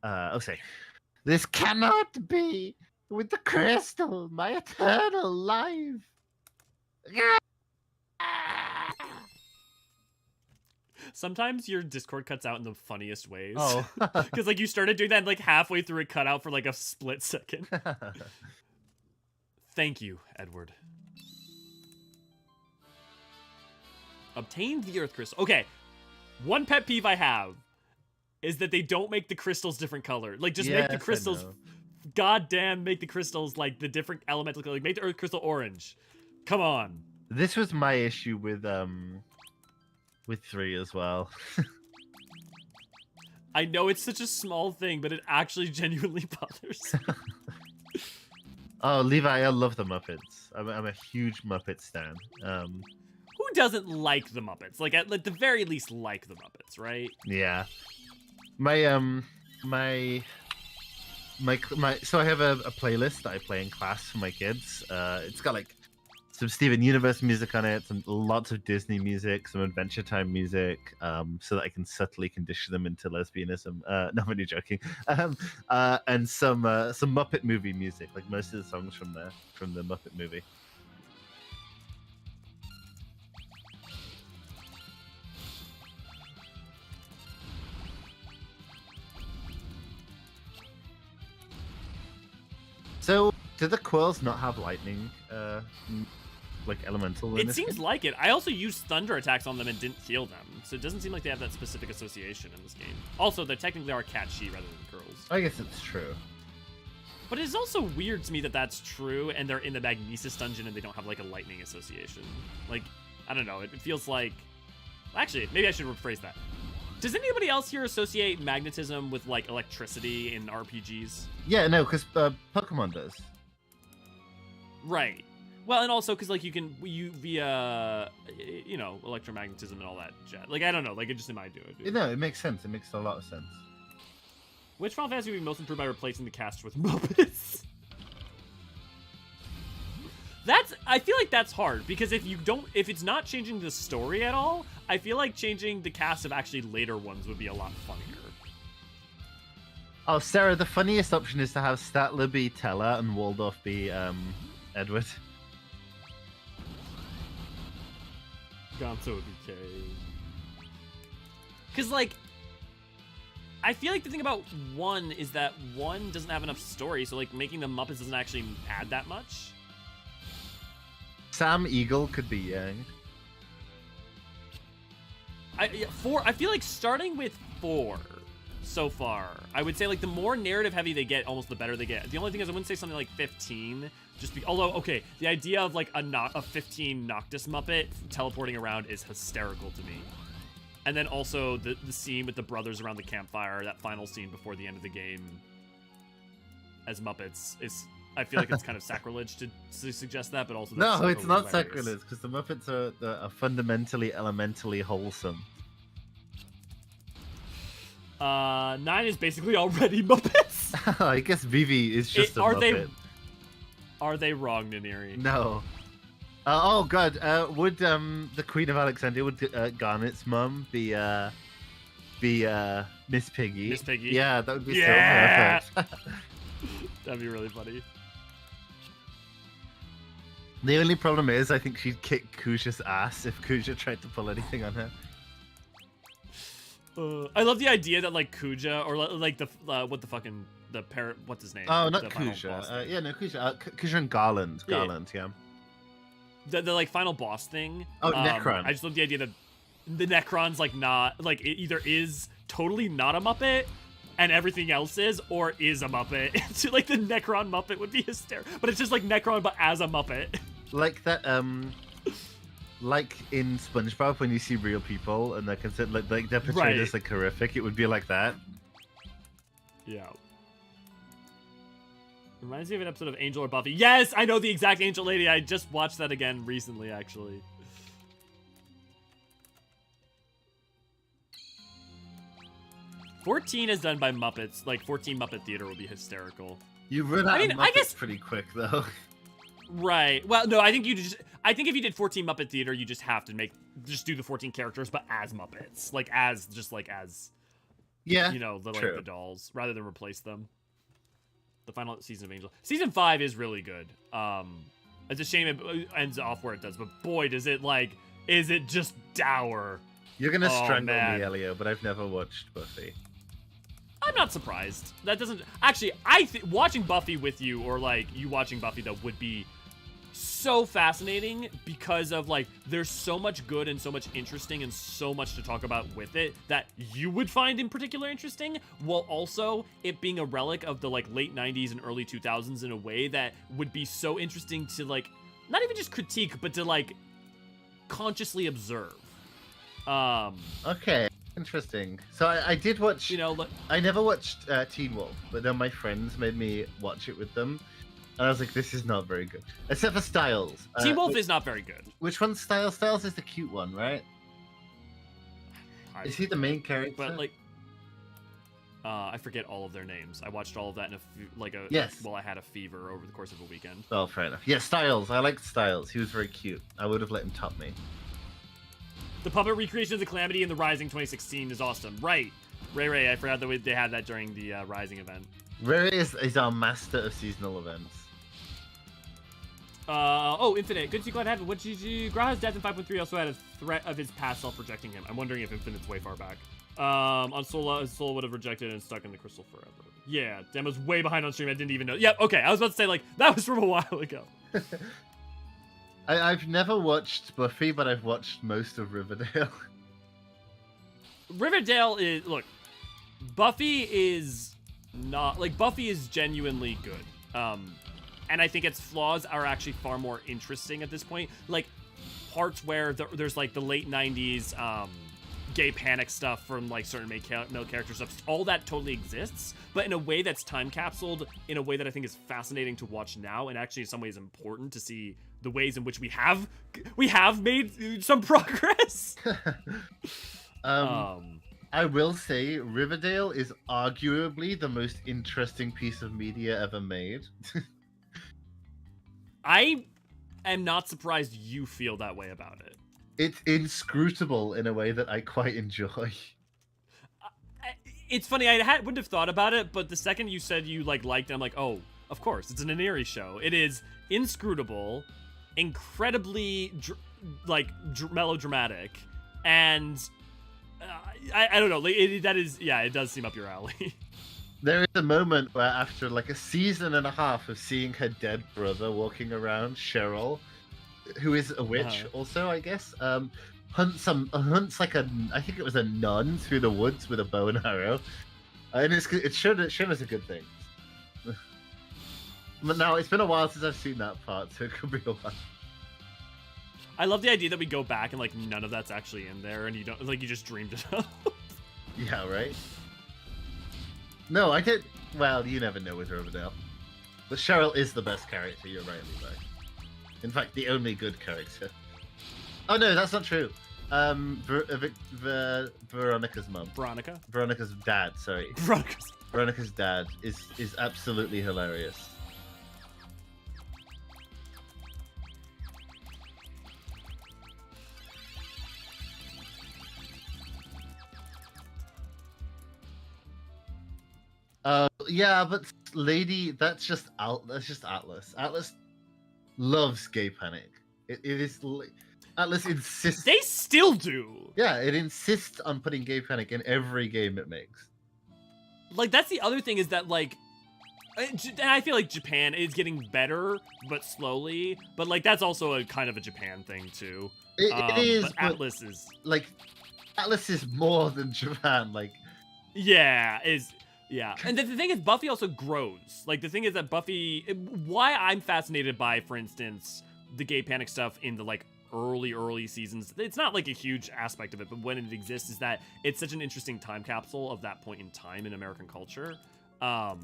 okay. This cannot be with the crystal, my eternal life. Sometimes your Discord cuts out in the funniest ways. Oh. Because like you started doing that and, like halfway through it cut out for like a split second. Thank you, Edward. Obtained the Earth Crystal. Okay, one pet peeve I have is that they don't make the crystals different color. Like just make the crystals, goddamn, make the crystals like the different elemental color. Like make the Earth Crystal orange. Come on. This was my issue with 3 as well. I know it's such a small thing, but it actually genuinely bothers me. Oh, Levi, I love the Muppets. I'm a huge Muppet stan. Who doesn't like the Muppets? Like at the very least, like the Muppets, right? Yeah. My so I have a playlist that I play in class for my kids. It's got like some Steven Universe music on it, some lots of Disney music, some Adventure Time music, so that I can subtly condition them into lesbianism. No, I'm only joking. And some Muppet movie music, like most of the songs from the Muppet movie. So, do the quills not have lightning, like elemental? It seems like it. I also used thunder attacks on them and didn't heal them, so it doesn't seem like they have that specific association in this game. Also, they technically are cat-she rather than girls. I guess it's true. But it's also weird to me that that's true, and they're in the Magnesis dungeon and they don't have like a lightning association. Like, I don't know. It feels like. Actually, maybe I should rephrase that. Does anybody else here associate magnetism with like electricity in RPGs? Yeah, no, because Pokemon does. Right. Well, and also because like you via electromagnetism and all that jazz. Like I don't know, like it just in my do it. No, it makes sense. It makes a lot of sense. Which Final Fantasy would be most improved by replacing the cast with Muppets? I feel like that's hard because if it's not changing the story at all, I feel like changing the cast of actually later ones would be a lot funnier. Oh, Sarah, the funniest option is to have Statler be Teller and Waldorf be Edward. Gonzo would be K. Because like, I feel like the thing about 1 is that 1 doesn't have enough story, so like making the Muppets doesn't actually add that much. Sam Eagle could be Yang. 4. I feel like starting with 4 so far, I would say like the more narrative heavy they get, almost the better they get. The only thing is I wouldn't say something like 15, although okay, the idea of like a 15 Noctis Muppet teleporting around is hysterical to me. And then also the scene with the brothers around the campfire, that final scene before the end of the game as Muppets is. I feel like it's kind of sacrilege to suggest that, but also no, it's not sacrilege because the Muppets are fundamentally elementally wholesome. 9 is basically already Muppets. I guess Vivi is just a Muppet. Are they wrong, Niniri? No. Oh god, would the Queen of Alexandria, would Garnet's mum be Miss Piggy? Miss Piggy? Yeah, that would be so perfect. That'd be really funny. The only problem is, I think she'd kick Kuja's ass if Kuja tried to pull anything on her. I love the idea that like Kuja or like the what the fucking the parrot, what's his name? Oh, not The final boss Kuja. thing. Yeah, no, Kuja. Kuja and Garland. Yeah. Garland, yeah. The like final boss thing. Oh, Necron. I just love the idea that the Necron's like not like it either is totally not a Muppet and everything else is, or is a Muppet. So like the Necron Muppet would be hysterical, but it's just like Necron but as a Muppet. Like that, like in SpongeBob when you see real people and they're considered like they're portrayed as like horrific, it would be like that. Yeah. Reminds me of an episode of Angel or Buffy. Yes, I know the exact Angel lady. I just watched that again recently, actually. "14 is done by Muppets. Like 14 Muppet Theater will be hysterical. You run out of Muppets I guess pretty quick though. Right. Well, no, I think I think if you did 14 Muppet Theater, you just have to do the 14 characters, but as Muppets, like as Yeah. you know, the true. the dolls, rather than replace them. The final season of Angel. Season 5 is really good. It's a shame it ends off where it does, but boy, is it just dour. You're gonna strangle man. me, Elio, but I've never watched Buffy. I'm not surprised. That doesn't actually. Watching Buffy with you, or like you watching Buffy, though, would be so fascinating because of like there's so much good and so much interesting and so much to talk about with it that you would find in particular interesting, while also it being a relic of the like late 90s and early 2000s in a way that would be so interesting to like not even just critique, but to like consciously observe. Okay, interesting. So I did watch. You know, I never watched Teen Wolf, but then my friends made me watch it with them, and I was like, "This is not very good." Except for Styles. Teen Wolf is not very good. Which one's Styles? Styles is the cute one, right? Is he the main character? But like, I forget all of their names. I watched all of that in Yes. Well, I had a fever over the course of a weekend. Oh, fair enough. Yeah, Styles. I liked Styles. He was very cute. I would have let him top me. The puppet recreation of the Calamity in the Rising 2016 is awesome. Right. Ray, I forgot that they had that during the Rising event. Ray is our master of seasonal events. Infinite. Good to see glad to have it. What GG? Graha's death in 5.3 also had a threat of his past self rejecting him. I'm wondering if Infinite's way far back. On Sola, his soul would have rejected and stuck in the crystal forever. Yeah, Demo's way behind on stream. I didn't even know. Yep, okay. I was about to say, like, that was from a while ago. I've never watched Buffy, but I've watched most of Riverdale. Riverdale is... Look, Buffy is not... Like, Buffy is genuinely good. And I think its flaws are actually far more interesting at this point. Like, parts where there's, like, the late 90s gay panic stuff from, like, certain male character stuff. All that totally exists, but in a way that's time-capsuled, in a way that I think is fascinating to watch now, and actually in some ways important to see the ways in which we have made some progress. I will say Riverdale is arguably the most interesting piece of media ever made. I am not surprised you feel that way about it. It's inscrutable in a way that I quite enjoy. It's funny, I wouldn't have thought about it, but the second you said you liked it, I'm like, oh, of course, it's an Iniri show. It is inscrutable, incredibly melodramatic, and I don't know. It does seem up your alley. There is a moment where after like a season and a half of seeing her dead brother walking around, Cheryl, who is a witch also, I guess, hunts like I think it was a nun through the woods with a bow and arrow, and it's shown as a good thing. But now it's been a while since I've seen that part, so it could be a while. I love the idea that we go back and like none of that's actually in there, and you don't you just dreamed it up. Yeah, right. No, I did. Well, you never know with Riverdale, but Cheryl is the best character. You're right, Levi. In fact, the only good character. Oh no, that's not true. Veronica's mum. Veronica. Veronica's dad. Sorry. Veronica's. Veronica's dad is absolutely hilarious. Yeah, but lady, that's just Atlas. Atlas loves gay panic. It is Atlas insists. They still do. Yeah, it insists on putting gay panic in every game it makes. Like, that's the other thing is that, like, and I feel like Japan is getting better, but slowly. But, like, that's also a kind of a Japan thing, too. It is, but Atlas is... Like, Atlas is more than Japan, like... Yeah, and the thing is, Buffy also grows. Like, the thing is that Buffy... Why I'm fascinated by, for instance, the gay panic stuff in the, like, early seasons, it's not, like, a huge aspect of it, but when it exists is that it's such an interesting time capsule of that point in time in American culture. But,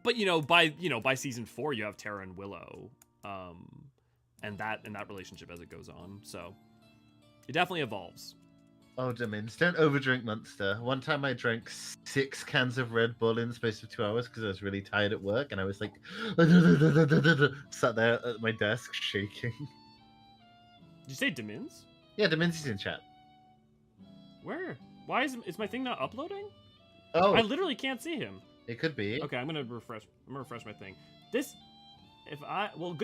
by season 4, you have Tara and Willow, and that relationship as it goes on. So, it definitely evolves. Oh, Demins, don't overdrink Monster. One time I drank 6 cans of Red Bull in the space of 2 hours because I was really tired at work, and I was like, sat there at my desk shaking. Did you say Demins? Yeah, Demins is in chat. Where? Why is my thing not uploading? Oh, I literally can't see him. it could be. Okay, I'm gonna refresh my thing. Good to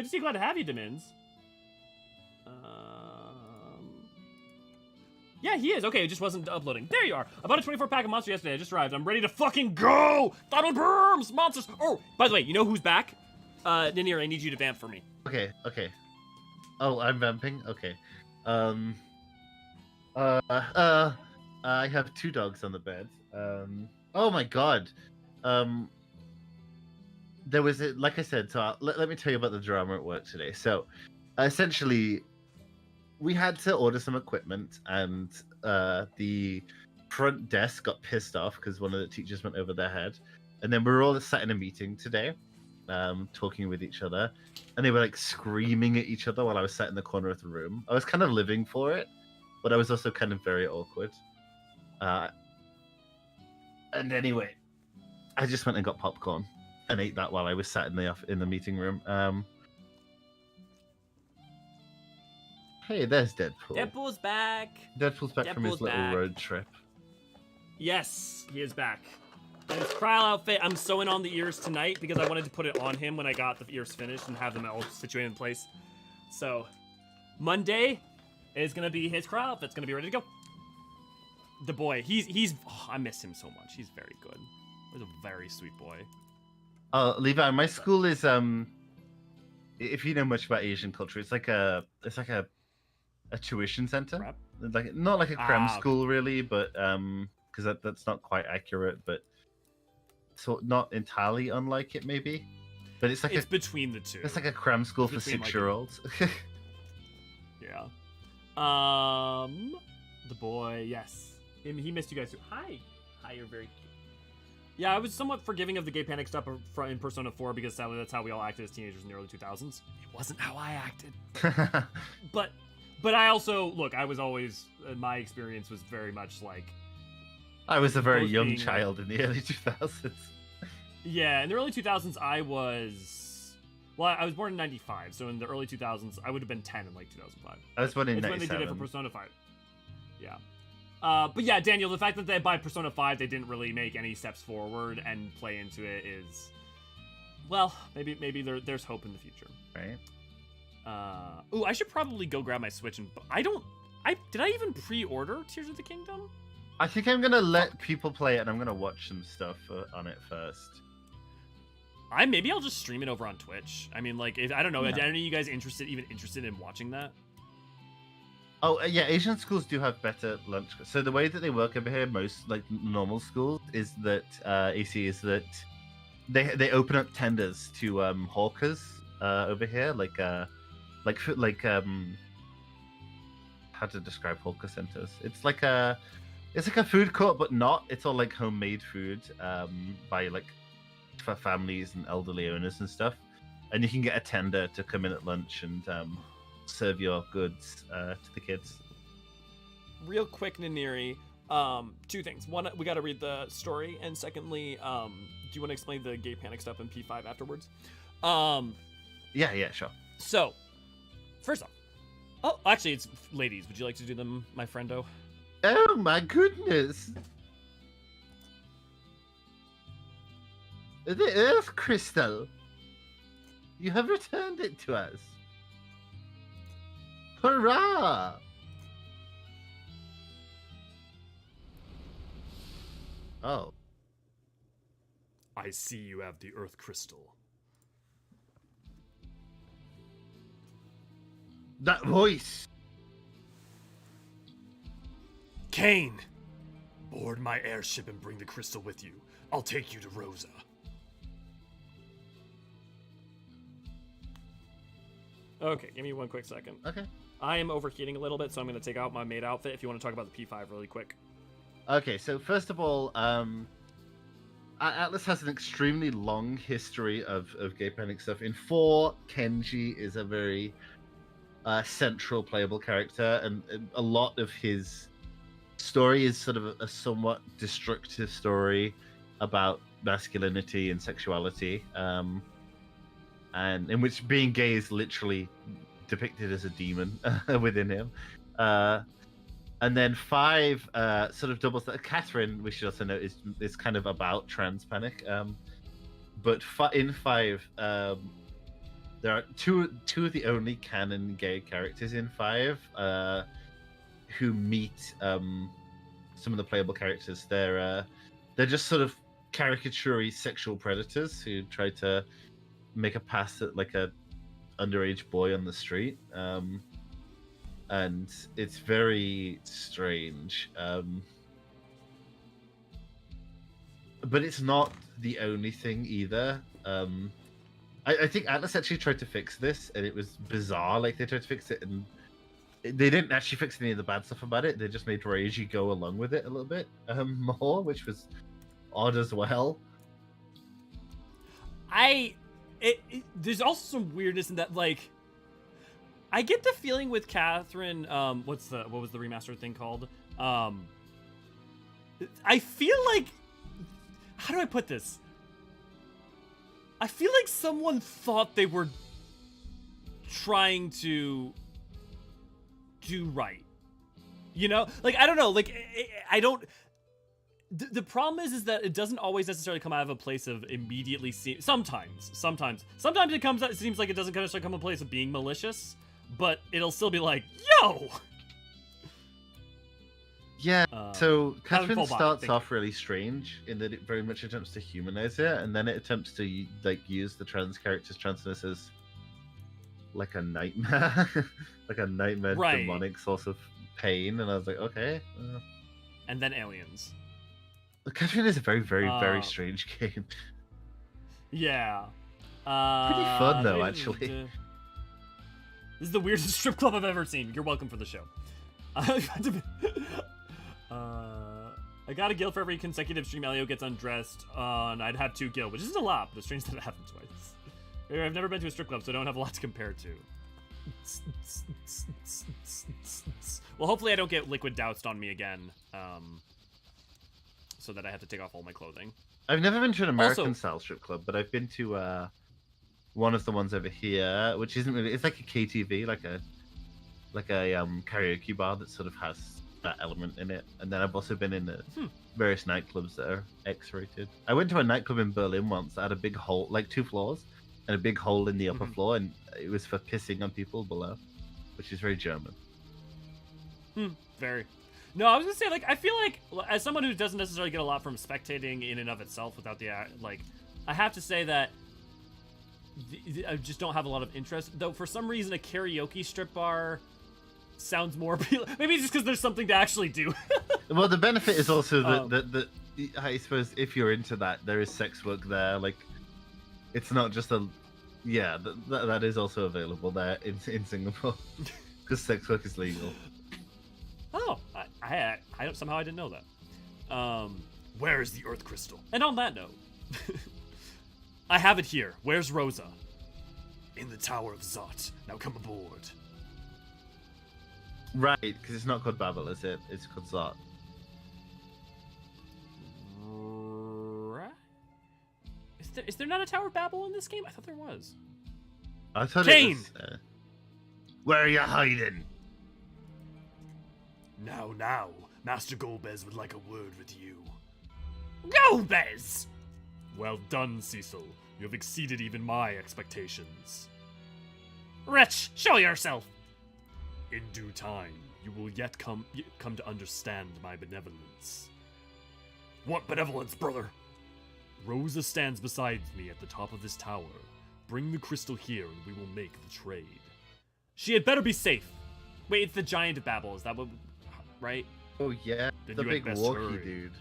see you. Glad to have you, Demins. Yeah, he is. Okay, it just wasn't uploading. There you are. I bought a 24-pack of Monster yesterday. I just arrived. I'm ready to fucking go! Throttle Berms! Monsters! Oh, by the way, you know who's back? Ninier, I need you to vamp for me. Okay. Oh, I'm vamping? Okay. I have 2 dogs on the bed. Oh my god. There was, like I said, so let me tell you about the drama at work today. So, essentially, we had to order some equipment, and the front desk got pissed off because one of the teachers went over their head. And then we were all sat in a meeting today, talking with each other, and they were like screaming at each other while I was sat in the corner of the room. I was kind of living for it, but I was also kind of very awkward. And anyway, I just went and got popcorn and ate that while I was sat in the meeting room. Hey, there's Deadpool. Deadpool's back. Deadpool's back from his little road trip. Yes, he is back. And his Kryl outfit, I'm sewing on the ears tonight because I wanted to put it on him when I got the ears finished and have them all situated in place. So, Monday is going to be his Kryl outfit's going to be ready to go. The boy, I miss him so much. He's very good. He's a very sweet boy. Levi, my school is, if you know much about Asian culture, it's like a tuition center. Prep? Like, not like a cram school really, but because that's not quite accurate, but so not entirely unlike it maybe. But it's between the two. It's like a cram school for 6-year-olds. Yeah. The boy, yes. He missed you guys too. Hi, you're very cute. Yeah, I was somewhat forgiving of the gay panic stuff in Persona 4 because sadly that's how we all acted as teenagers in the early 2000s. It wasn't how I acted. But I also, look, I was always, my experience was very much like... I was a very young child in the early 2000s. Yeah, in the early 2000s I was... Well, I was born in 95, so in the early 2000s I would have been 10 in like 2005. I was born in 97. When they did it for Persona 5. Yeah. But yeah, Daniel, the fact that by Persona 5 they didn't really make any steps forward and play into it is... Well, maybe there's hope in the future. Right. Ooh, I should probably go grab my Switch and... Did I even pre-order Tears of the Kingdom? I think I'm gonna let people play it and I'm gonna watch some stuff on it first. Maybe I'll just stream it over on Twitch. I mean, like, I don't know. Are any of you guys interested in watching that? Oh, yeah, Asian schools do have better lunch. So the way that they work over here, most, like, normal schools, is that, AC, is that they open up tenders to, hawkers, over here, how to describe hawker centers. It's like a food court, but not. It's all, like, homemade food, by, like, for families and elderly owners and stuff. And you can get a tender to come in at lunch and, serve your goods to the kids. Real quick, Naniri. Two things. One, we got to read the story, and secondly, do you want to explain the gay panic stuff in P5 afterwards? Yeah, sure. So, first off, oh, actually, it's ladies. Would you like to do them, my friendo? Oh my goodness! The Earth Crystal. You have returned it to us. Hurrah! Oh. I see you have the Earth Crystal. That voice! Kane! Board my airship and bring the crystal with you. I'll take you to Rosa. Okay, give me one quick second. Okay. I am overheating a little bit, so I'm going to take out my maid outfit if you want to talk about the P5 really quick. Okay, so first of all, Atlas has an extremely long history of gay panic stuff. In 4, Kenji is a very central playable character, and a lot of his story is sort of a somewhat destructive story about masculinity and sexuality, and in which being gay is literally depicted as a demon within him. And then 5 sort of doubles that. Catherine, we should also note, is kind of about trans panic. But in 5, there are two of the only canon gay characters in 5 who meet some of the playable characters. They're just sort of caricature sexual predators who try to make a pass at like a underage boy on the street. And it's very strange. But it's not the only thing either. I think Atlas actually tried to fix this, and it was bizarre. Like, they tried to fix it, and they didn't actually fix any of the bad stuff about it. They just made Reiji go along with it a little bit more, which was odd as well. There's also some weirdness in that, like, I get the feeling with Catherine, what was the remastered thing called? I feel like, how do I put this? I feel like someone thought they were trying to do right. You know? Like, I don't know, like, I don't... The problem is that it doesn't always necessarily come out of a place of immediately seeing... Sometimes it seems like it doesn't necessarily come from a place of being malicious, but it'll still be like, yo! Yeah, so Catherine starts body. off really strange in that it very much attempts to humanize it, and then it attempts to like use the trans character's transness as like a nightmare, like a nightmare demonic source of pain, and I was like, okay. And then aliens. Catherine is a very, very, very strange game. Yeah. Pretty fun though, actually. This is the weirdest strip club I've ever seen. You're welcome for the show. I got a gil for every consecutive stream Elio gets undressed on. I'd have 2 gil, which isn't a lot, but it's strange that it happened twice. I've never been to a strip club, so I don't have a lot to compare to. Well, hopefully I don't get liquid doused on me again, so that I have to take off all my clothing. I've never been to an American-style strip club, but I've been to one of the ones over here, which isn't really... It's like a KTV, like a karaoke bar that sort of has that element in it. And then I've also been in various nightclubs that are X-rated. I went to a nightclub in Berlin once that had a big hole, like 2 floors, and a big hole in the upper floor, and it was for pissing on people below, which is very German. Very. No, I was gonna say, like, I feel like, as someone who doesn't necessarily get a lot from spectating in and of itself without the, like, I have to say that I just don't have a lot of interest, though for some reason a karaoke strip bar sounds more appealing. Maybe it's just because there's something to actually do. Well, the benefit is also that I suppose if you're into that, there is sex work there. Like, it's not just a... Yeah, that is also available there in Singapore. Because sex work is legal. Oh, I somehow I didn't know that. Where is the Earth Crystal? And on that note, I have it here. Where's Rosa? In the Tower of Zot. Now come aboard. Right, because it's not called Babel, is it? It's called Zot. Right? Is there not a Tower of Babel in this game? I thought there was. I thought Kane! it was. Where are you hiding? Now, Master Golbez would like a word with you. Golbez! Well done, Cecil. You have exceeded even my expectations. Wretch, show yourself! In due time, you will yet come to understand my benevolence. What benevolence, brother? Rosa stands beside me at the top of this tower. Bring the crystal here and we will make the trade. She had better be safe. Wait, it's the Giant of Babel. Is that what... Right? Oh yeah, Then the you had big best walkie hurry. dude.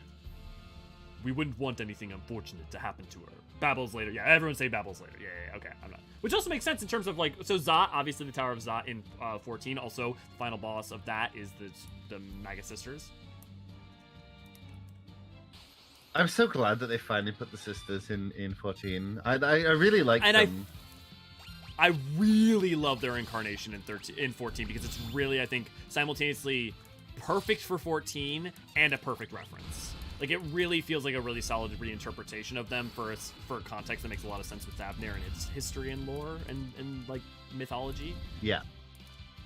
We wouldn't want anything unfortunate to happen to her. Babel's later. Yeah, everyone say Babel's later. Yeah, okay. I'm not. Which also makes sense in terms of, like... So Zot, obviously the Tower of Zot in 14. Also, the final boss of that is the Maga Sisters. I'm so glad that they finally put the sisters in 14. I really like them. I really love their incarnation in 14 because it's really, I think, simultaneously perfect for 14 and a perfect reference. Like, it really feels like a really solid reinterpretation of them for context that makes a lot of sense with Abner and its history and lore and like mythology. Yeah,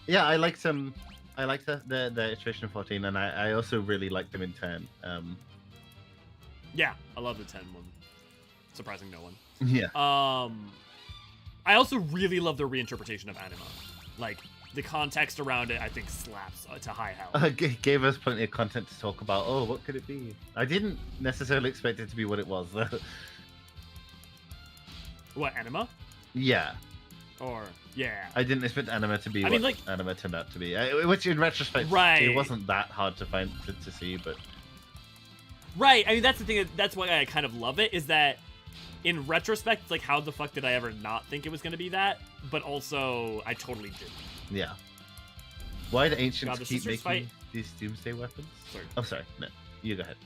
I liked them. I liked the iteration of 14, and I also really liked them in 10. Yeah, I love the 10 one. Surprising no one. Yeah. I also really love their reinterpretation of Anima. Like, the context around it, I think, slaps to high hell. Gave us plenty of content to talk about. Oh, what could it be? I didn't necessarily expect it to be what it was, though. What, Anima? Yeah. Or, yeah. I didn't expect Anima to be what Anima turned out to be. Which, in retrospect, right. It wasn't that hard to find to see, but... Right, I mean, that's the thing, that's why I kind of love it, is that in retrospect, it's like, how the fuck did I ever not think it was going to be that? But also, I totally did. Yeah. Why do ancients the keep sisters making these doomsday weapons? Sorry. Oh, sorry. No, you go ahead.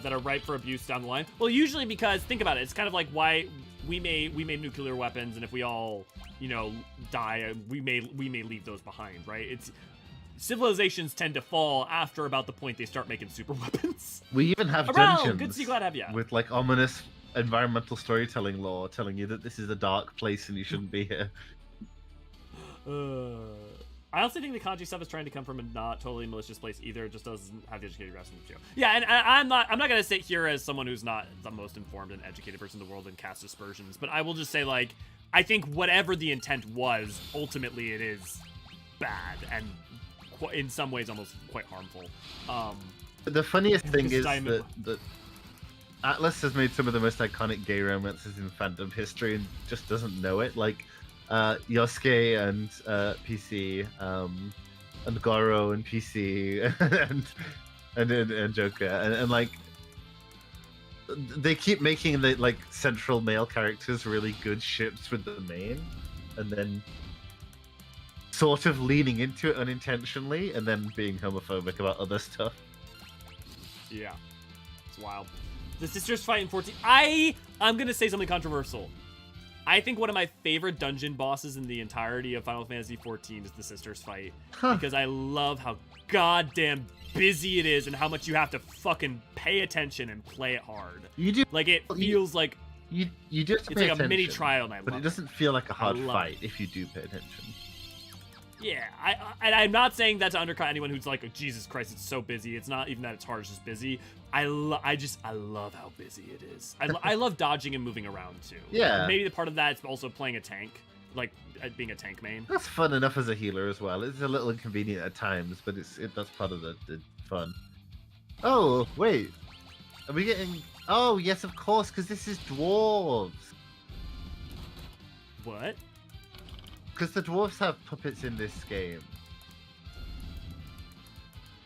That are ripe for abuse down the line. Well, usually because, think about it, it's kind of like why we made nuclear weapons, and if we all, die, we may leave those behind, right? It's... Civilizations tend to fall after about the point they start making super weapons. We even have Around. dungeons. Good to see, glad to have you. With like ominous environmental storytelling lore telling you that this is a dark place and you shouldn't be here. I also think the kanji stuff is trying to come from a not totally malicious place either. It just doesn't have the educated grasp of the show. Yeah, and I'm not gonna sit here as someone who's not the most informed and educated person in the world and cast aspersions, but I will just say, like, I think whatever the intent was, ultimately it is bad and in some ways almost quite harmful. The funniest thing is Diamond... that Atlas has made some of the most iconic gay romances in fandom history and just doesn't know it. Like Yosuke and PC, and Goro and PC, and Joker, and like they keep making the like central male characters really good ships with the main, and then sort of leaning into it unintentionally, and then being homophobic about other stuff. Yeah, it's wild. The sisters fight in 14. I'm gonna say something controversial. I think one of my favorite dungeon bosses in the entirety of Final Fantasy XIV is the sisters fight, because I love how goddamn busy it is and how much you have to fucking pay attention and play it hard. You do, like, it feels like you do have to pay like attention, a mini trial, and I but love it doesn't feel like a hard love fight if you do pay attention. Yeah, I'm not saying that to undercut anyone who's like, oh, Jesus Christ, it's so busy. It's not even that it's hard, it's just busy. I love how busy it is. I love dodging and moving around too. Yeah. Maybe the part of that is also playing a tank, like being a tank main. That's fun enough as a healer as well. It's a little inconvenient at times, but that's part of the fun. Oh, wait. Are we getting... Oh, yes, of course, because this is dwarves. What? Because the dwarves have puppets in this game.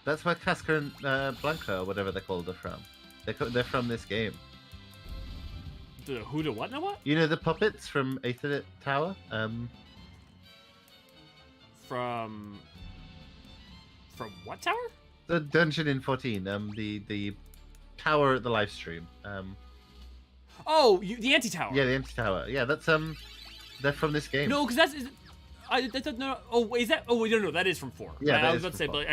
That's where Casca and Blanca, or whatever they're called, are from. They're from this game. The who to what now what? You know the puppets from Aether Tower? From what tower? The dungeon in 14. The tower at the live stream. Oh, the anti-tower. Yeah, the anti-tower. Yeah, that's they're from this game. No, because that's... No. Oh, is that? Oh, wait, no. That is from 4. Yeah, I was about to say, but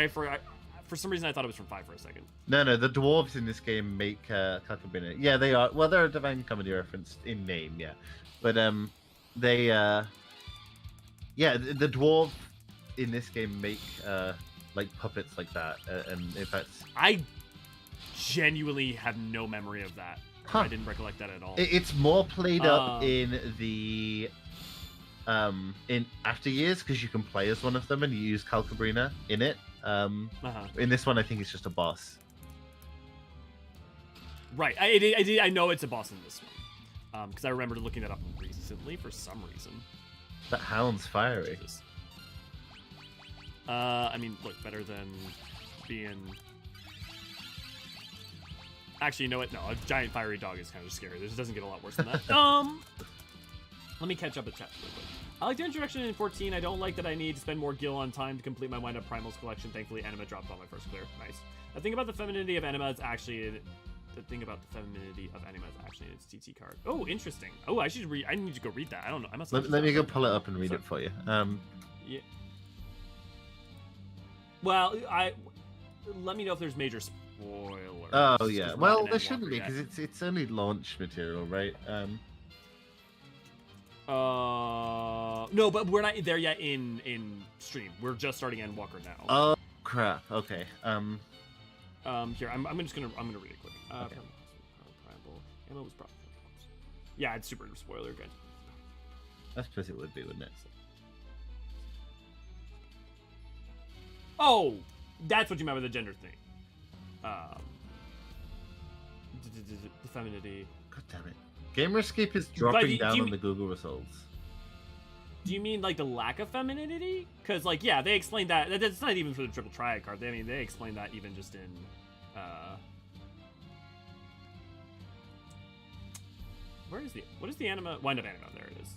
for some reason I thought it was from 5 for a second. No, the dwarves in this game make Kakabina. Yeah, they are. Well, they're a Divine Comedy reference in name, yeah. But they the dwarf in this game make like puppets like that, and in fact, I genuinely have no memory of that. Huh. I didn't recollect that at all. It's more played up in the in after years because you can play as one of them and you use Calcabrina in it. In this one, I think it's just a boss. Right. I know it's a boss in this one. Because I remember looking that up recently for some reason. That hound's fiery. I mean, look, better than being... Actually, you know what? No, a giant fiery dog is kind of scary. This doesn't get a lot worse than that. Let me catch up with chat real quick. I like the introduction in 14. I don't like that I need to spend more gil on time to complete my wind-up primals collection. Thankfully, Anima dropped on my first clear. Nice. The thing about the femininity of Anima is actually... in its TT card. Oh, interesting. Oh, I should read... I need to go read that. I don't know. I must have... Let me go pull it up and read it for you. Yeah. Well, let me know if there's major spoilers. Oh, yeah. Well, there shouldn't be, because it's only launch material, right? No, but we're not there yet in stream. We're just starting Endwalker now. Oh crap. Okay. Here I'm just gonna read it quick. Okay. Emma was probably. Yeah, it's super spoiler good. I suppose it would be, wouldn't it? Oh, that's what you meant with the gender thing. The femininity. God damn it. Gamerscape is dropping down on the Google results. Do you mean like the lack of femininity? Because like, yeah, they explained that. That's not even for the triple triad card. They explained that even just in. What is the anima? Wind up anima. There it is.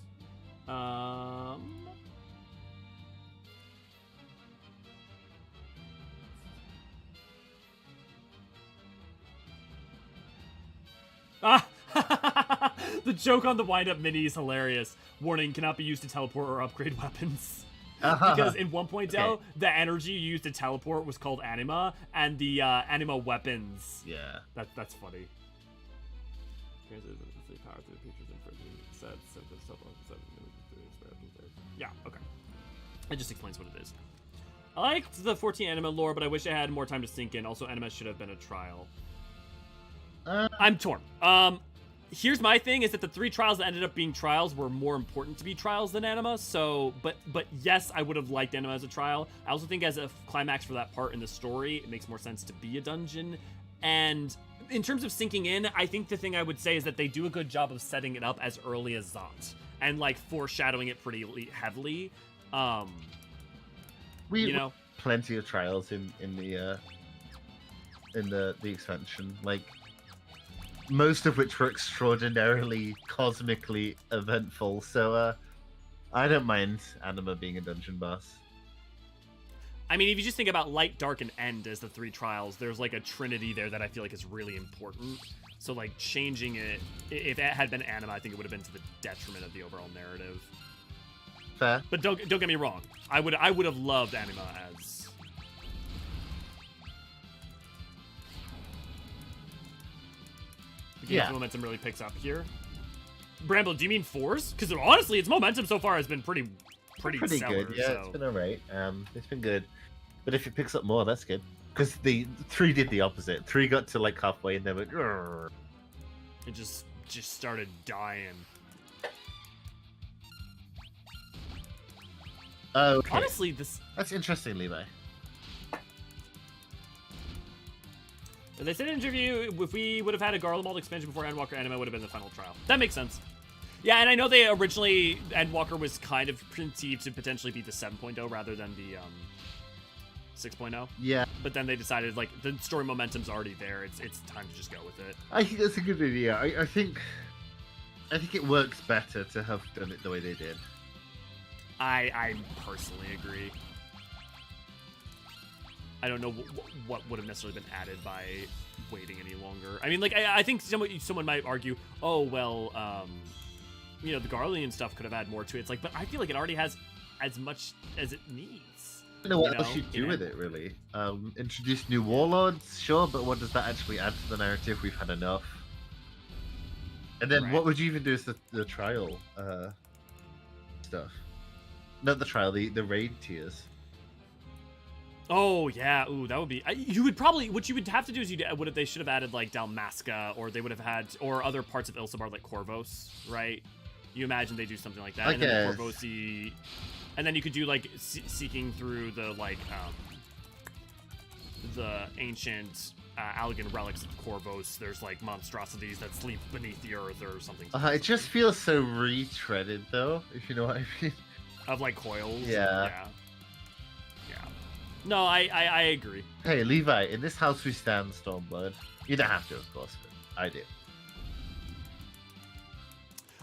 The joke on the wind-up mini is hilarious. Warning, cannot be used to teleport or upgrade weapons. Because in 1.0, the energy you used to teleport was called anima, and the anima weapons... Yeah. That's funny. Yeah, okay. It just explains what it is. I liked the 14 anima lore, but I wish I had more time to sink in. Also, anima should have been a trial. I'm torn. Here's my thing, is that the 3 trials that ended up being trials were more important to be trials than anima, so, but yes, I would have liked anima as a trial. I also think as a climax for that part in the story, it makes more sense to be a dungeon, and in terms of sinking in, I think the thing I would say is that they do a good job of setting it up as early as Zant, and, like, foreshadowing it pretty heavily. You know? Plenty of trials in the expansion, like, most of which were extraordinarily cosmically eventful, so I don't mind anima being a dungeon boss. I mean, if you just think about light, dark, and end as the 3 trials, there's like a trinity there that I feel like is really important. So like changing it, if it had been anima, I think it would have been to the detriment of the overall narrative. Fair. But don't get me wrong, I would have loved anima as. Yeah. Momentum really picks up here. Bramble, do you mean 4s? Because honestly, its momentum so far has been pretty stellar, good. Yeah, so. It's been alright. It's been good, but if it picks up more, that's good. Because the 3 did the opposite. 3 got to like halfway and then went. Rrr. It just started dying. Okay. Honestly, that's interesting, Levi. They said in an interview, if we would have had a Garlemald expansion before Endwalker Anima, would have been the final trial. That makes sense. Yeah, and I know they originally, Endwalker was kind of conceived to potentially be the 7.0 rather than the 6.0. Yeah. But then they decided, like, the story momentum's already there. It's time to just go with it. I think that's a good idea. I think it works better to have done it the way they did. I personally agree. I don't know what would have necessarily been added by waiting any longer. I mean, like, I think someone might argue, oh, well, you know, the Garlean stuff could have had more to it. It's like, but I feel like it already has as much as it needs. I don't know what else you do with it, really. Introduce new warlords, sure, but what does that actually add to the narrative? We've had enough. And then what would you even do as the trial stuff? Not the trial, the raid tiers. Oh yeah, ooh, that would be. You would probably what you would have to do is they should have added like Dalmasca, or they would have had or other parts of Ilsabar like Corvos, right? You imagine they do something like that, and then the Corvosi, and then you could do like seeking through the like the ancient Allegan relics of Corvos. There's like monstrosities that sleep beneath the earth or something. It just feels so retreaded, though, if you know what I mean. Of like coils. Yeah. No, I agree. Hey, Levi, in this house we stand, Stormblood. You don't have to, of course, but I do.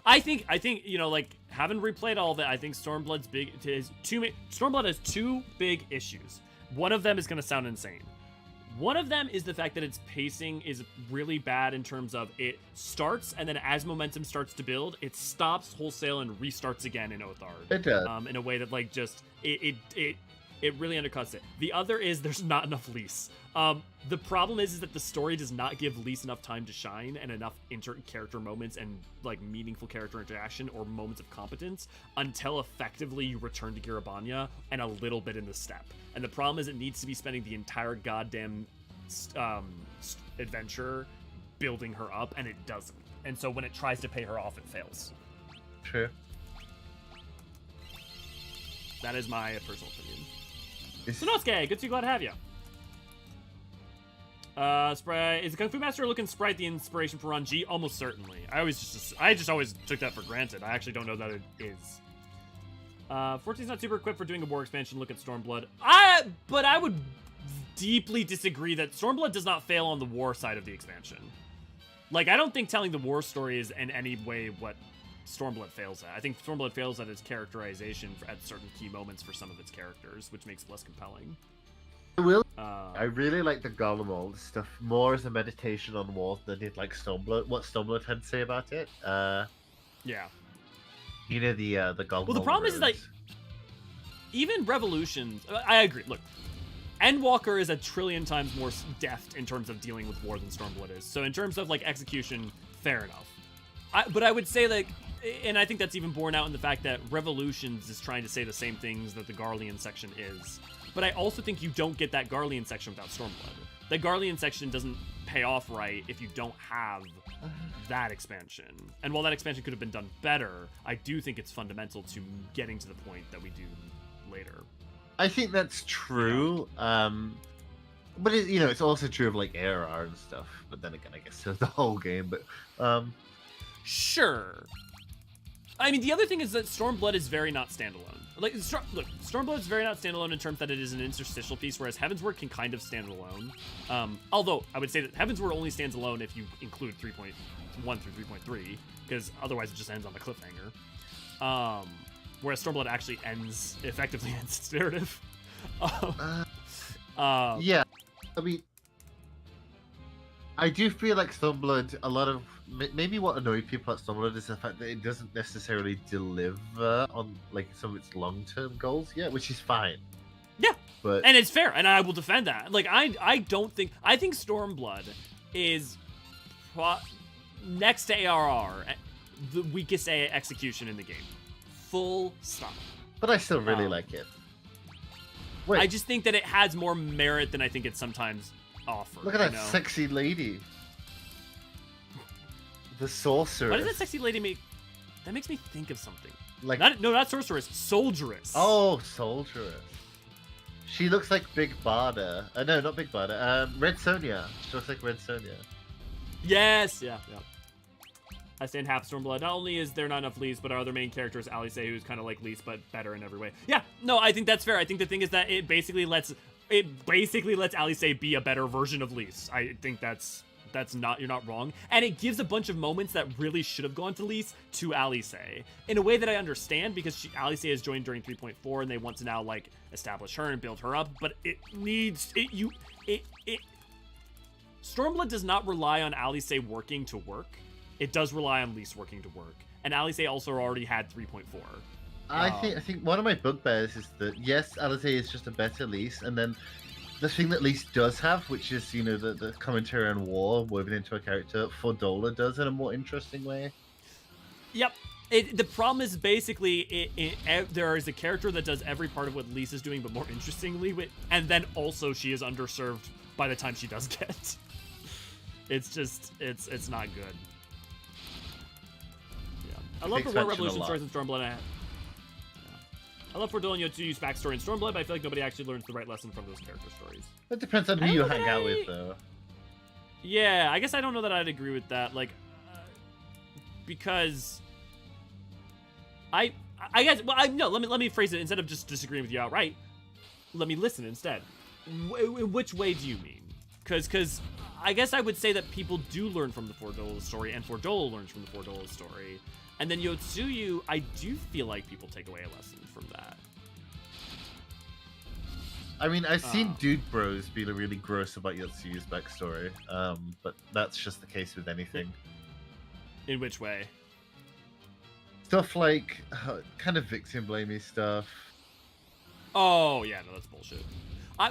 I think like having replayed all of it, I think Stormblood has two big issues. One of them is going to sound insane. One of them is the fact that its pacing is really bad in terms of it starts, and then as momentum starts to build, it stops wholesale and restarts again in Othard. It does. In a way that like just it really undercuts it. The other is there's not enough Lys. The problem is that the story does not give Lys enough time to shine and enough character moments and like meaningful character interaction or moments of competence until effectively you return to Girabanya and a little bit in the step. And the problem is it needs to be spending the entire goddamn adventure building her up, and it doesn't. And so when it tries to pay her off, it fails. True. That is my personal opinion. Sonosuke, good to see you, glad to have you. Sprite, is the Kung Fu Master looking sprite the inspiration for Ranji? Almost certainly. I just always took that for granted. I actually don't know that it is. 14's not super equipped for doing a war expansion. Look at Stormblood. But I would deeply disagree that Stormblood does not fail on the war side of the expansion. Like, I don't think telling the war story is in any way what Stormblood fails at. I think Stormblood fails at its characterization at certain key moments for some of its characters, which makes it less compelling. I really like the Garlemald stuff more as a meditation on war than did like Stormblood. What Stormblood had to say about it. Yeah. You know the Garlemald. Well, the problem is like even Revolutions. I agree. Look, Endwalker is a trillion times more deft in terms of dealing with war than Stormblood is. So in terms of like execution, fair enough. But I would say like, and I think that's even borne out in the fact that Revolutions is trying to say the same things that the Garlean section is. But I also think you don't get that Garlean section without Stormblood. The Garlean section doesn't pay off right if you don't have that expansion. And while that expansion could have been done better, I do think it's fundamental to getting to the point that we do later. I think that's true. But it's also true of like ARR and stuff. But then again, I guess the whole game. But sure. I mean, the other thing is that Stormblood is very not standalone. Like, look, Stormblood is very not standalone in terms that it is an interstitial piece, whereas Heavensward can kind of stand alone. Although, I would say that Heavensward only stands alone if you include 3.1 through 3.3, because otherwise it just ends on a cliffhanger. Whereas Stormblood actually effectively ends its narrative. Yeah, I mean, I do feel like Stormblood, a lot of maybe what annoyed people at Stormblood is the fact that it doesn't necessarily deliver on like some of its long-term goals yet, which is fine. Yeah, but and it's fair, and I will defend that. Like I think Stormblood is next to ARR the weakest execution in the game. Full stop. But I still really like it. Wait, I just think that it has more merit than I think it sometimes offers. Look at that sexy lady. The sorceress. Why does that sexy lady make? That makes me think of something. Like not sorceress, soldieress. Oh, soldieress. She looks like Big Barda. No, not Big Barda. Red Sonja. She looks like Red Sonja. Yes, yeah. I stand half Stormblood. Not only is there not enough Lys, but our other main character is Alice, who's kind of like Lys, but better in every way. Yeah, no, I think that's fair. I think the thing is that it basically lets Alice be a better version of Lys. I think that's not, you're not wrong. And it gives a bunch of moments that really should have gone to Lys to Alice in a way that I understand, because Alice has joined during 3.4 and they want to now like establish her and build her up, but it needs Stormblood does not rely on Alice working to work. It does rely on Lys working to work. And Alice also already had 3.4. I think one of my bugbears is that yes, Alizé is just a better Lys, and then the thing that Lys does have, which is the commentary on war woven into a character, Fordola does in a more interesting way. Yep. The problem is basically there is a character that does every part of what Lys is doing, but more interestingly, and then also she is underserved by the time she does get. It's just it's not good. Yeah, I love the War Revolution stories in Stormblood. I love Fordola and Yotsuyu's backstory in Stormblood, but I feel like nobody actually learns the right lesson from those character stories. It depends on who you hang out with, though. Yeah, I guess I don't know that I'd agree with that. Like, because I guess no. Let me phrase it instead of just disagreeing with you outright. Let me listen instead. Which way do you mean? Because I guess I would say that people do learn from the Fordola story, and Fordola learns from the Fordola story. And then Yotsuyu, I do feel like people take away a lesson from that. I mean, I've seen dude bros be really gross about Yotsuyu's backstory, but that's just the case with anything. In which way? Stuff like kind of victim blamey stuff. Oh, yeah, no, that's bullshit.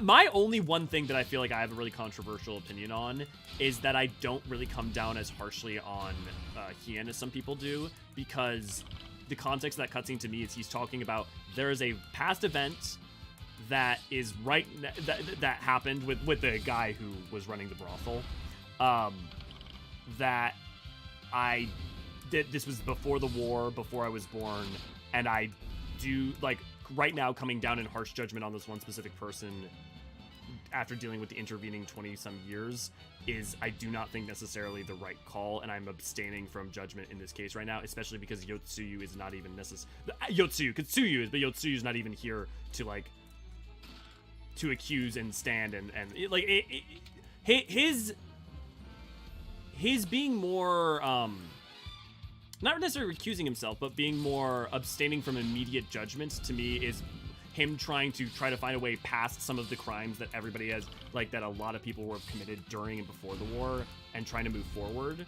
My only one thing that I feel like I have a really controversial opinion on is that I don't really come down as harshly on Hien as some people do, because the context of that cutscene to me is he's talking about there is a past event that is that happened with the guy who was running the brothel, that I did. This was before the war, before I was born, and I do like right now coming down in harsh judgment on this one specific person after dealing with the intervening 20-some years is I do not think necessarily the right call, and I'm abstaining from judgment in this case right now, especially because Yotsuyu is not even Katsuyu is, but Yotsuyu is not even here to like to accuse and stand and like his being more not necessarily recusing himself, but being more abstaining from immediate judgment to me is him trying to find a way past some of the crimes that everybody has, like that a lot of people were committed during and before the war, and trying to move forward.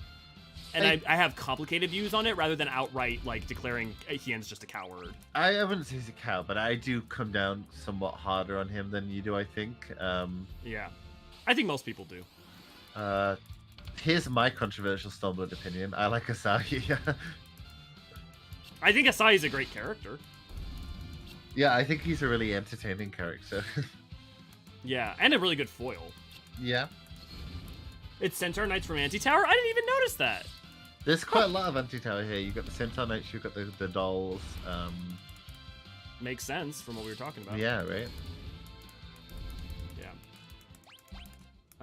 And I have complicated views on it rather than outright like declaring Hien's just a coward. I wouldn't say he's a coward, but I do come down somewhat harder on him than you do, I think. Yeah, I think most people do. Here's my controversial Stormblood opinion. I like Asahi. I think Asahi's a great character. Yeah, I think he's a really entertaining character. Yeah, and a really good foil. Yeah. It's Centaur Knights from Anti-Tower? I didn't even notice that. There's quite a lot of Anti-Tower here. You've got the Centaur Knights, you've got the dolls. Makes sense from what we were talking about. Yeah, right?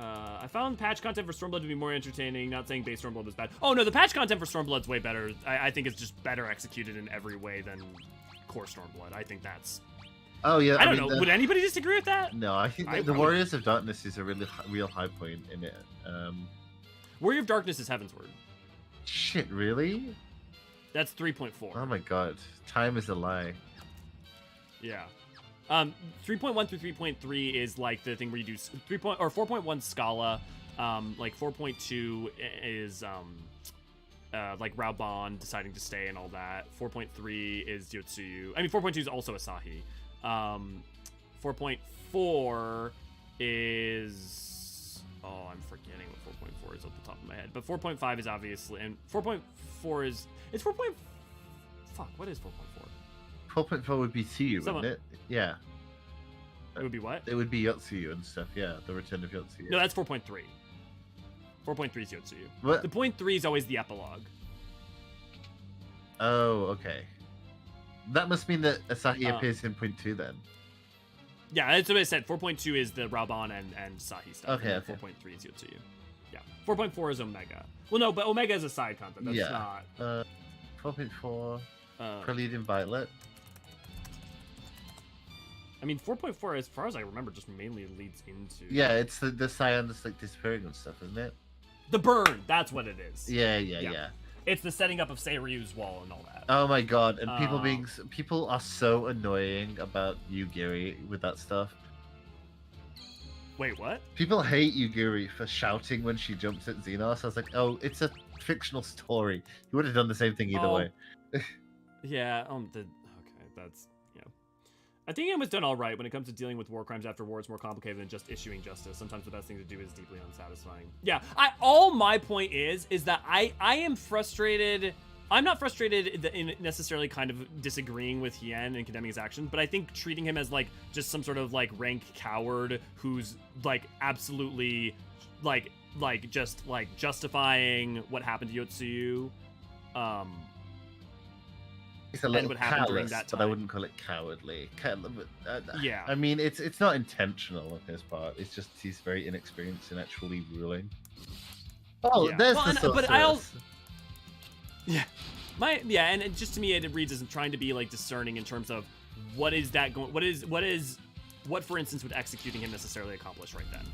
I found patch content for Stormblood to be more entertaining. Not saying base Stormblood was bad. Oh no, the patch content for Stormblood's way better. I think it's just better executed in every way than core Stormblood. I think that's... Oh yeah, I don't know. Would anybody disagree with that? No, I think the Warriors of Darkness is a real high point in it. Warrior of Darkness is Heavensward. Shit, really? That's 3.4. Oh my god, time is a lie. Yeah. 3.1 through 3.3 is like the thing where you do 4.1 Scala, like 4.2 is like Raubon deciding to stay and all that. 4.3 is Yotsuyu. I mean, 4.2 is also Asahi. 4.4 is... Oh, I'm forgetting what 4.4 is off the top of my head. But 4.5 is obviously... And 4.4 is... It's 4. Fuck, what is 4.4? 4.4 would be Tsuyu, wouldn't it? Yeah. It would be what? It would be Yotsuyu and stuff, yeah. The Return of Yotsuyu. No, that's 4.3. 4.3 is Yotsuyu. What? The 0.3 is always the epilogue. Oh, okay. That must mean that Asahi appears in 0.2 then. Yeah, that's what I said. 4.2 is the Raubon and Sahi stuff. Okay, and 4.3 is Yotsuyu. Yeah. 4.4 is Omega. Well, no, but Omega is a side content. That's not... 4.4... Prelude in Violet. I mean, 4.4, as far as I remember, just mainly leads into... Yeah, it's the Scion that's like disappearing and stuff, isn't it? The burn, that's what it is. Yeah. It's the setting up of Seiryu's wall and all that. Oh my god, and people are so annoying about Yugiri with that stuff. Wait, what? People hate Yugiri for shouting when she jumps at Xenos. I was like, oh, it's a fictional story. You would have done the same thing either way. Yeah, that's, you know. I think Ian was done all right when it comes to dealing with war crimes after war. It's more complicated than just issuing justice. Sometimes the best thing to do is deeply unsatisfying. Yeah, all my point is that I am frustrated. I'm not frustrated in necessarily kind of disagreeing with Hien and condemning his actions, but I think treating him as like just some sort of like rank coward who's like absolutely like just like justifying what happened to Yotsuyu. It's a little what happened during callous, that but I time. wouldn't call it cowardly. Yeah. I mean, it's not intentional on his part. It's just he's very inexperienced in actually ruling. Oh, Yeah. there's Well, the and- sorceress. but I also- Yeah. And it, just to me it reads as trying to be like discerning in terms of what is that going what for instance would executing him necessarily accomplish right then.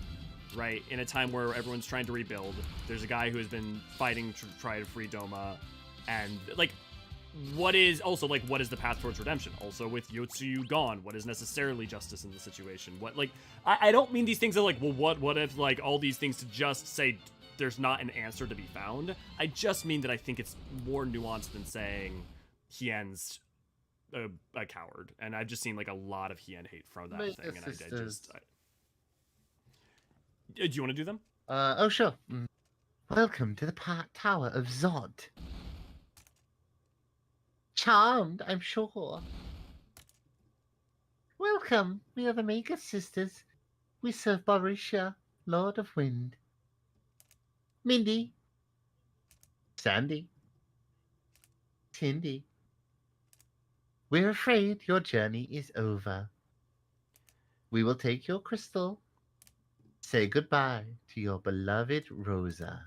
Right? In a time where everyone's trying to rebuild, there's a guy who has been fighting to try to free Doma, and like what is the path towards redemption? Also with Yotsuyu gone, what is necessarily justice in the situation? What like I don't mean these things are like, well, what if like all these things to just say there's not an answer to be found. I just mean that I think it's more nuanced than saying Hien's a coward, and I've just seen like a lot of Hien hate from that thing, and I just do you want to do them? Oh sure. Welcome to the Tower of Zod. Charmed, I'm sure. Welcome, we are the Magus Sisters. We serve Barisha, Lord of Wind. Mindy. Sandy. Cindy. We're afraid your journey is over. We will take your crystal. Say goodbye to your beloved Rosa.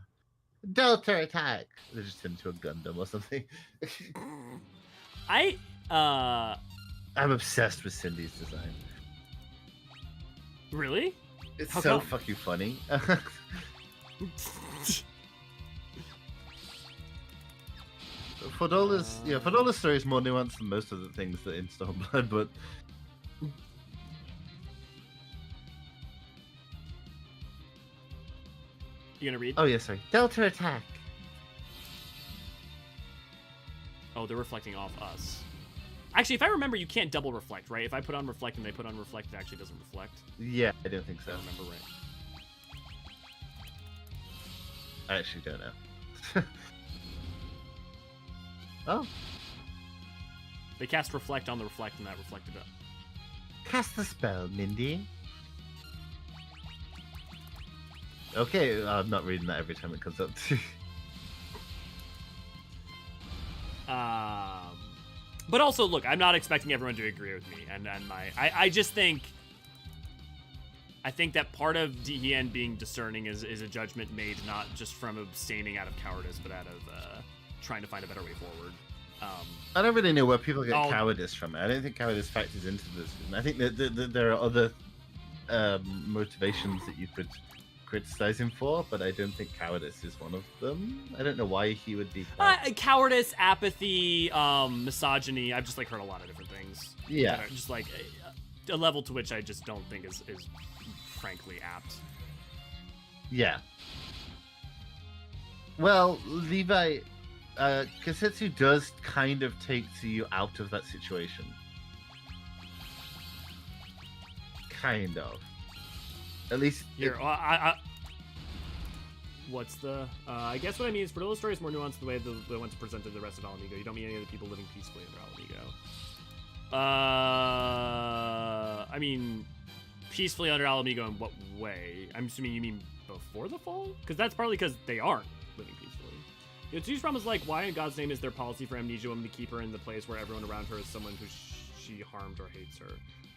Delta attack! They just turned into a Gundam or something. I'm obsessed with Cindy's design. Really? It's How so come? fucking funny. Fodola's story is more nuanced than most of the things that in Stormblood, but You gonna read? oh yeah, sorry. Delta attack. Oh, they're reflecting off us. Actually, if I remember, you can't double reflect, right? If I put on reflect and they put on reflect, it actually doesn't reflect. Yeah, I don't think If so. I remember right. I actually don't know. Oh, They cast reflect on the reflect, and that reflected it. cast the spell, Mindy. Okay, I'm not reading that every time it comes up. But also, look, I'm not expecting everyone to agree with me, and I just think, that part of Hien being discerning is a judgment made not just from abstaining out of cowardice, but out of trying to find a better way forward. I don't really know where people get Oh. cowardice from. I don't think cowardice factors into this. And I think that there are other motivations that you could criticize him for, but I don't think cowardice is one of them. I don't know why he would be. Cowardice, apathy, misogyny. I've just like heard a lot of different things. Yeah. That are just like a level to which I just don't think is frankly apt. Yeah. Well, Levi, Kasetsu does kind of take you out of that situation. Kind of. At least Here, what's the? I guess what I mean is Ferdola's story is more nuanced the way the ones presented the rest of Alamigo. You don't mean any of the people living peacefully under Alamigo. I mean, peacefully under Alamigo in what way? I'm assuming you mean before the fall? Because that's partly because they aren't living peacefully. Yotsu's problem is like, why in God's name is their policy for Amnesia Woman to keep her in the place where everyone around her is someone who she harmed or hates her?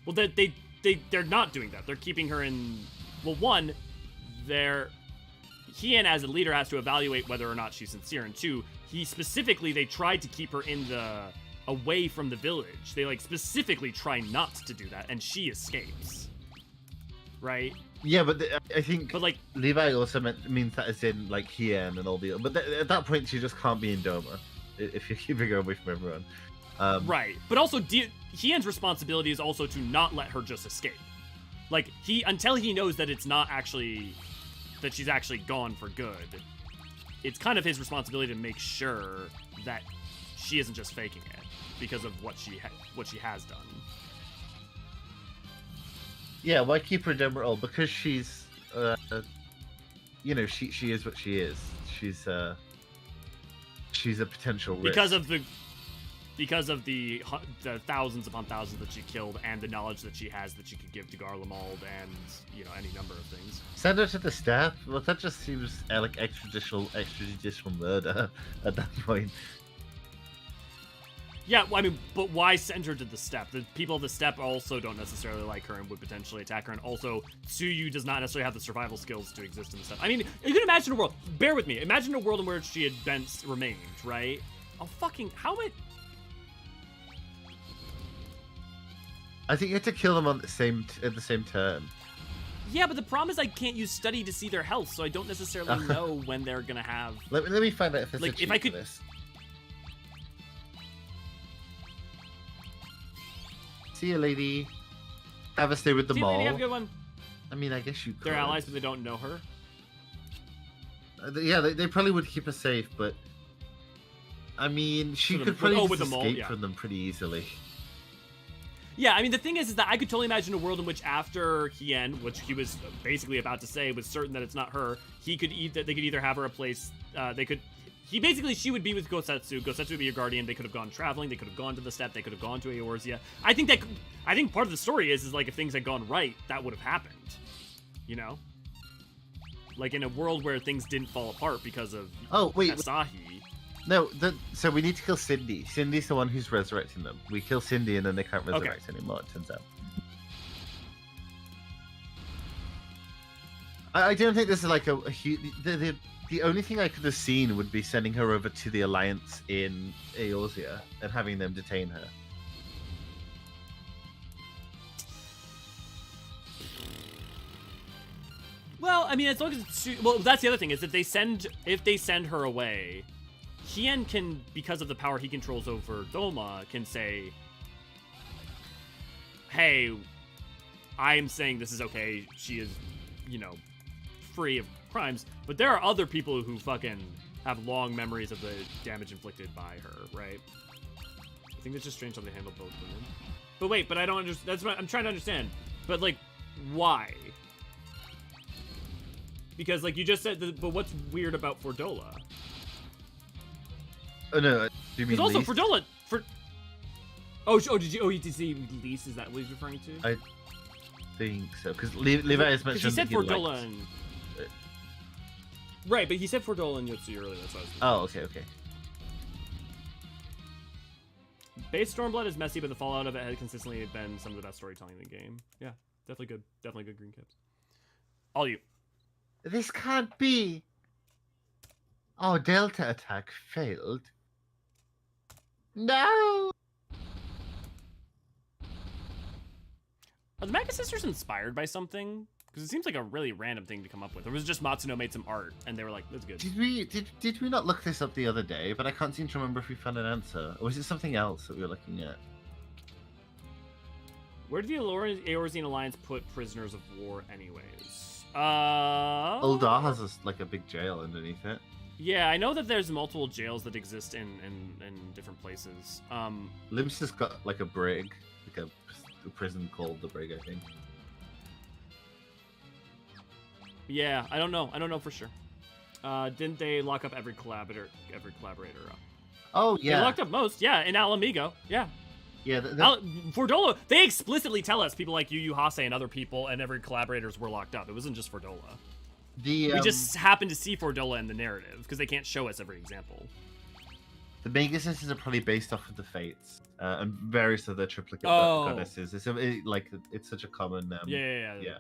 Well, they're not doing that. They're keeping her in. Well, one, Hien as a leader has to evaluate whether or not she's sincere, and two, they tried to keep her away from the village. They like specifically try not to do that, and she escapes. Right? yeah, but I think But like, Levi also means that as in like Hien and all the. But at that point, she just can't be in Doma if you're keeping her away from everyone. right. But also, Hien's responsibility is also to not let her just escape. Like until he knows that it's not actually that she's actually gone for good. It's kind of his responsibility to make sure that she isn't just faking it. because of what she has done. Yeah, why keep her in dead role? Because she's, you know, she is what she is. She's a potential risk. Because of the thousands upon thousands that she killed, and the knowledge that she has that she could give to Garlemald, and you know, any number of things. Send her to the step. Well, that just seems like extrajudicial murder at that point. Yeah, well, I mean, but why send her to the step? The people of the step also don't necessarily like her and would potentially attack her, and also Tsuyu does not necessarily have the survival skills to exist in the step. I mean, you can imagine a world. Bear with me. Imagine a world in which she had remained, right? Oh, fucking how am I think you have to kill them at the same turn. Yeah, but the problem is I can't use study to see their health, so I don't necessarily know when they're gonna have. Let me find out if there's like a cheat if I could. for this. See you, lady. Have a stay with the See you, mall. lady, have a good one. I mean, I guess you could. They're allies, but they don't know her. Yeah, they probably would keep her safe, but I mean, she could probably just escape from them pretty easily. Yeah, I mean, the thing is that I could totally imagine a world in which after Hien, which he was basically about to say, was certain that it's not her, they could either have her replace, she would be with Gosetsu, Gosetsu would be your guardian, they could have gone traveling, they could have gone to the steppe, they could have gone to Eorzea. I think part of the story is like if things had gone right, that would have happened, you know? Like in a world where things didn't fall apart because of Asahi. No, so we need to kill Cindy. Cindy's the one who's resurrecting them. We kill Cindy and then they can't resurrect anymore, it turns out. I don't think this is like a huge... The only thing I could have seen would be sending her over to the Alliance in Eorzea and having them detain her. Well, I mean, as long as it's... Well, that's the other thing, is if they send her away... Hien can, because of the power he controls over Doma, can say, hey, I'm saying this is okay, she is, you know, free of crimes, but there are other people who fucking have long memories of the damage inflicted by her, right? I think that's just strange how they handle both women. But wait, but I don't understand, that's what I'm trying to understand. But, like, why? Because, like, you just said, but what's weird about Fordola? Oh no, do you mean also Lise? Fordola did you see Lise? Is that what he's referring to? I think so, because Levi has mentioned he said that Fordola and... Right, but he said Fordola and Yotsu earlier, that's what I was okay. Base Stormblood is messy, but the fallout of it has consistently been some of the best storytelling in the game. Yeah, definitely good green caps. All you. This can't be. Oh, Delta attack failed. No! Are the Mega Sisters inspired by something? Because it seems like a really random thing to come up with. Or was it just Matsuno made some art and they were like, that's good. Did we not look this up the other day? But I can't seem to remember if we found an answer. Or was it something else that we were looking at? Where did the Eorzean Alliance put prisoners of war anyways? Uldar has like a big jail underneath it. Yeah, I know that there's multiple jails that exist in different places. Lim's just got like a brig, like a prison called the brig, I think. Yeah, I don't know for sure. Didn't they lock up every collaborator? Oh yeah, they locked up most. Yeah, in Alamigo. Yeah. Yeah. Fordola. They explicitly tell us people like Yu Hase and other people and every collaborators were locked up. It wasn't just Fordola. We just happen to see Fordola in the narrative because they can't show us every example. The Mega Sisters are probably based off of the Fates and various other triplicate goddesses. It's such a common. Yeah.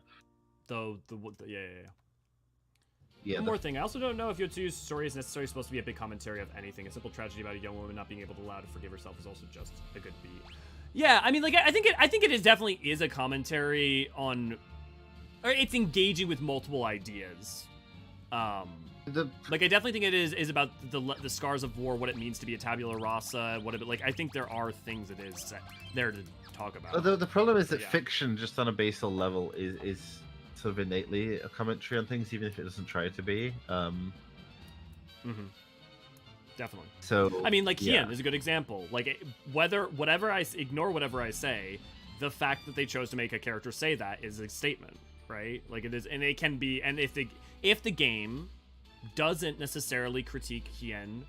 One more thing. I also don't know if Yotsu's story is necessarily supposed to be a big commentary of anything. A simple tragedy about a young woman not being able to allow to forgive herself is also just a good beat. Yeah, I mean, like I think it is definitely is a commentary on. Or it's engaging with multiple ideas. I definitely think it is about the scars of war, what it means to be a tabula rasa, I think there are things it is there to talk about. The problem is that fiction, just on a basal level, is sort of innately a commentary on things, even if it doesn't try to be. definitely. So I mean, like yeah. Hien is a good example. Like ignore whatever I say, the fact that they chose to make a character say that is a statement, right? Like it is, and it can be. And if the game doesn't necessarily critique Hien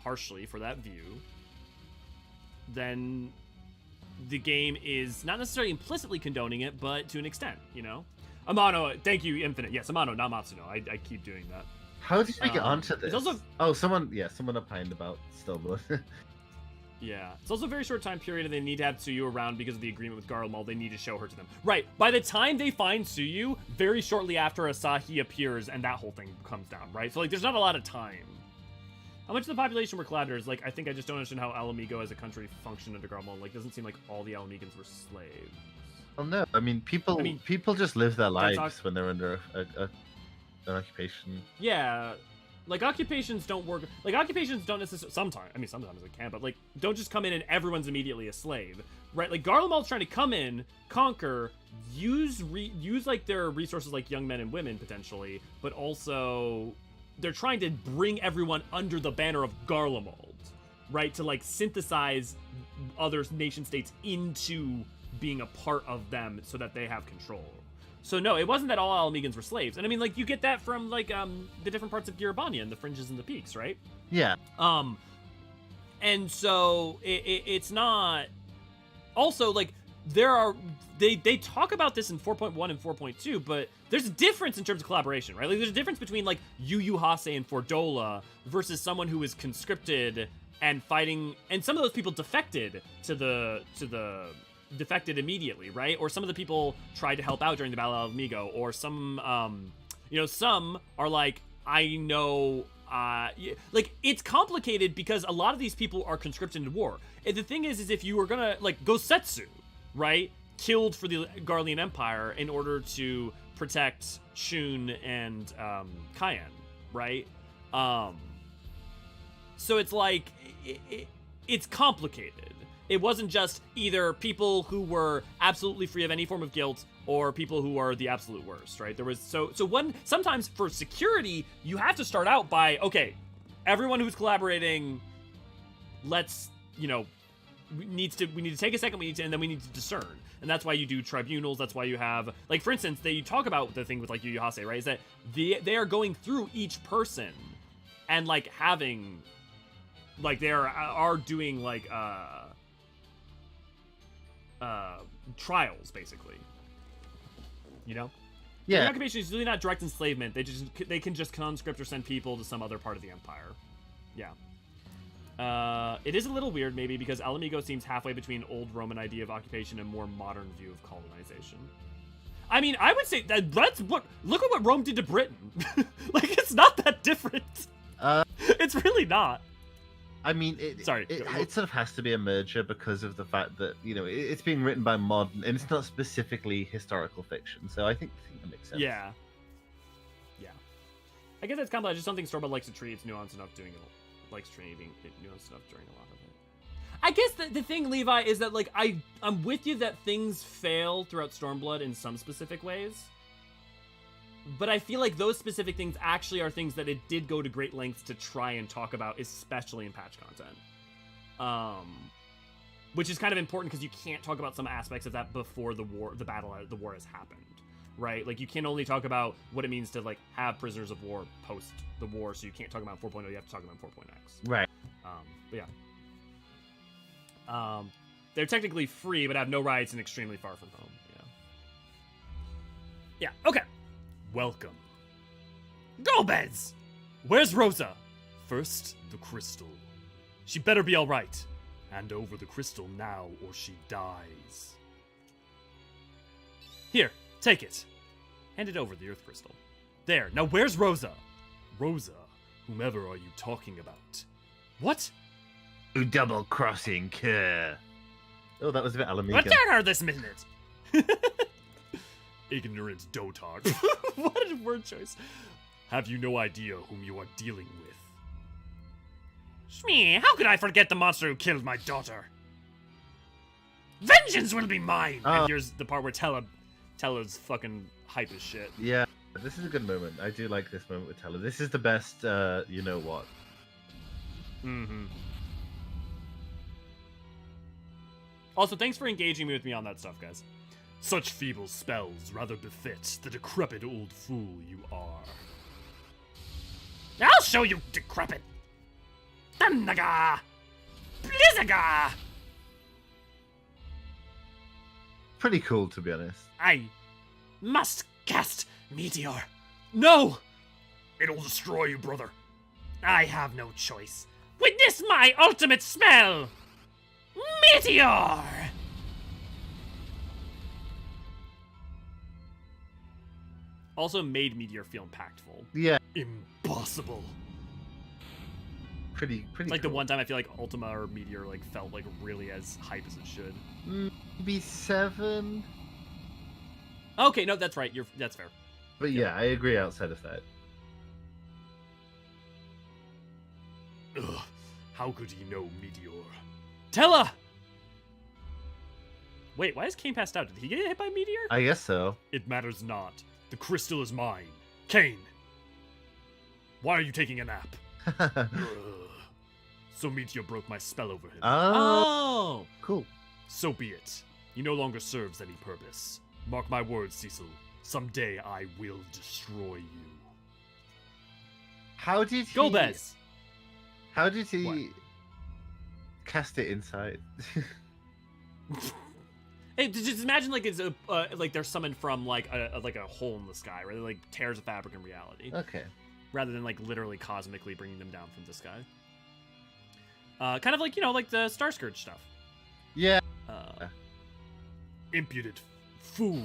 harshly for that view, then the game is not necessarily implicitly condoning it, but to an extent, you know. Amano, thank you, Infinite. Yes, Amano, not Matsuno. I keep doing that. How did we get onto this? It's also, someone opined about Stillblood. yeah, it's also a very short time period, and they need to have Tsuyu around because of the agreement with Garlemald. They need to show her to them. Right. By the time they find Tsuyu, very shortly after Asahi appears, and that whole thing comes down. Right. So like, there's not a lot of time. How much of the population were collaborators? Like, I think I just don't understand how Alamigo as a country functioned under Garlemald. Like, doesn't seem like all the Alamigans were slaves. Well, no. I mean, people just live their lives when they're under an occupation. Yeah. Like, occupations don't work. Like, occupations don't necessarily. Sometimes they can, but, like, don't just come in and everyone's immediately a slave. Right? Like, Garlemald's trying to come in, conquer, use like, their resources like young men and women, potentially, but also they're trying to bring everyone under the banner of Garlemald, right? To, like, synthesize other nation-states into being a part of them so that they have control. So no, it wasn't that all Alamegans were slaves. And I mean, like, you get that from, like, the different parts of Girabania and the fringes and the peaks, right? Yeah. And so it's not... Also, like, they talk about this in 4.1 and 4.2, but there's a difference in terms of collaboration, right? Like, there's a difference between, like, Yu Yu Hase and Fordola versus someone who is conscripted and fighting, and some of those people defected defected immediately, right? Or some of the people tried to help out during the Battle of Migo, or some some are like, I know, like, it's complicated because a lot of these people are conscripted into war. And the thing is if you were gonna, like, Gosetsu, right, killed for the Garlean Empire in order to protect Shun and Cayenne, right? So it's like, it's complicated. It wasn't just either people who were absolutely free of any form of guilt or people who are the absolute worst, right? There was sometimes for security, you have to start out by, okay, everyone who's collaborating, let's, we need to take a second, and then we need to discern. And that's why you do tribunals. That's why you have, like, for instance, they talk about the thing with, like, Yu Yu Hase, right? Is that they are going through each person and, like, having, like, they are doing, like, trials, basically. Yeah. The occupation is really not direct enslavement. They can just conscript or send people to some other part of the empire. Yeah. It is a little weird, maybe, because Alamigo seems halfway between old Roman idea of occupation and more modern view of colonization. I mean, I would say that look at what Rome did to Britain. Like, it's not that different. It's really not. I mean, it sort of has to be a merger because of the fact that, it's being written by modern, and it's not specifically historical fiction. So I think that makes sense. Yeah. Yeah. I guess that's kind of, I just don't think Stormblood likes to treat its nuance enough during it nuanced enough during a lot of it. I guess the thing, Levi, is that, like, I'm with you that things fail throughout Stormblood in some specific ways. But I feel like those specific things actually are things that it did go to great lengths to try and talk about, especially in patch content. Which is kind of important because you can't talk about some aspects of that before the war has happened, right? Like, you can only talk about what it means to, like, have prisoners of war post the war, so you can't talk about 4.0, you have to talk about 4.x. Right. But yeah. They're technically free, but have no rights and extremely far from home. Yeah. Yeah, okay. Welcome. Gomez! Where's Rosa? First, the crystal. She better be alright. Hand over the crystal now, or she dies. Here, take it. Hand it over, the earth crystal. There, now where's Rosa? Rosa? Whomever are you talking about? What? You double-crossing cur. Oh, that was a bit Alamigo. What turn her this minute? Ignorant dotard. What a word choice. Have you no idea whom you are dealing with? Shmee, how could I forget the monster who killed my daughter? Vengeance will be mine! And here's the part where Tella's fucking hype as shit. Yeah, this is a good moment. I do like this moment with Tella. This is the best, you know what. Mm-hmm. Also, thanks for engaging with me on that stuff, guys. Such feeble spells rather befit the decrepit old fool you are. I'll show you, decrepit! Thundaga! Blizzaga! Pretty cool, to be honest. I must cast Meteor. No! It'll destroy you, brother. I have no choice. Witness my ultimate spell! Meteor! Also made Meteor feel impactful. Yeah, Impossible. pretty It's like cool. the one time I feel like Ultima or Meteor like felt like really as hype as it should. Maybe 7. Okay, no, that's right. That's fair. But yeah, I agree outside of that. Ugh, how could he know Meteor? Tella! Wait, why is Kane passed out? Did he get hit by Meteor? I guess so. It matters not. The crystal is mine. Kane! Why are you taking a nap? Ugh. So Meteor broke my spell over him. Oh! Cool. So be it. He no longer serves any purpose. Mark my words, Cecil. Someday I will destroy you. How did he... Go Bez! How did he What? cast it inside? Hey, just imagine like it's a like they're summoned from like a hole in the sky, where they like tears a fabric in reality, Okay. rather than like literally cosmically bringing them down from the sky. Kind of like like the Star Scourge stuff. Yeah. Impudent fool.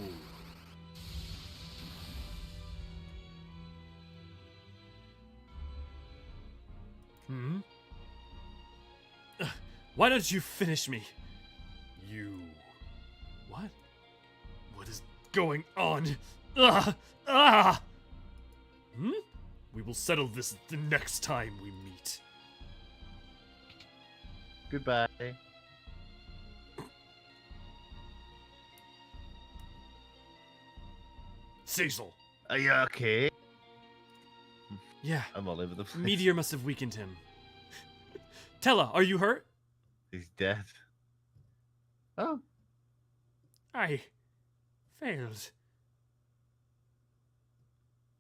Hmm? Why don't you finish me? You. What? What is going on? Ah! Ah! Hmm? We will settle this the next time we meet. Goodbye. Cecil. Are you okay? Yeah. I'm all over the place. Meteor must have weakened him. Tella, are you hurt? He's dead. Oh. I failed.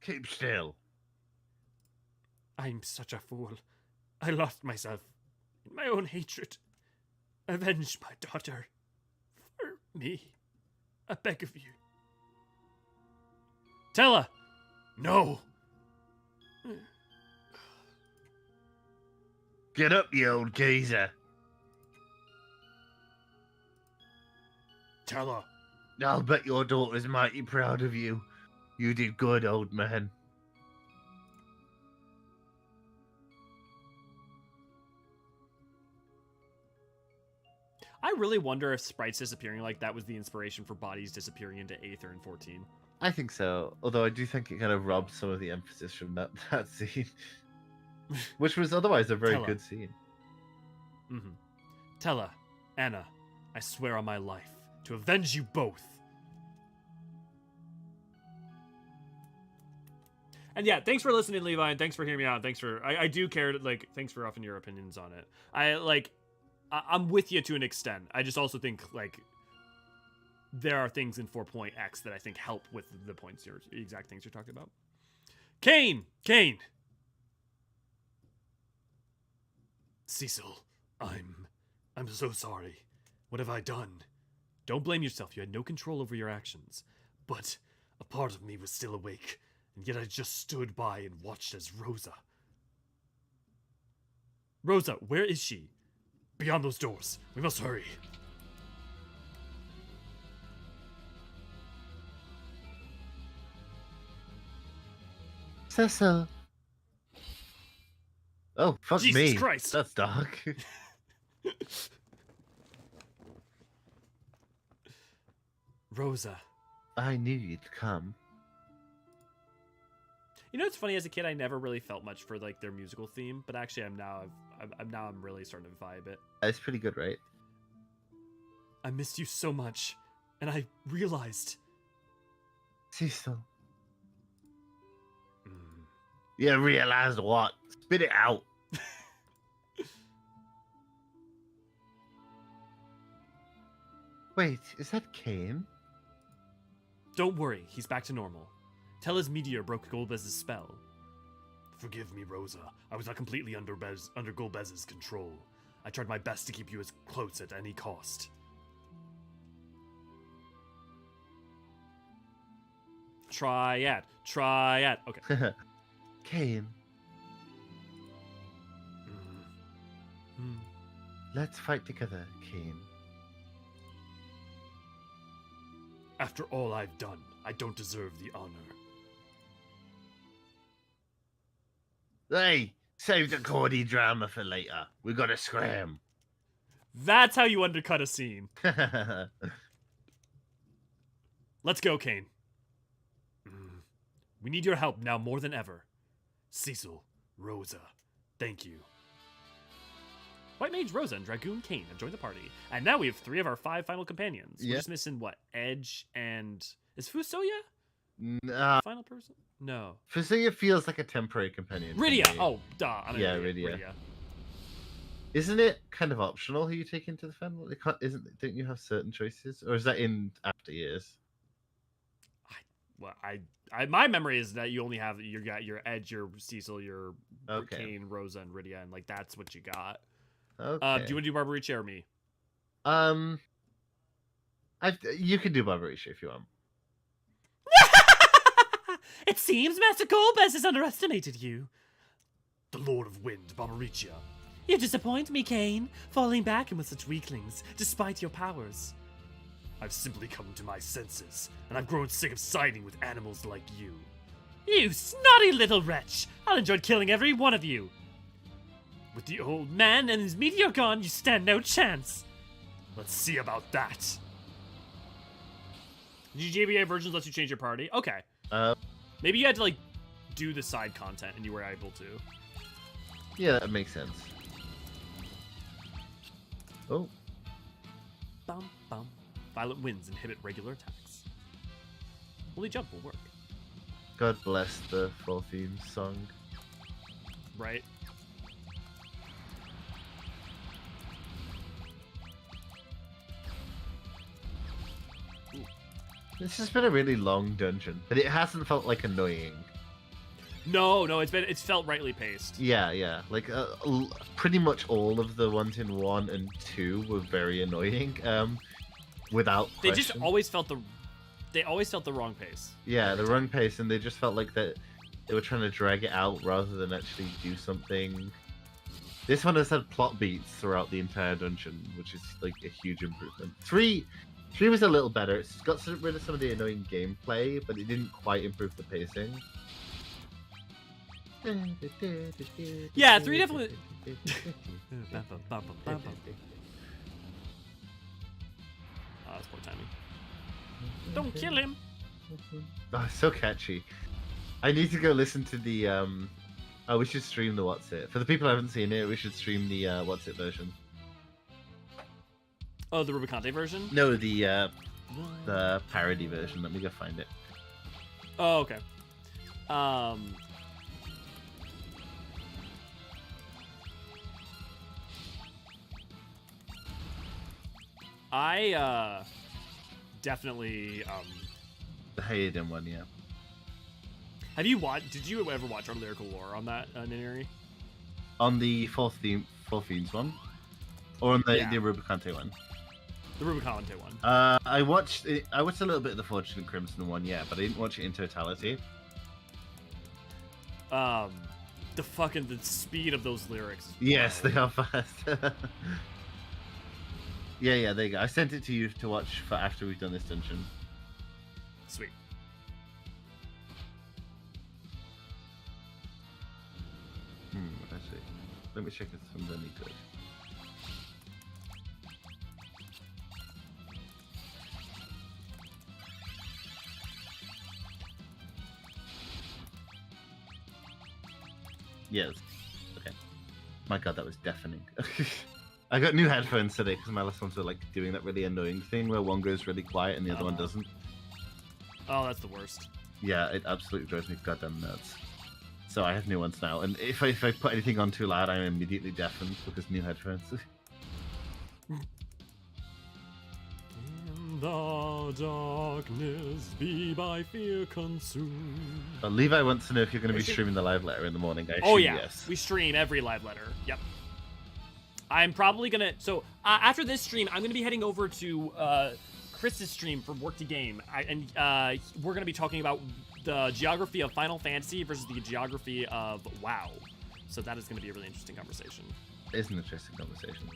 Keep still. I'm such a fool. I lost myself in my own hatred. Avenge my daughter. For me. I beg of you. Tella! No! Get up, you old geezer. Tella. I'll bet your daughter's mighty proud of you. You did good, old man. I really wonder if sprites disappearing like that was the inspiration for bodies disappearing into Aether in 14. I think so. Although I do think it kind of robbed some of the emphasis from that scene. Which was otherwise a very Tella. good scene. Mm-hmm. Tella, Anna, I swear on my life to avenge you both. And yeah, thanks for listening, Levi, and thanks for hearing me out. Thanks for I do care like thanks for offering your opinions on it. I'm with you to an extent. I just also think like there are things in 4.x that I think help with the points exact things you're talking about. Kane! Cecil, I'm so sorry. What have I done? Don't blame yourself. You had no control over your actions. But a part of me was still awake, and yet I just stood by and watched as Rosa. Rosa, where is she? Beyond those doors. We must hurry. Cecil. Oh, fuck Jesus me. Christ. That's dark. Rosa. I knew you'd come. You know, it's funny. As a kid, I never really felt much for like their musical theme, but actually, I'm really starting to vibe it. It's pretty good, right? I missed you so much, and I realized. Cecil. Mm. You realized what? Spit it out. Wait, is that Kane? Don't worry, he's back to normal. Tell his meteor broke Golbez's spell. Forgive me, Rosa. I was not completely under Golbez's control. I tried my best to keep you as close at any cost. Triad. Okay. Kane, Mm. let's fight together, Kane. After all I've done, I don't deserve the honor. Hey, save the cordy drama for later. We gotta scram. That's how you undercut a scene. Let's go, Kane. We need your help now more than ever. Cecil, Rosa, thank you. White Mage Rosa and Dragoon Kane have joined the party. And now we have 3 of our 5 final companions. We're Yeah. just missing, what, Edge and... Is Fusoya final person? No. Fusoya feels like a temporary companion. to Rydia! me. Oh, duh. I mean, Yeah, Rydia. Isn't it kind of optional who you take into the family? Don't you have certain choices? Or is that in after years? Well, my memory is that you only have you got your Edge, your Cecil, your Okay. Kane, Rosa, and Rydia, and like that's what you got. Okay. Do you want to do Barbaricha or me? You can do Barbarisha if you want. It seems Master Golbez has underestimated you. The Lord of Wind, Barbaricha. You disappoint me, Kane, falling back in with such weaklings, despite your powers. I've simply come to my senses, and I've grown sick of siding with animals like you. You snotty little wretch! I'll enjoy killing every one of you. With the old man and his meteor gone, you stand no chance. Let's see about that. GBA versions lets you change your party. Okay. Maybe you had to like do the side content and you were able to. Yeah, that makes sense. Oh. Bum bum. Violent winds inhibit regular attacks. Only jump will work. God bless the full theme song. Right? This has been a really long dungeon, but it hasn't felt like annoying. No, it's felt rightly paced. Yeah. Like pretty much all of the ones in 1 and 2 were very annoying. Without question. They just always felt the wrong pace. Yeah, the wrong pace, and they just felt like that they were trying to drag it out rather than actually do something. This one has had plot beats throughout the entire dungeon, which is like a huge improvement. 3 was a little better. It's got rid of some of the annoying gameplay, but it didn't quite improve the pacing. Yeah, 3 definitely. Oh, that's poor timing. Don't kill him. Oh, it's so catchy. I need to go listen to the Oh, we should stream the What's It. For the people who haven't seen it, we should stream the What's It version. Oh, the Rubicante version? No, the parody version. Let me go find it. Oh, okay. I definitely The Hydaelyn one, yeah. have you watched? Did you ever watch our lyrical lore on that Nineri? On the Full Fiends one, or on the Rubicante one. The Rubicante one. I watched it. I watched a little bit of the Fortune and Crimson one, yeah, but I didn't watch it in totality. The speed of those lyrics. is Yes, wild. they are fast. Yeah, there you go. I sent it to you to watch for after we've done this dungeon. Sweet. Actually, let me check if it's from any good. Yes. Okay. My god, that was deafening. I got new headphones today because my last ones were like doing that really annoying thing where one goes really quiet and the other one doesn't. Oh, that's the worst. Yeah, it absolutely drives me goddamn nuts. So I have new ones now, and if I put anything on too loud, I'm immediately deafened because new headphones. the darkness, be by fear consumed. Levi wants to know if you're going to be streaming the live letter in the morning. I Oh assume yeah, yes. we stream every live letter. Yep. I'm probably gonna. So after this stream, I'm gonna be heading over to Chris's stream for Work to Game, we're gonna be talking about the geography of Final Fantasy versus the geography of WoW. So that is gonna be a really interesting conversation. It is an interesting conversation.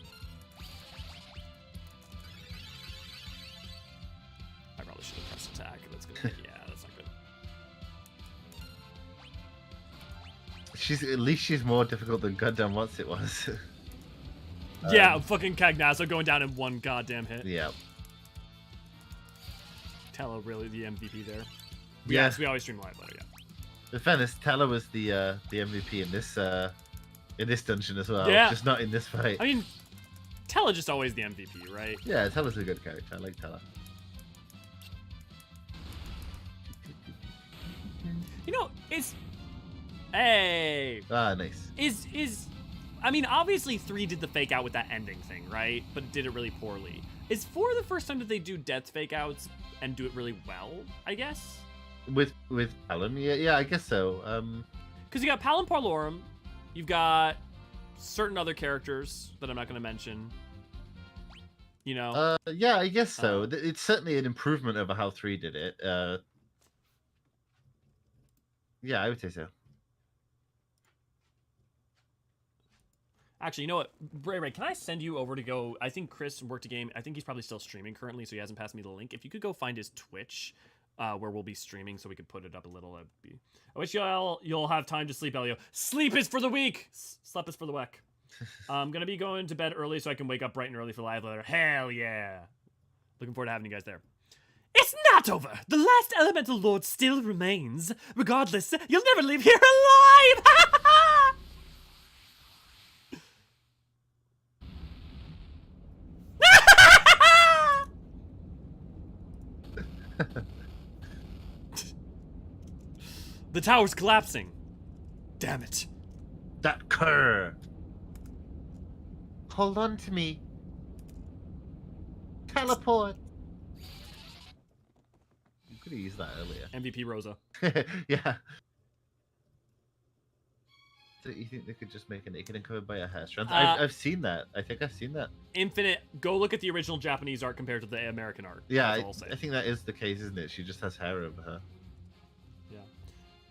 I probably should have pressed attack. That's gonna. Yeah, that's not good. At least she's more difficult than goddamn what's it was. Yeah, fucking Cagnazo going down in one goddamn hit. Yeah. Tello really the MVP there. Yeah. Yes, we always stream live letter. Yeah. In fairness, Tella was the MVP in this dungeon as well. Yeah. Just not in this fight. I mean, Tello just always the MVP, right? Yeah, Tella's a good character. I like Tella. You know, hey. Ah, nice. I mean, obviously 3 did the fake out with that ending thing, right? But it did it really poorly. Is 4 the first time that they do death fake outs and do it really well, I guess? With Alan, yeah, I guess so. Because you got Palin Parlorum, you've got certain other characters that I'm not going to mention. You know? Yeah, I guess so. It's certainly an improvement over how 3 did it. Yeah, I would say so. Actually, you know what? Ray, can I send you over to go? I think Chris worked a game. I think he's probably still streaming currently, so he hasn't passed me the link. If you could go find his Twitch, where we'll be streaming, so we could put it up a little. I wish you'll have time to sleep, Elio. Sleep is for the weak. Sleep is for the weak. I'm gonna be going to bed early so I can wake up bright and early for live later. Hell yeah! Looking forward to having you guys there. It's not over. The last elemental lord still remains. Regardless, you'll never leave here alive. The tower's collapsing. Damn it. That cur. Hold on to me. Teleport. You could have used that earlier. MVP Rosa. Yeah. So you think they could just make it naked and covered by a hair strand? I've seen that. I think I've seen that. Infinite. Go look at the original Japanese art compared to the American art. Yeah, That's all I'll say. I think that is the case, isn't it? She just has hair over her. Yeah.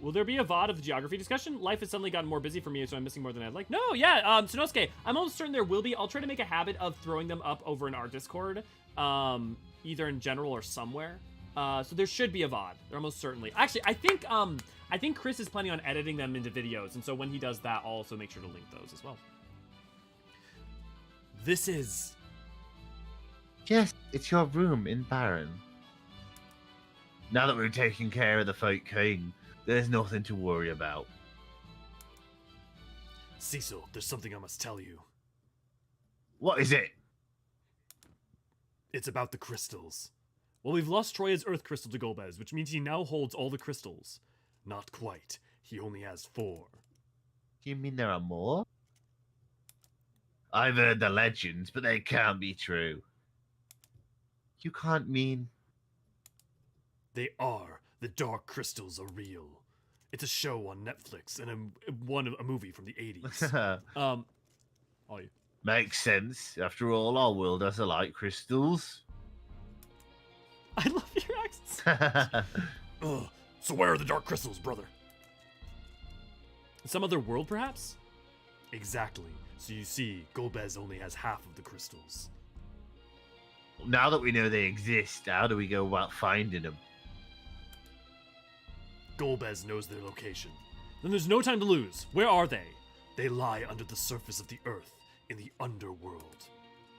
Will there be a VOD of the geography discussion? Life has suddenly gotten more busy for me, so I'm missing more than I'd like. No, yeah, Sonosuke, I'm almost certain there will be. I'll try to make a habit of throwing them up over in our Discord, either in general or somewhere. So there should be a VOD. There almost certainly. Actually, I think Chris is planning on editing them into videos, and so when he does that, I'll also make sure to link those as well. This is... Yes, it's your room in Baron. Now that we've taken care of the Fight King, there's nothing to worry about. Cecil, there's something I must tell you. What is it? It's about the crystals. Well, we've lost Troya's Earth Crystal to Golbez, which means he now holds all the crystals. Not quite. He only has 4. You mean there are more? I've heard the legends, but they can't be true. You can't mean... They are. The dark crystals are real. It's a show on Netflix and a movie from the 80s. All you. Makes sense. After all, our world has a light crystals. I love your accents. Ugh. So where are the dark crystals, brother? Some other world, perhaps? Exactly. So you see, Golbez only has half of the crystals. Now that we know they exist, how do we go about finding them? Golbez knows their location. Then there's no time to lose. Where are they? They lie under the surface of the earth, in the underworld.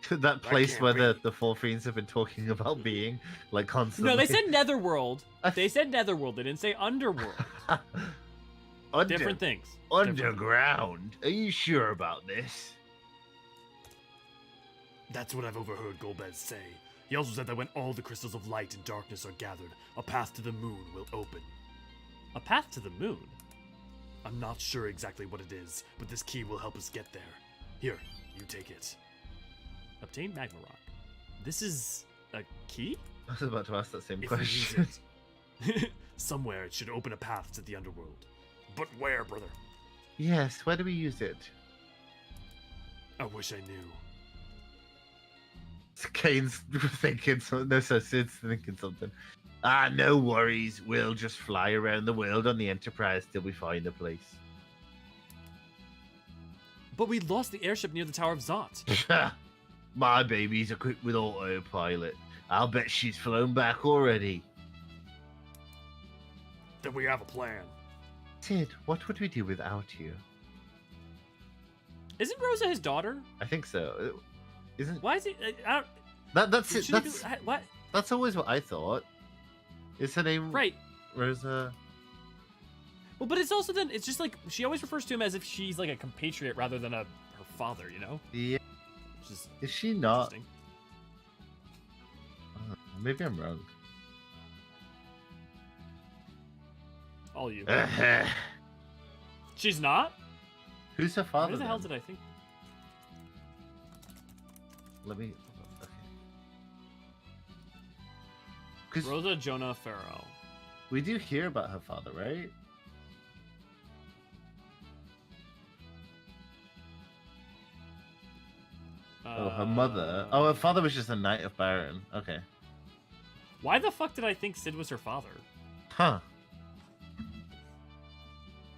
That place can't where be. the Four Fiends have been talking about being, like, constantly. No, they said Netherworld. They said Netherworld. They didn't say Underworld. Different things. Underground? Are you sure about this? That's what I've overheard Golbez say. He also said that when all the crystals of light and darkness are gathered, a path to the moon will open. A path to the moon? I'm not sure exactly what it is, but this key will help us get there. Here, you take it. Obtain magma rock. This is a key? I was about to ask that same If we question. use it, somewhere it should open a path to the underworld. But where, brother? Yes, where do we use it? I wish I knew. Kane's thinking something. No, so Sid's thinking something. Ah, no worries. We'll just fly around the world on the Enterprise till we find a place. But we lost the airship near the Tower of Zot. My baby's equipped with autopilot. I'll bet she's flown back already. Then we have a plan. Sid, what would we do without you? Isn't Rosa his daughter? I think so. Isn't Why is he? I that's it? shouldn't he be- what? That's always what I thought. Is her name Right. Rosa? Well, but it's also then it's just like she always refers to him as if she's like a compatriot rather than her father. You know? Yeah. Which is Is she not? interesting. Maybe I'm wrong. All you. Uh-huh. She's not. Who's her father? Where the hell then? did I think? Let me. Okay. Because Rosa Jonah Farrow. we do hear about her father, right? Oh, her mother. Oh, her father was just a knight of Baron. Okay. Why the fuck did I think Sid was her father? Huh.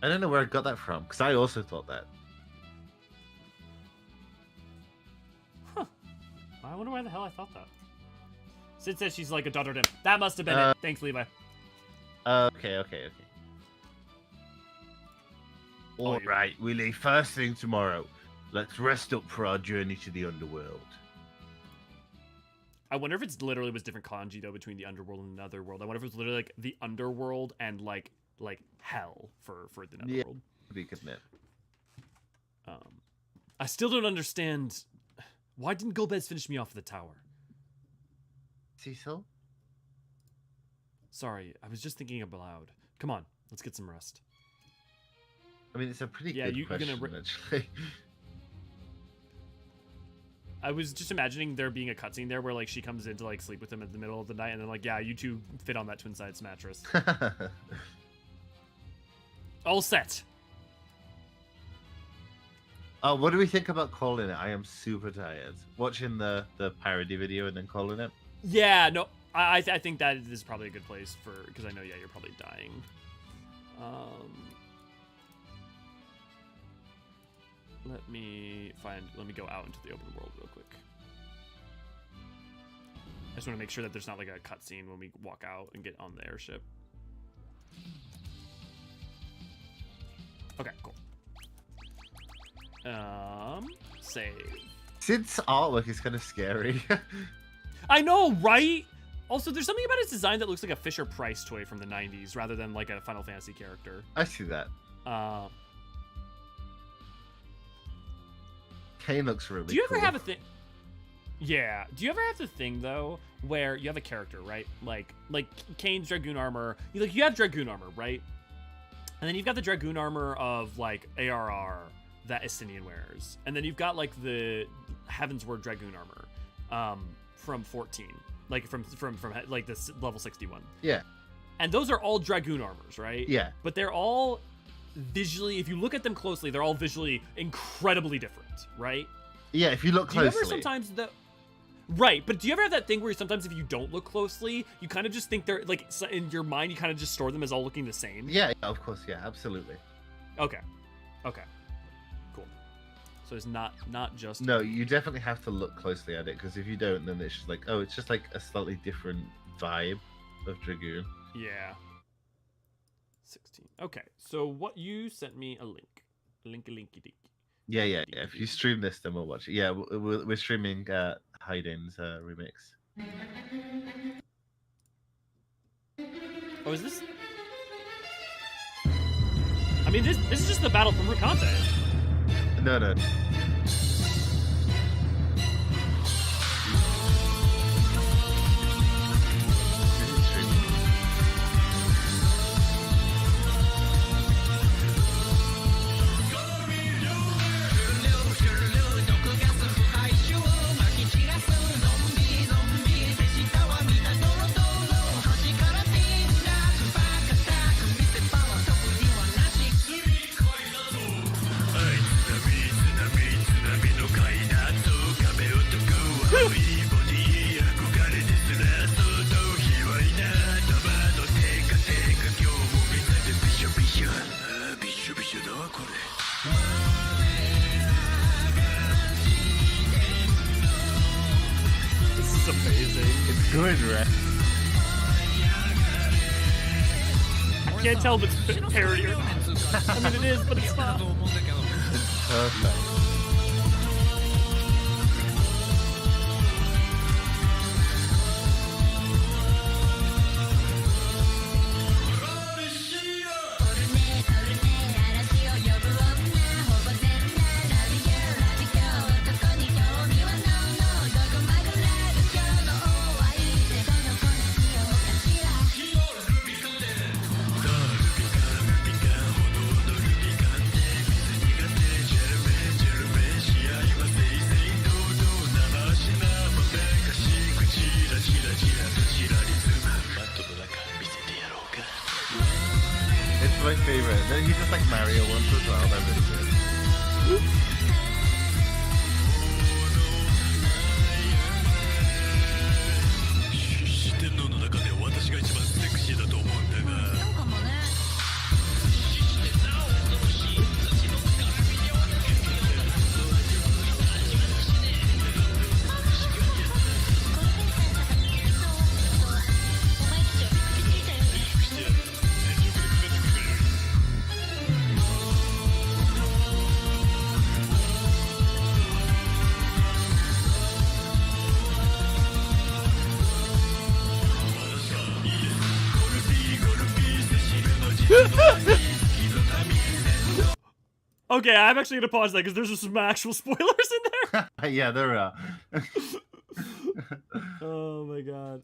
I don't know where I got that from, because I also thought that. I wonder why the hell I thought that. Sid says she's like a daughter to him. That must have been it. Thanks, Levi. Okay. Oh, you- Alright, we leave first thing tomorrow. Let's rest up for our journey to the underworld. I wonder if it's literally was different kanji though between the underworld and the netherworld. I wonder if it was literally like the underworld and like hell for the netherworld. We could admit. I still don't understand. Why didn't Gomez finish me off at the tower? Cecil? Sorry, I was just thinking aloud. Come on, let's get some rest. I mean, it's a pretty Yeah, good you're gonna question, actually. I was just imagining there being a cutscene there where like she comes in to like sleep with him in the middle of the night, and then like, yeah, you two fit on that twin size mattress. All set. Oh, what do we think about calling it? I am super tired. Watching the parody video and then calling it. Yeah, no, I think that is probably a good place for, because I know, yeah, you're probably dying. Let me go out into the open world real quick. I just want to make sure that there's not like a cutscene when we walk out and get on the airship. Okay, cool. Save. Sid's artwork is kind of scary. I know, right? Also, there's something about its design that looks like a Fisher-Price toy from the 90s rather than like a Final Fantasy character. I see that. Kane looks really Do you ever cool. have a thing? Yeah. Do you ever have the thing though where you have a character, right? Like Kane's Dragoon armor. You have Dragoon armor, right? And then you've got the Dragoon armor of like ARR that Estinian wears, and then you've got like the Heavensward Dragoon armor from 14, like from like this level 61. Yeah. And those are all Dragoon armors, right? Yeah. But they're all visually, if you look at them closely, they're all visually incredibly different, right? Yeah, if you look Do you closely. ever sometimes Right, but do you ever have that thing where sometimes if you don't look closely, you kind of just think they're like in your mind, you kind of just store them as all looking the same? Yeah, of course, yeah, absolutely. Okay, cool. So it's not just No, you definitely have to look closely at it, because if you don't, then it's just like, oh, it's just like a slightly different vibe of Dragoon. Yeah. 16. Okay, so what you sent me a link, linky dink. Yeah. If you stream this, then we'll watch it. Yeah, we're streaming Hydaelyn's remix. Oh, is this? I mean, this is just the battle from Rukante. No. good, right? Can't tell if it's parody or not. I mean, it is, but it's not. It's perfect. It's my favorite. Then he's just like Mario once as well. That really good. Okay, I'm actually gonna pause that because there's some actual spoilers in there. Yeah, there are. Oh my god.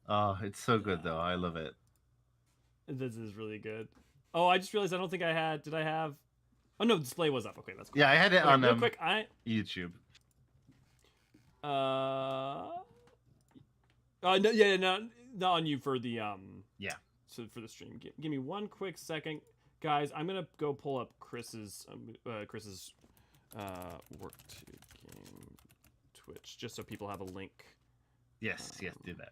Oh, it's so good though. I love it. This is really good. Oh, I just realized I don't think I had. Did I have? Oh no, display was up. Okay, that's cool. Yeah, I had it Okay, on real quick. YouTube. No, yeah, no, not on you for the Yeah. So for the stream, give me one quick second, guys. I'm gonna go pull up Chris's work to game Twitch just so people have a link. Yes, yes, do that.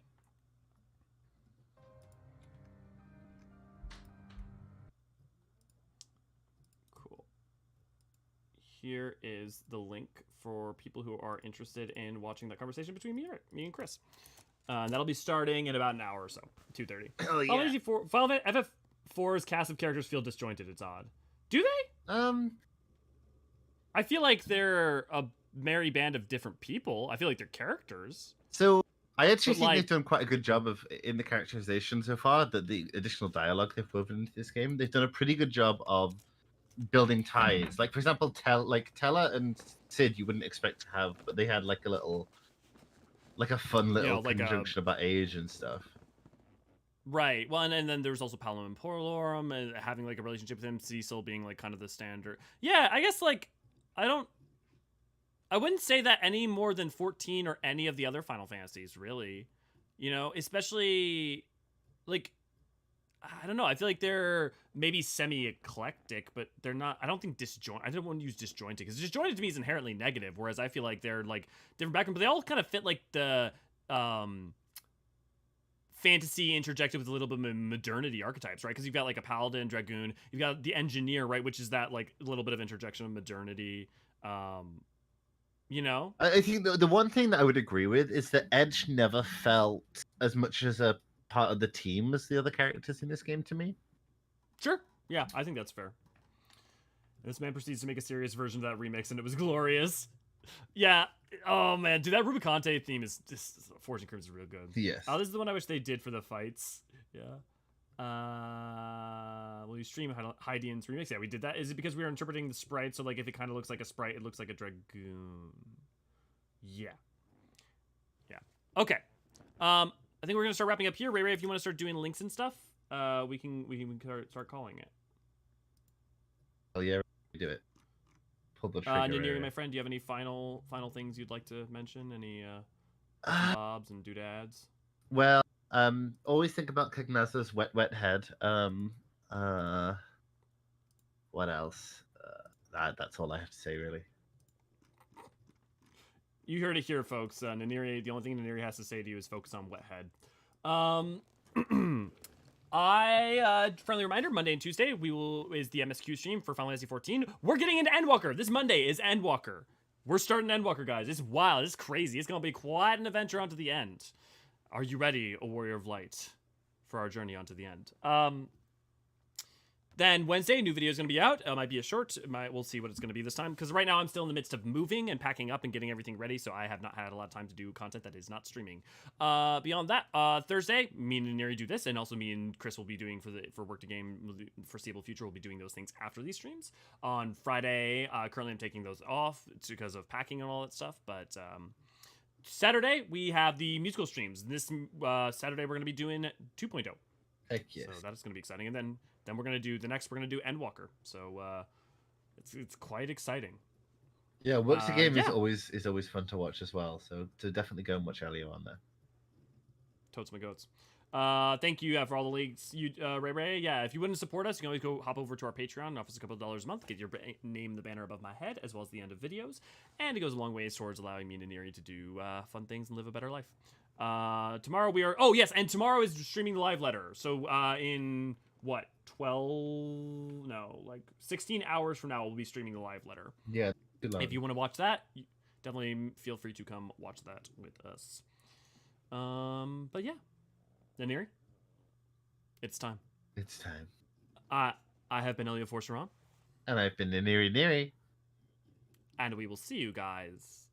Cool. Here is the link for people who are interested in watching that conversation between me and Chris. And that'll be starting in about an hour or so, 2:30. Oh yeah. Final FF4's cast of characters feel disjointed. It's odd. Do they? I feel like they're a merry band of different people. I feel like they're characters. So I actually But, think like- they've done quite a good job in the characterization so far. The additional dialogue they've woven into this game, they've done a pretty good job of building ties. Like for example, Tella and Sid, you wouldn't expect to have, but they had like a fun little like conjunction about age and stuff. Right. Well, and then there's also Palom and Porlorum and having like a relationship with him, Cecil being like kind of the standard. Yeah, I guess like I wouldn't say that any more than 14 or any of the other Final Fantasies, really. You know, especially like I don't know. I feel like they're maybe semi-eclectic, but they're not. I don't think disjoint. I don't want to use disjointed because disjointed to me is inherently negative. Whereas I feel like they're like different background, but they all kind of fit like the fantasy interjected with a little bit of modernity archetypes, right? Because you've got like a paladin, dragoon. You've got the engineer, right, which is that like little bit of interjection of modernity. You know, I think the one thing that I would agree with is that Edge never felt as much as a part of the team as the other characters in this game to me. Sure. Yeah, I think that's fair. This man proceeds to make a serious version of that remix, and it was glorious. Yeah. Oh man, dude, that Rubicante theme is just Fortune Crimson is real good. Yes. Oh, this is the one I wish they did for the fights. Yeah. Will you stream Hydaelyn's remix? Yeah, we did that. Is it because we were interpreting the sprite? So like, if it kind of looks like a sprite, it looks like a dragoon. Yeah. Yeah. Okay. I think we're gonna start wrapping up here. Ray, if you want to start doing links and stuff, we can start calling it. Oh yeah, we do it. Pull the trigger. Neri, my friend, do you have any final things you'd like to mention? Any bobs and doodads? Well, always think about Kagnaza's wet head. What else? That's all I have to say, really. You heard it here, folks. Neri, the only thing Neri has to say to you is focus on wet head. Friendly reminder, Monday and Tuesday is the MSQ stream for Final Fantasy 14. We're getting into Endwalker. This Monday is Endwalker. We're starting Endwalker, guys. It's wild. It's crazy. It's gonna be quite an adventure onto the end. Are you ready, a warrior of light, for our journey onto the end? Then Wednesday, a new video is going to be out. It might be a short. We'll see what it's going to be this time. Because right now I'm still in the midst of moving and packing up and getting everything ready. So I have not had a lot of time to do content that is not streaming. Beyond that, Thursday, me and Neri do this. And also me and Chris will be doing for Work to Game foreseeable future. We'll be doing those things after these streams. On Friday, currently I'm taking those off. It's because of packing and all that stuff. But Saturday, we have the musical streams. This Saturday, we're going to be doing 2.0. Heck yes. So that is going to be exciting. And then we're going to do we're going to do Endwalker. So it's quite exciting. Yeah, Works the Game yeah. is always fun to watch as well. So to definitely go and watch earlier on there. Totes my goats. Thank you for all the links. Ray. Yeah, if you wouldn't support us, you can always go hop over to our Patreon. It offers a couple of dollars a month. Get your name, the banner above my head, as well as the end of videos. And it goes a long ways towards allowing me and Neri to do fun things and live a better life. Tomorrow we are... Oh, yes, and tomorrow is streaming the live letter. So in, what, 16 hours from now, we'll be streaming the live letter. Yeah. If you want to watch that, definitely feel free to come watch that with us. But yeah. Neri, it's time. It's time. I have been Elio Forceron. And I've been Neri. And we will see you guys